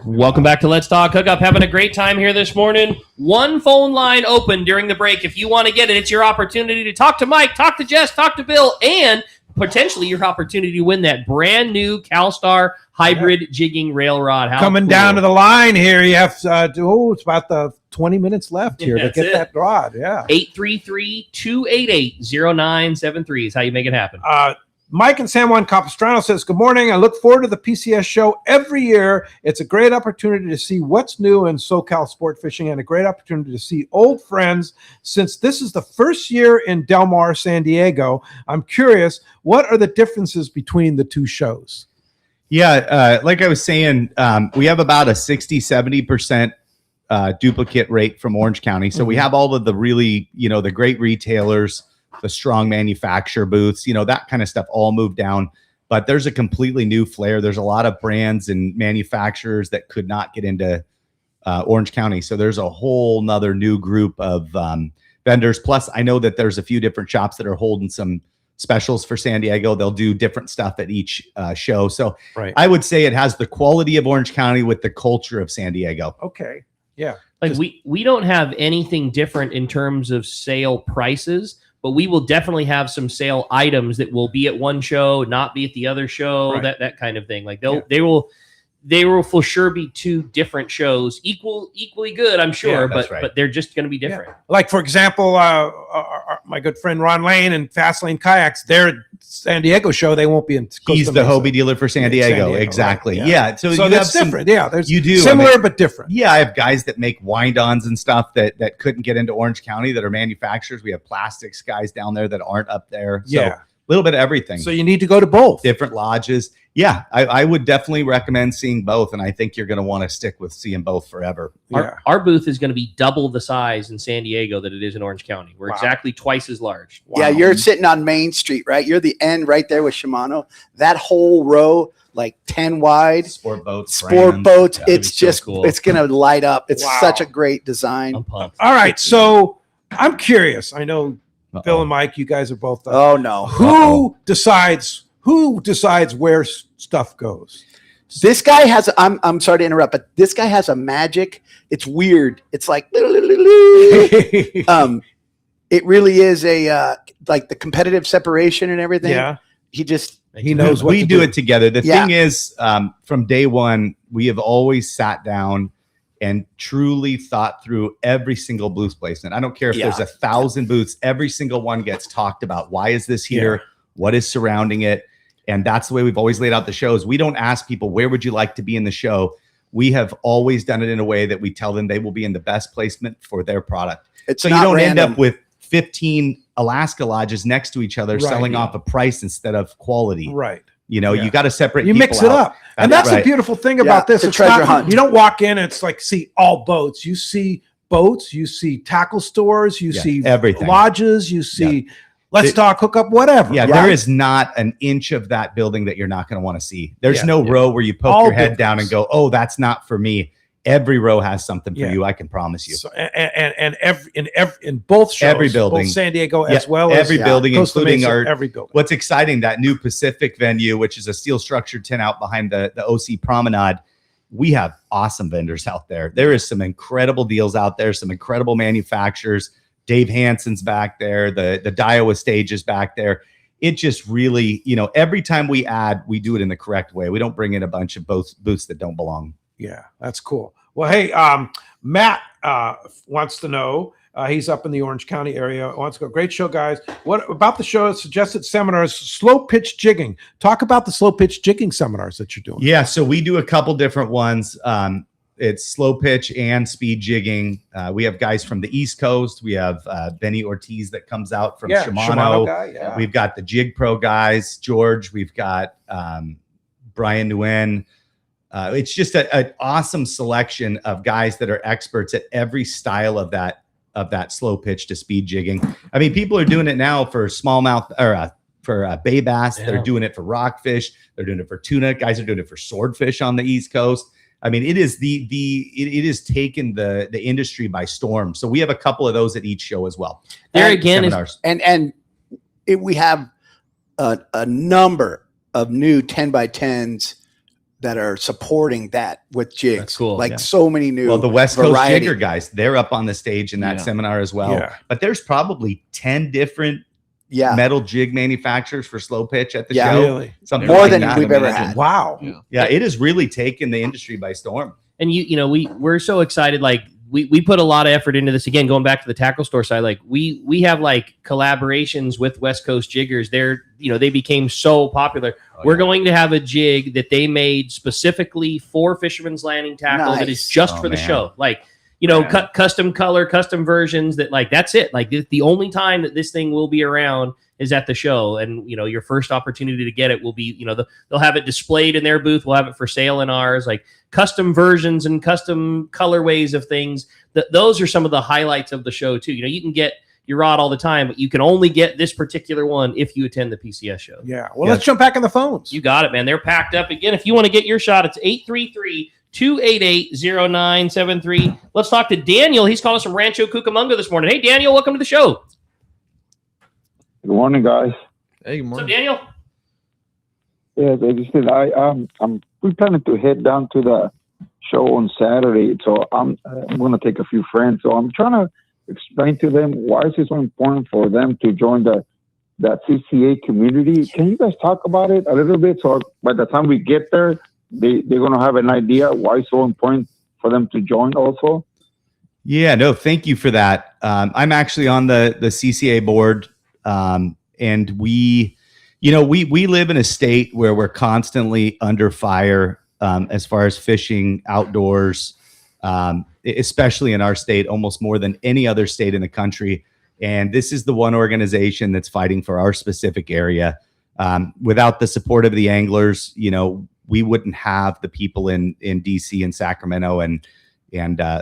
Welcome back to Let's Talk Hookup. Having a great time here this morning. One phone line open during the break. If you want to get it, it's your opportunity to talk to Mike, talk to Jess, talk to Bill, and potentially your opportunity to win that brand new CalStar hybrid jigging rail rod. How Coming cool. down to the line here, you have it's about the 20 minutes left here to get that rod. Yeah. 833-288-0973 is how you make it happen. Mike in San Juan Capistrano says, good morning. I look forward to the PCS show every year. It's a great opportunity to see what's new in SoCal sport fishing and a great opportunity to see old friends. Since this is the first year in Del Mar, San Diego, I'm curious, what are the differences between the two shows? Yeah, like I was saying, we have about a 60-70% duplicate rate from Orange County. So we have all of the really, the great retailers, the strong manufacturer booths, that kind of stuff all moved down. But there's a completely new flair. There's a lot of brands and manufacturers that could not get into Orange County. So there's a whole nother new group of vendors. Plus, I know that there's a few different shops that are holding some specials for San Diego. They'll do different stuff at each show. So I would say it has the quality of Orange County with the culture of San Diego. Okay. Yeah. Like we don't have anything different in terms of sale prices, but we will definitely have some sale items that will be at one show, not be at the other show, that kind of thing. Like they will for sure be two different shows, equally good, I'm sure, but they're just going to be different. Yeah. Like, for example, my good friend Ron Lane and Fastlane Kayaks, their San Diego show, they won't be in Costa He's the Mesa. Hobie dealer for San Diego. Exactly. Right. Yeah. So you that's have different. Yeah. There's you do similar but different. Yeah. I have guys that make wind-ons and stuff that couldn't get into Orange County that are manufacturers. We have plastics guys down there that aren't up there. So little bit of everything. So you need to go to both. Different lodges. Yeah, I would definitely recommend seeing both, and I think you're going to want to stick with seeing both forever. Our booth is going to be double the size in San Diego that it is in Orange County. We're Wow. exactly twice as large. Yeah, you're sitting on Main Street, right? You're the end right there with Shimano. That whole row, like 10 wide. Sport boats. It's Yeah, just, so cool. it's going to light up. It's Wow. such a great design. I'm pumped. All right, so I'm curious. I know Bill and Mike, you guys are both. Oh no! Who decides where stuff goes? This guy has. I'm sorry to interrupt, but this guy has a magic. It's weird. It's like. It really is a like the competitive separation and everything. Yeah. He knows what we to do it together. The Yeah. thing is, from day one, we have always sat down and truly thought through every single booth placement. I don't care if Yeah. there's 1,000 booths, every single one gets talked about. Why is this here? Yeah. What is surrounding it? And that's the way we've always laid out the shows. We don't ask people, where would you like to be in the show? We have always done it in a way that we tell them they will be in the best placement for their product. It's so you not don't end random. up with 15 Alaska lodges next to each other Right. selling off a price instead of quality. Right. You know, Yeah. you got to separate. You mix it people out. up. And that's the right. beautiful thing about this. it's a It's treasure not, hunt. You don't walk in and it's like see all boats. You see boats, you see tackle stores, you Yeah, see everything. lodges, you see Let's It- Talk, Hookup, whatever. Yeah, right? there is not an inch of that building that you're not going to want to see. There's Yeah. no row where you poke All your head down buildings. and go, "Oh, that's not for me." Every row has something for Yeah. you. I can promise you. So, in both shows, Every building. both San Diego Yeah, as well as every building, Costa including Mesa, our every building. What's exciting, that new Pacific venue, which is a steel structured tent out behind the OC Promenade. We have awesome vendors out there. There is some incredible deals out there, some incredible manufacturers. Dave Hansen's back there. The Daiwa stage is back there. It just really, you know, every time we add, we do it in the correct way. We don't bring in a bunch of booths that don't belong. Yeah, that's cool. Well, hey, Matt wants to know. He's up in the Orange County area. Wants to go. Great show, guys. What about the show? Suggested seminars, slow pitch jigging. Talk about the slow pitch jigging seminars that you're doing. Yeah, so we do a couple different ones. It's slow pitch and speed jigging. We have guys from the East Coast. We have Benny Ortiz that comes out from Shimano. Guy, yeah. We've got the Jig Pro guys, George. We've got Brian Nguyen. It's just an awesome selection of guys that are experts at every style of that slow pitch to speed jigging. I mean, people are doing it now for smallmouth or for bay bass. Yeah. They're doing it for rockfish. They're doing it for tuna. Guys are doing it for swordfish on the East Coast. I mean, it is it has taken the industry by storm. So we have a couple of those at each show as well. There again is Seminars. We have a number of new 10x10s that are supporting that with jigs. That's cool. Like Yeah. so many new. Well, the West Coast variety. Jigger guys, they're up on the stage in that Yeah. seminar as well. Yeah. But there's probably 10 different Yeah. metal jig manufacturers for slow pitch at the Yeah. show. Really? Something More like than that. we've ever had. Wow. Yeah, it has really taken the industry by storm. And you know, we're so excited. Like we put a lot of effort into this. Again, going back to the tackle store side, like we have like collaborations with West Coast jiggers. They became so popular. We're going to have a jig that they made specifically for Fisherman's Landing tackle that is Nice. just Oh, for the man. show. Like, custom color, custom versions that like, that's it. Like the only time that this thing will be around is at the show. And, your first opportunity to get it will be, they'll have it displayed in their booth. We'll have it for sale in ours, like custom versions and custom colorways of things. Those are some of the highlights of the show too. You can get your rod all the time, but you can only get this particular one if you attend the PCS show. Yeah. Well, let's jump back in the phones. You got it, man. They're packed up. Again, if you want to get your shot, it's 833-288-0973. Let's talk to Daniel. He's calling us from Rancho Cucamonga this morning. Hey, Daniel, welcome to the show. Good morning, guys. Hey, good What's up, morning. Daniel? Yes, I just said we planning to head down to the show on Saturday, so I'm going to take a few friends. So I'm trying to explain to them why is it so important for them to join that CCA community. Can you guys talk about it a little bit? So by the time we get there, they're going to have an idea why it's so important for them to join also. Yeah, no, thank you for that. I'm actually on the CCA board, and we live in a state where we're constantly under fire as far as fishing outdoors, especially in our state, almost more than any other state in the country. And this is the one organization that's fighting for our specific area. Without the support of the anglers, we wouldn't have the people in DC and Sacramento and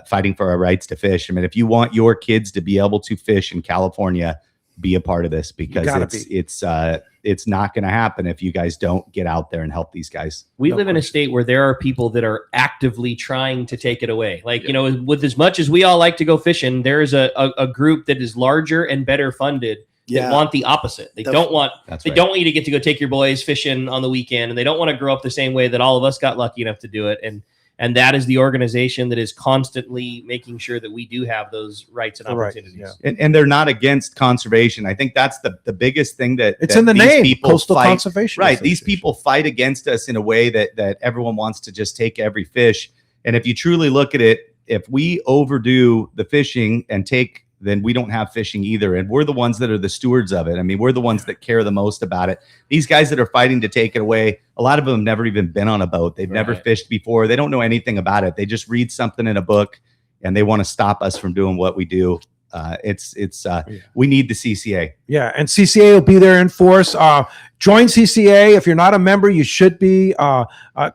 fighting for our rights to fish. I mean, if you want your kids to be able to fish in California, be a part of this, because it's not going to happen if you guys don't get out there and help these guys. We live in a state where there are people that are actively trying to take it away. Like, with as much as we all like to go fishing, there is a group that is larger and better funded that want the opposite. They don't want don't want you to get to go take your boys fishing on the weekend, and they don't want to grow up the same way that all of us got lucky enough to do it. And that is the organization that is constantly making sure that we do have those rights and opportunities. And they're not against conservation. I think that's the biggest thing that it's in the name, Coastal fight. Conservation. Right. These people fight against us in a way that everyone wants to just take every fish. And if you truly look at it, if we overdo the fishing and then we don't have fishing either. And we're the ones that are the stewards of it. I mean, we're the ones that care the most about it. These guys that are fighting to take it away, a lot of them have never even been on a boat. They've never fished before. They don't know anything about it. They just read something in a book and they want to stop us from doing what we do. We need the CCA. Yeah, and CCA will be there in force. Join CCA. If you're not a member, you should be.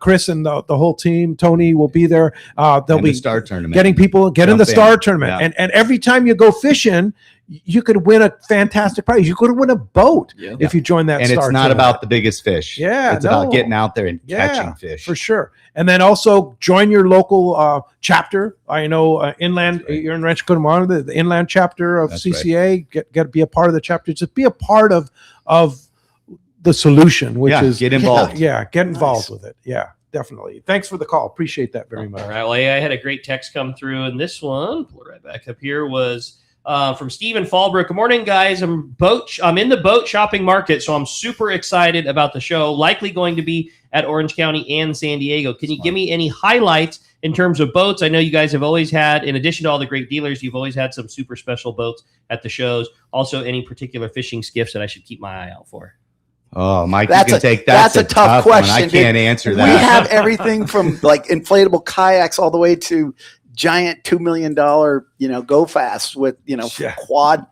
Chris and the whole team, Tony, will be there. They'll be the Star Tournament. getting people in the Star Tournament. Yeah. And every time you go fishing, you could win a fantastic prize. You could win a boat if you join that. And Star it's not Tournament. about the biggest fish. Yeah, it's about getting out there and catching fish for sure. And then also join your local chapter. I know Inland. You're in Rancho Cucamonga, the Inland chapter of CCA. Get to be a part of the chapter. Just be a part of the solution, which is get involved. Get involved with it. Yeah, definitely. Thanks for the call. Appreciate that very much. All right. Well, I had a great text come through, and this one, pull it right back up here, was from Stephen Fallbrook. Good morning, guys. I'm in the boat shopping market, so I'm super excited about the show. Likely going to be at Orange County and San Diego. Can you give me any highlights in terms of boats? I know you guys have always had, in addition to all the great dealers, you've always had some super special boats at the shows. Also, any particular fishing skiffs that I should keep my eye out for? Oh, Mike, That's a tough question. One. I can't answer that. We have everything from like inflatable kayaks all the way to giant $2 million, go fast with, quad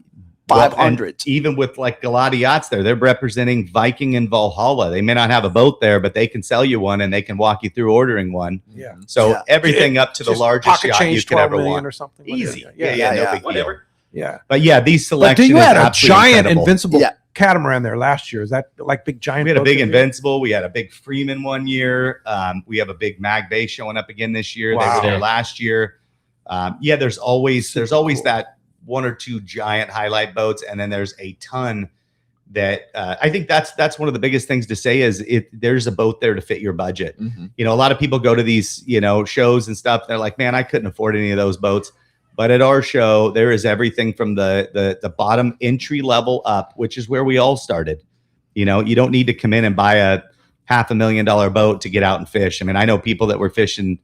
500s. Even with like Galati yachts they're representing Viking and Valhalla. They may not have a boat there, but they can sell you one and they can walk you through ordering one. Yeah. So everything up to the largest yacht you could ever want. Or something. Easy. No big whatever. deal. Yeah. But yeah, these selections. You had a absolutely giant incredible. invincible catamaran there last year. Is that like big giant? We had a boat big that Invincible. We had a big Freeman one year. We have a big Mag Bay showing up again this year. They were there last year. There's always that one or two giant highlight boats, and then there's a ton that I think that's one of the biggest things to say is there's a boat there to fit your budget. A lot of people go to these shows and stuff. They're like, man, I couldn't afford any of those boats. But at our show, there is everything from the bottom entry level up, which is where we all started. You don't need to come in and buy a $500,000 boat to get out and fish. I mean, I know people that were fishing,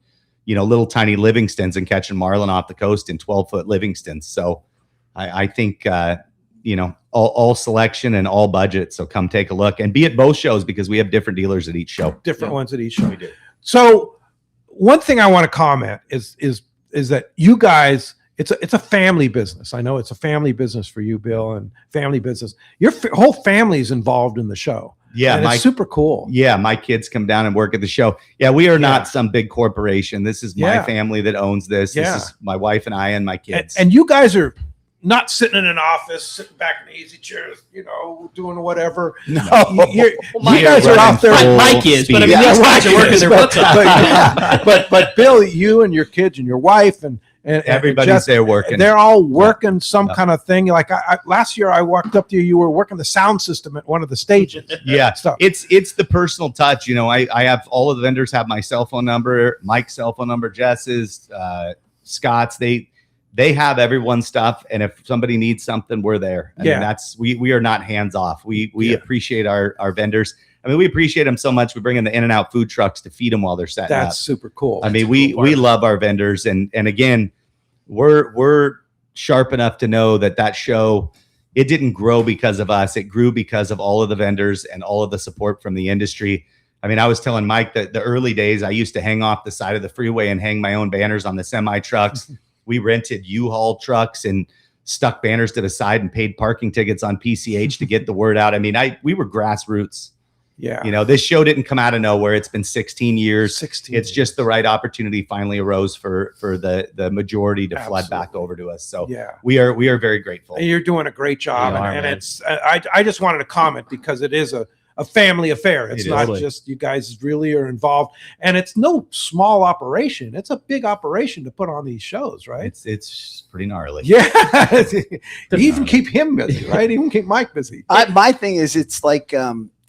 little tiny Livingstons and catching marlin off the coast in 12-foot Livingstons. So I think, all selection and all budget. So come take a look and be at both shows because we have different dealers at each show. Different ones at each show. We do. So one thing I want to comment is that you guys, it's a family business. I know it's a family business for you, Bill, and family business. Your whole family is involved in the show. Yeah, and it's super cool. Yeah, my kids come down and work at the show. Yeah, we are not some big corporation. This is my family that owns this. This is my wife and I and my kids. And you guys are not sitting in an office, sitting back in easy chairs, doing whatever. No, you guys are out there. Mike is, but I mean, these guys are working their butts off. But Bill, you and your kids and your wife and everybody's Jeff, there working. They're all working some kind of thing. Like last year, I walked up to you. You were working the sound system at one of the stages. Yeah, it's the personal touch. I have all of the vendors have my cell phone number, Mike's cell phone number, Jess's, Scott's. They have everyone's stuff, and if somebody needs something, we're there. I mean, we are not hands off. We appreciate our vendors. I mean, we appreciate them so much. We bring in the In-N-Out food trucks to feed them while they're setting up. That's super cool. I mean, we love our vendors, and again, we're sharp enough to know that show, it didn't grow because of us. It grew because of all of the vendors and all of the support from the industry. I mean, I was telling Mike that the early days, I used to hang off the side of the freeway and hang my own banners on the semi trucks. We rented U-Haul trucks and stuck banners to the side and paid parking tickets on PCH to get the word out. I mean, we were grassroots. Yeah. You know, this show didn't come out of nowhere. It's been 16 years. 16 It's just the right opportunity finally arose for the majority to flood Absolutely. back over to us. So Yeah. we are very grateful. You're doing a great job, You are, and man. it's. I just wanted to comment because it is a family affair. It's It not is. just you guys really are involved, and it's no small operation. It's a big operation to put on these shows, right? It's pretty gnarly. Yeah, even keep him busy, right? Even keep Mike busy. My thing is, it's like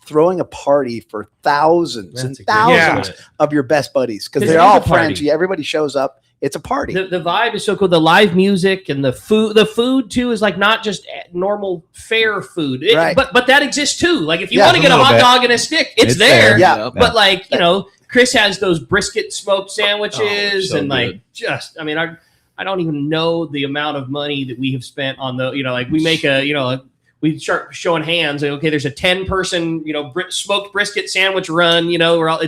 throwing a party for thousands That's and a great way to thousands put it. of your best buddies because 'Cause they're it is all a party. friends. Everybody shows up. It's a party. The vibe is so cool. The live music and the food. The food too is like not just normal fare food, Right. but that exists too. Like if you Yeah, want to get a a little hot bit. dog and a stick, it's It's there. there. Yeah. But like Chris has those brisket smoked sandwiches so and like good. just. I mean, I don't even know the amount of money that we have spent on the. Like we make we start showing hands. And, okay, there's a 10-person smoked brisket sandwich run. We're all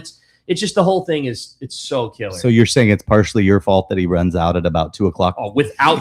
it's just the whole thing it's so killer. So you're saying it's partially your fault that he runs out at about 2:00? Oh, without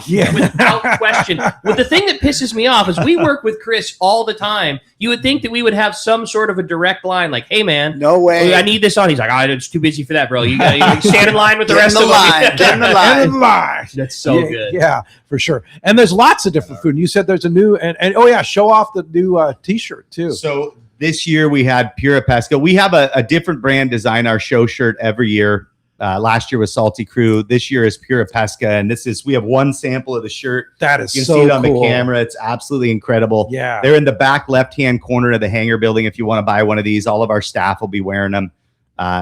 question. But the thing that pisses me off is we work with Chris all the time. You would think that we would have some sort of a direct line, like, "Hey, man, No way. I need this on." He's like, "It's too busy for that, bro. You stand in line with the Get rest in the of line. them." Get in the And line. in line. That's so Yeah, good. Yeah, for sure. And there's lots of different food. And you said there's a new and oh yeah, show off the new T-shirt too. So this year we had Pura Pesca. We have a different brand design our show shirt every year. Last year was Salty Crew. This year is Pura Pesca, and we have one sample of the shirt. That is You can so see it on cool. the camera. It's absolutely incredible. Yeah. They're in the back left-hand corner of the hangar building. If you want to buy one of these, all of our staff will be wearing them.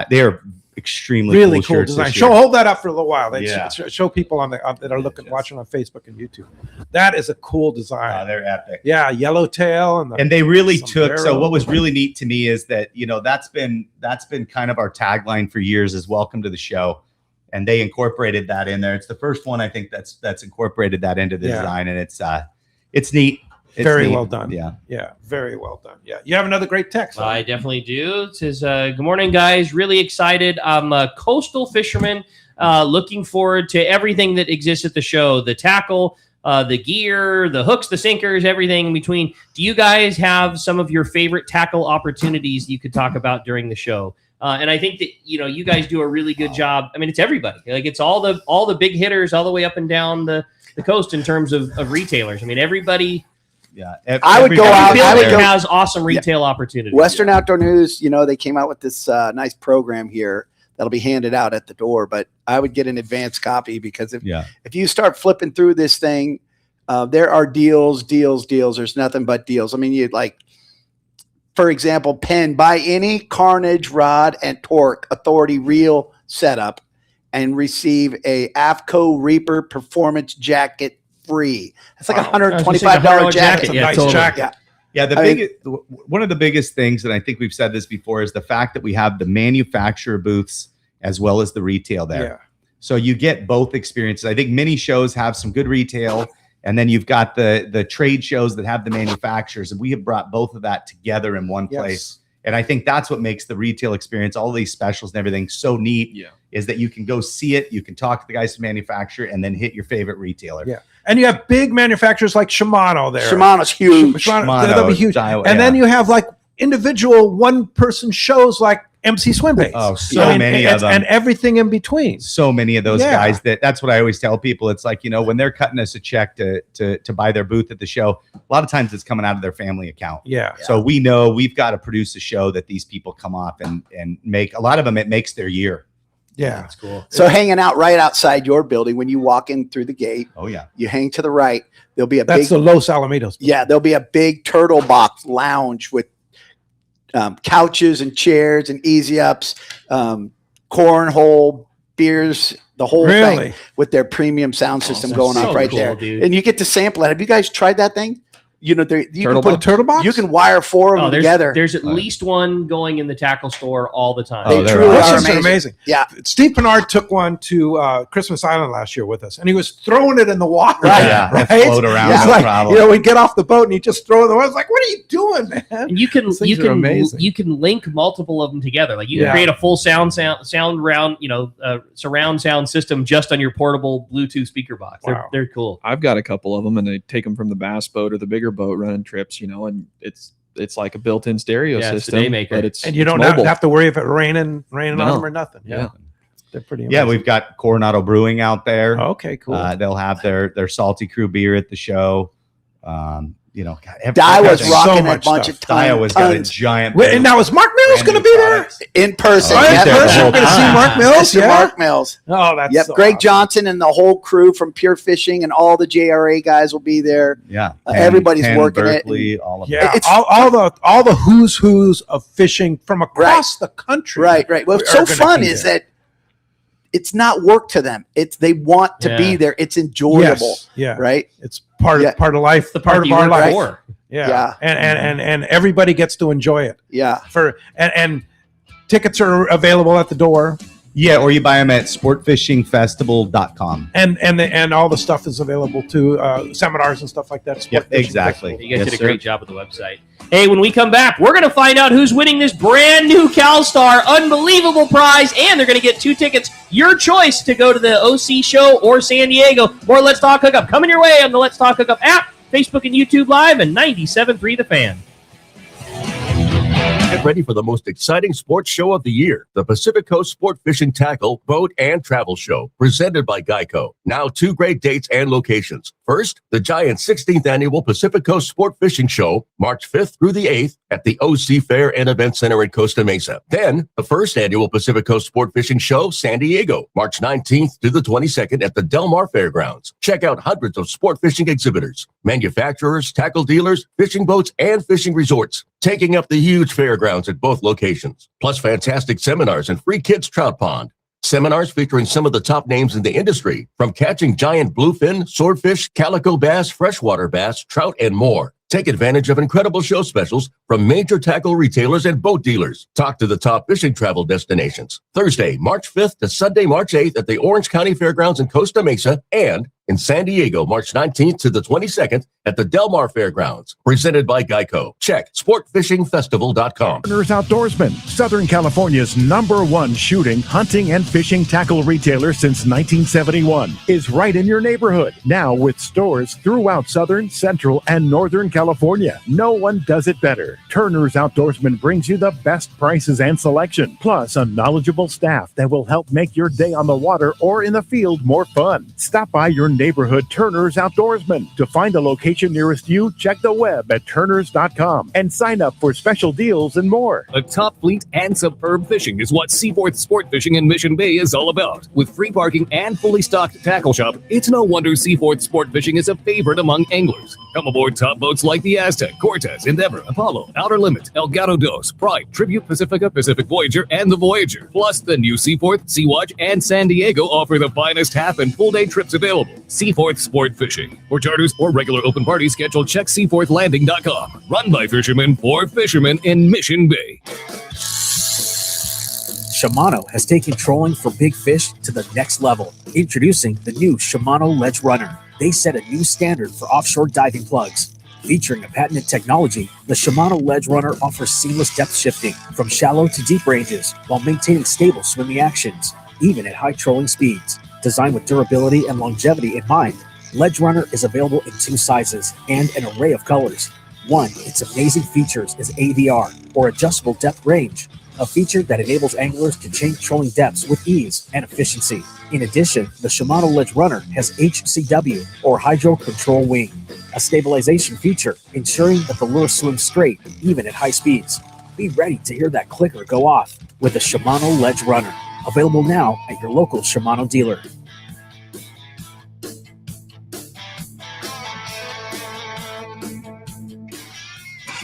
They are extremely Really cool cool shirts design. this year. Hold that up for a little while. Yeah. Show people on that are watching on Facebook and YouTube. That is a cool design. They're epic. Yeah, yellowtail and And they really took. So sombrero. what was really neat to me is that that's been kind of our tagline for years is "Welcome to the show," and they incorporated that in there. It's the first one I think that's incorporated that into the Yeah. design, and it's neat. It's very neat. well done. Yeah. Yeah, very well done. Yeah. You have another great text. I definitely do. It says, "Good morning, guys. Really excited. I'm a coastal fisherman. Looking forward to everything that exists at the show. The tackle, the gear, the hooks, the sinkers, everything in between. Do you guys have some of your favorite tackle opportunities you could talk about during the show?" And I think that you guys do a really good job. I mean, it's everybody. Like it's all the big hitters all the way up and down the coast in terms of retailers. I mean, everybody. Yeah, I would go out. I would Building go. has awesome retail opportunities. Western Outdoor News, they came out with this nice program here that'll be handed out at the door. But I would get an advance copy because if you start flipping through this thing, there are deals. There's nothing but deals. I mean, you'd like, for example, Penn, buy any Carnage rod and torque authority reel setup and receive a AFCO Reaper performance jacket free. It's like $125 jacket. Yeah, nice totally. jacket. Yeah, one of the biggest things, and I think we've said this before, is the fact that we have the manufacturer booths as well as the retail there. Yeah. So you get both experiences. I think many shows have some good retail, and then you've got the trade shows that have the manufacturers, and we have brought both of that together in one place. And I think that's what makes the retail experience, all these specials and everything, so neat. Is that you can go see it, you can talk to the guys who manufacture, and then hit your favorite retailer. Yeah. And you have big manufacturers like Shimano there. Shimano's huge. Shimano, they'll be huge. Daiwa, And then you have like individual one-person shows like MC Swimbaits. Oh, so many of them. And everything in between. So many of those Yeah. guys that's what I always tell people. It's like, when they're cutting us a check to buy their booth at the show, a lot of times it's coming out of their family account. Yeah. So we know we've got to produce a show that these people come off and make. A lot of them, it makes their year. Yeah. That's cool. So hanging out right outside your building when you walk in through the gate, Oh yeah. you hang to the right. There'll be a That's big the Los Alamitos. Yeah, there'll be a big turtle box lounge with couches and chairs and easy ups, cornhole, beers, the whole Really? thing with their premium sound system that's going so on right cool, there. dude. And you get to sample it. Have you guys tried that thing? You know, you Turtle can box? Turtle box? You can wire 4 of them together. There's at least one going in the tackle store all the time. They truly are Those are amazing. Yeah. Steve Pennard took one to Christmas Island last year with us, and he was throwing it in the water. Right. Yeah, right? float around, It's no like, problem. you know, we'd get off the boat and he'd just throw it in the water. I was like, what are you doing, man? And you can link multiple of them together. Like you can create a full sound round, surround sound system just on your portable Bluetooth speaker box. Wow. They're cool. I've got a couple of them, and I take them from the bass boat or the bigger boat running trips, and it's like a built-in stereo Yeah, it's the system. day maker. But it's And you don't mobile. have to worry if it raining on them or nothing. Yeah. They're pretty amazing. Yeah, we've got Coronado Brewing out there. Okay, cool. They'll have their Salty Crew beer at the show. Daiwa's rocking a bunch of Daiwa's got a tons. giant. Wait, and now is Mark Mills going to be there? In person. Oh, in Yep. person? We're going to see Mark Mills? Mr. Mark Mills. Oh, that's Yep. so Greg awesome. Johnson and the whole crew from Pure Fishing and all the JRA guys will be there. Yeah. Everybody's Penn, working Berkeley, it. all of Yeah, It's- all the who's of fishing from across the country. Right. What's are so gonna fun be is there. that it's not work to them. They want to be there. It's enjoyable. Yes, yeah. Right. It's part of life. The part of that you our work life. for. Yeah. And everybody gets to enjoy it. Yeah. And tickets are available at the door. Yeah, or you buy them at sportfishingfestival.com. And all the stuff is available too, seminars and stuff like that. Yep, exactly. You guys did a great job with the website. Hey, when we come back, we're going to find out who's winning this brand new CalStar unbelievable prize, and they're going to get 2 tickets, your choice, to go to the OC show or San Diego. More Let's Talk Hookup coming your way on the Let's Talk Hookup app, Facebook and YouTube Live, and 97.3 The Fan. Get ready for the most exciting sports show of the year, the Pacific Coast Sport Fishing Tackle, Boat, and Travel Show, presented by Geico. Now 2 great dates and locations. First, the giant 16th Annual Pacific Coast Sport Fishing Show, March 5th through the 8th at the OC Fair and Event Center in Costa Mesa. Then, the first annual Pacific Coast Sport Fishing Show, San Diego, March 19th to the 22nd at the Del Mar Fairgrounds. Check out hundreds of sport fishing exhibitors, manufacturers, tackle dealers, fishing boats, and fishing resorts, taking up the huge fairgrounds at both locations, plus fantastic seminars and free kids trout pond. Seminars featuring some of the top names in the industry, from catching giant bluefin, swordfish, calico bass, freshwater bass, trout, and more. Take advantage of incredible show specials from major tackle retailers and boat dealers. Talk to the top fishing travel destinations. Thursday, March 5th to Sunday, March 8th at the Orange County Fairgrounds in Costa Mesa, and in San Diego, March 19th to the 22nd at the Del Mar Fairgrounds. Presented by Geico. Check sportfishingfestival.com. Turner's Outdoorsman, Southern California's #1 shooting, hunting, and fishing tackle retailer since 1971, is right in your neighborhood. Now with stores throughout Southern, Central, and Northern California. No one does it better. Turner's Outdoorsman brings you the best prices and selection, plus a knowledgeable staff that will help make your day on the water or in the field more fun. Stop by your neighborhood Turner's Outdoorsman. To find a location nearest you, check the web at turners.com and sign up for special deals and more. A top fleet and superb fishing is what Seaforth Sport Fishing in Mission Bay is all about. With free parking and fully stocked tackle shop, it's no wonder Seaforth Sport Fishing is a favorite among anglers. Come aboard top boats like the Aztec, Cortez, Endeavor, Apollo, Outer Limit, Elgato Dos, Pride, Tribute Pacifica, Pacific Voyager, and the Voyager. Plus, the new Seaforth, Sea-Watch, and San Diego offer the finest half and full day trips available. Seaforth Sport Fishing. For charters or regular open party schedule, check seaforthlanding.com. Run by fishermen for fishermen in Mission Bay. Shimano has taken trolling for big fish to the next level. Introducing the new Shimano Ledge Runner. They set a new standard for offshore diving plugs. Featuring a patented technology, the Shimano Ledge Runner offers seamless depth shifting from shallow to deep ranges while maintaining stable swimming actions, even at high trolling speeds. Designed with durability and longevity in mind, Ledge Runner is available in 2 sizes and an array of colors. One, its amazing features is AVR, or Adjustable Depth Range, a feature that enables anglers to change trolling depths with ease and efficiency. In addition, the Shimano Ledge Runner has HCW, or Hydro Control Wing, a stabilization feature ensuring that the lure swims straight, even at high speeds. Be ready to hear that clicker go off with the Shimano Ledge Runner. Available now at your local Shimano dealer.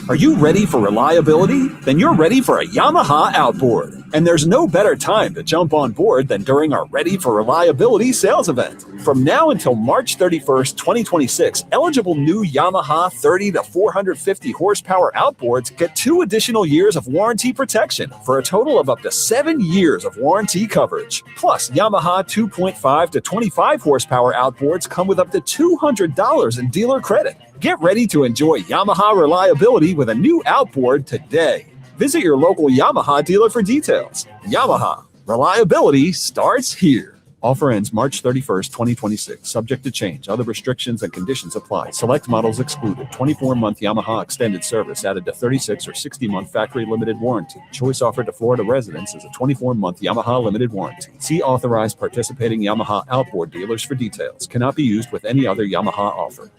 Are you ready for reliability? Then you're ready for a Yamaha outboard. And there's no better time to jump on board than during our Ready for Reliability sales event. From now until March 31st, 2026, eligible new Yamaha 30 to 450 horsepower outboards get 2 additional years of warranty protection for a total of up to 7 years of warranty coverage. Plus, Yamaha 2.5 to 25 horsepower outboards come with up to $200 in dealer credit. Get ready to enjoy Yamaha reliability with a new outboard today. Visit your local Yamaha dealer for details. Yamaha, reliability starts here. Offer ends March 31st, 2026. Subject to change. Other restrictions and conditions apply. Select models excluded. 24-month Yamaha extended service added to 36 or 60-month factory limited warranty. Choice offered to Florida residents is a 24-month Yamaha limited warranty. See authorized participating Yamaha outboard dealers for details. Cannot be used with any other Yamaha offer.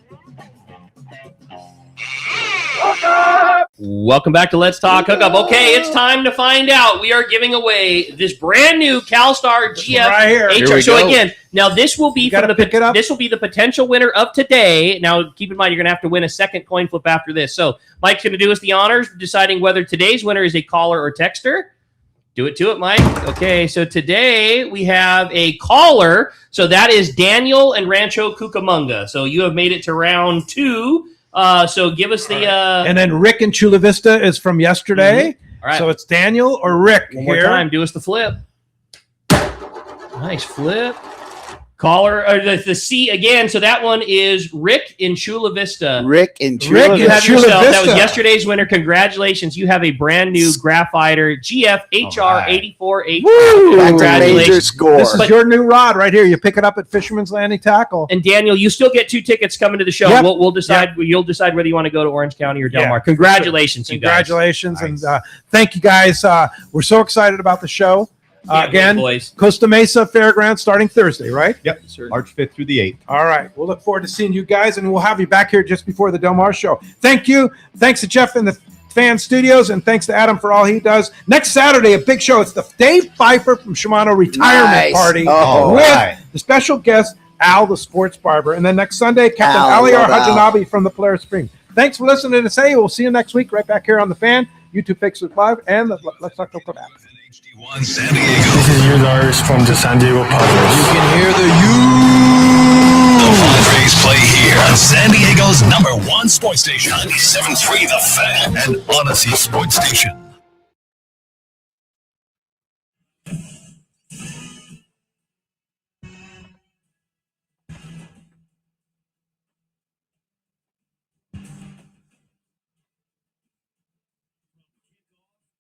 Welcome back to Let's Talk Hookup. Okay, it's time to find out. We are giving away this brand new CalStar GF right here. HR. So again, now this will be from this will be the potential winner of today. Now keep in mind you're going to have to win a second coin flip after this. So Mike's going to do us the honors deciding whether today's winner is a caller or texter. Do it to it, Mike. Okay, so today we have a caller. So that is Daniel and Rancho Cucamonga. So you have made it to round 2. So give us the... and then Rick in Chula Vista is from yesterday. All right. So it's Daniel or Rick One here. more time. Do us the flip. Nice flip. Caller, or the C again. So that one is Rick in Chula Vista. Rick in Chula Rick, you have Chula yourself. That Vista. was yesterday's winner. Congratulations. You have a brand new Graphiter GF HR 84H. Woo! That's a Congratulations. major score. This is your new rod right here. You pick it up at Fisherman's Landing Tackle. And Daniel, you still get 2 tickets coming to the show. Yep. We'll decide. You'll decide whether you want to go to Orange County or Del Yeah, Mar. Congratulations, you guys. Congratulations. And thank you guys. We're so excited about the show. Can't Again, wait, boys. Costa Mesa Fairgrounds starting Thursday, right? Yep. March 5th through the 8th. All right. We'll look forward to seeing you guys, and we'll have you back here just before the Del Mar show. Thank you. Thanks to Jeff in the Fan Studios, and thanks to Adam for all he does. Next Saturday, a big show. It's the Dave Pfeiffer from Shimano retirement party with the special guest, Al the Sports Barber. And then next Sunday, Captain Aliar Hajanabi from the Polaris Spring. Thanks for listening to Say. We'll see you next week right back here on the Fan, YouTube Facebook Live, and the Let's Talk Hookup app. San Diego. This is your Lars from the San Diego Padres. You can hear the Padres play here on San Diego's #1 sports station, 97.3 The Fan, and Odyssey Sports Station.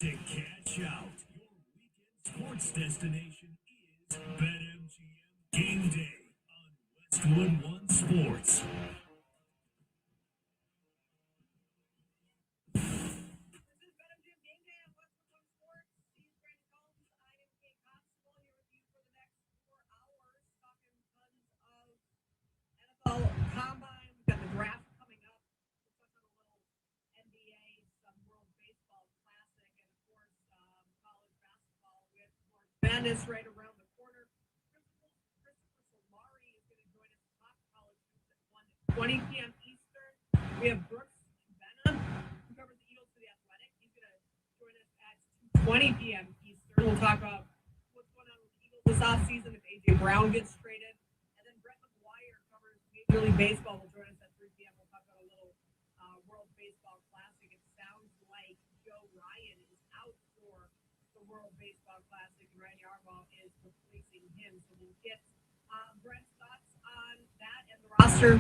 To catch out, your weekend sports destination is BetMGM Game Day on Westwood One Sports. Combine, we've got the draft coming up. NBA, some World Baseball Classic, and of course, college basketball with March Madness right around the corner. Christopher Solari is going to join us to talk college hoops at 1 to 20 p.m. Eastern. We have Brooks Benham, who covers the Eagles for the Athletic. He's going to join us at 2:20 p.m. Eastern. We'll talk about what's going on with the Eagles this offseason if A.J. Brown gets traded. And then Brett McGuire covers Major League Baseball. Will join us at 3 p.m. We'll talk about a little World Baseball Classic. It sounds like Joe Ryan is out for the World Baseball Classic, and Randy Arbaugh is replacing him. So we'll get Brett's thoughts on that and the roster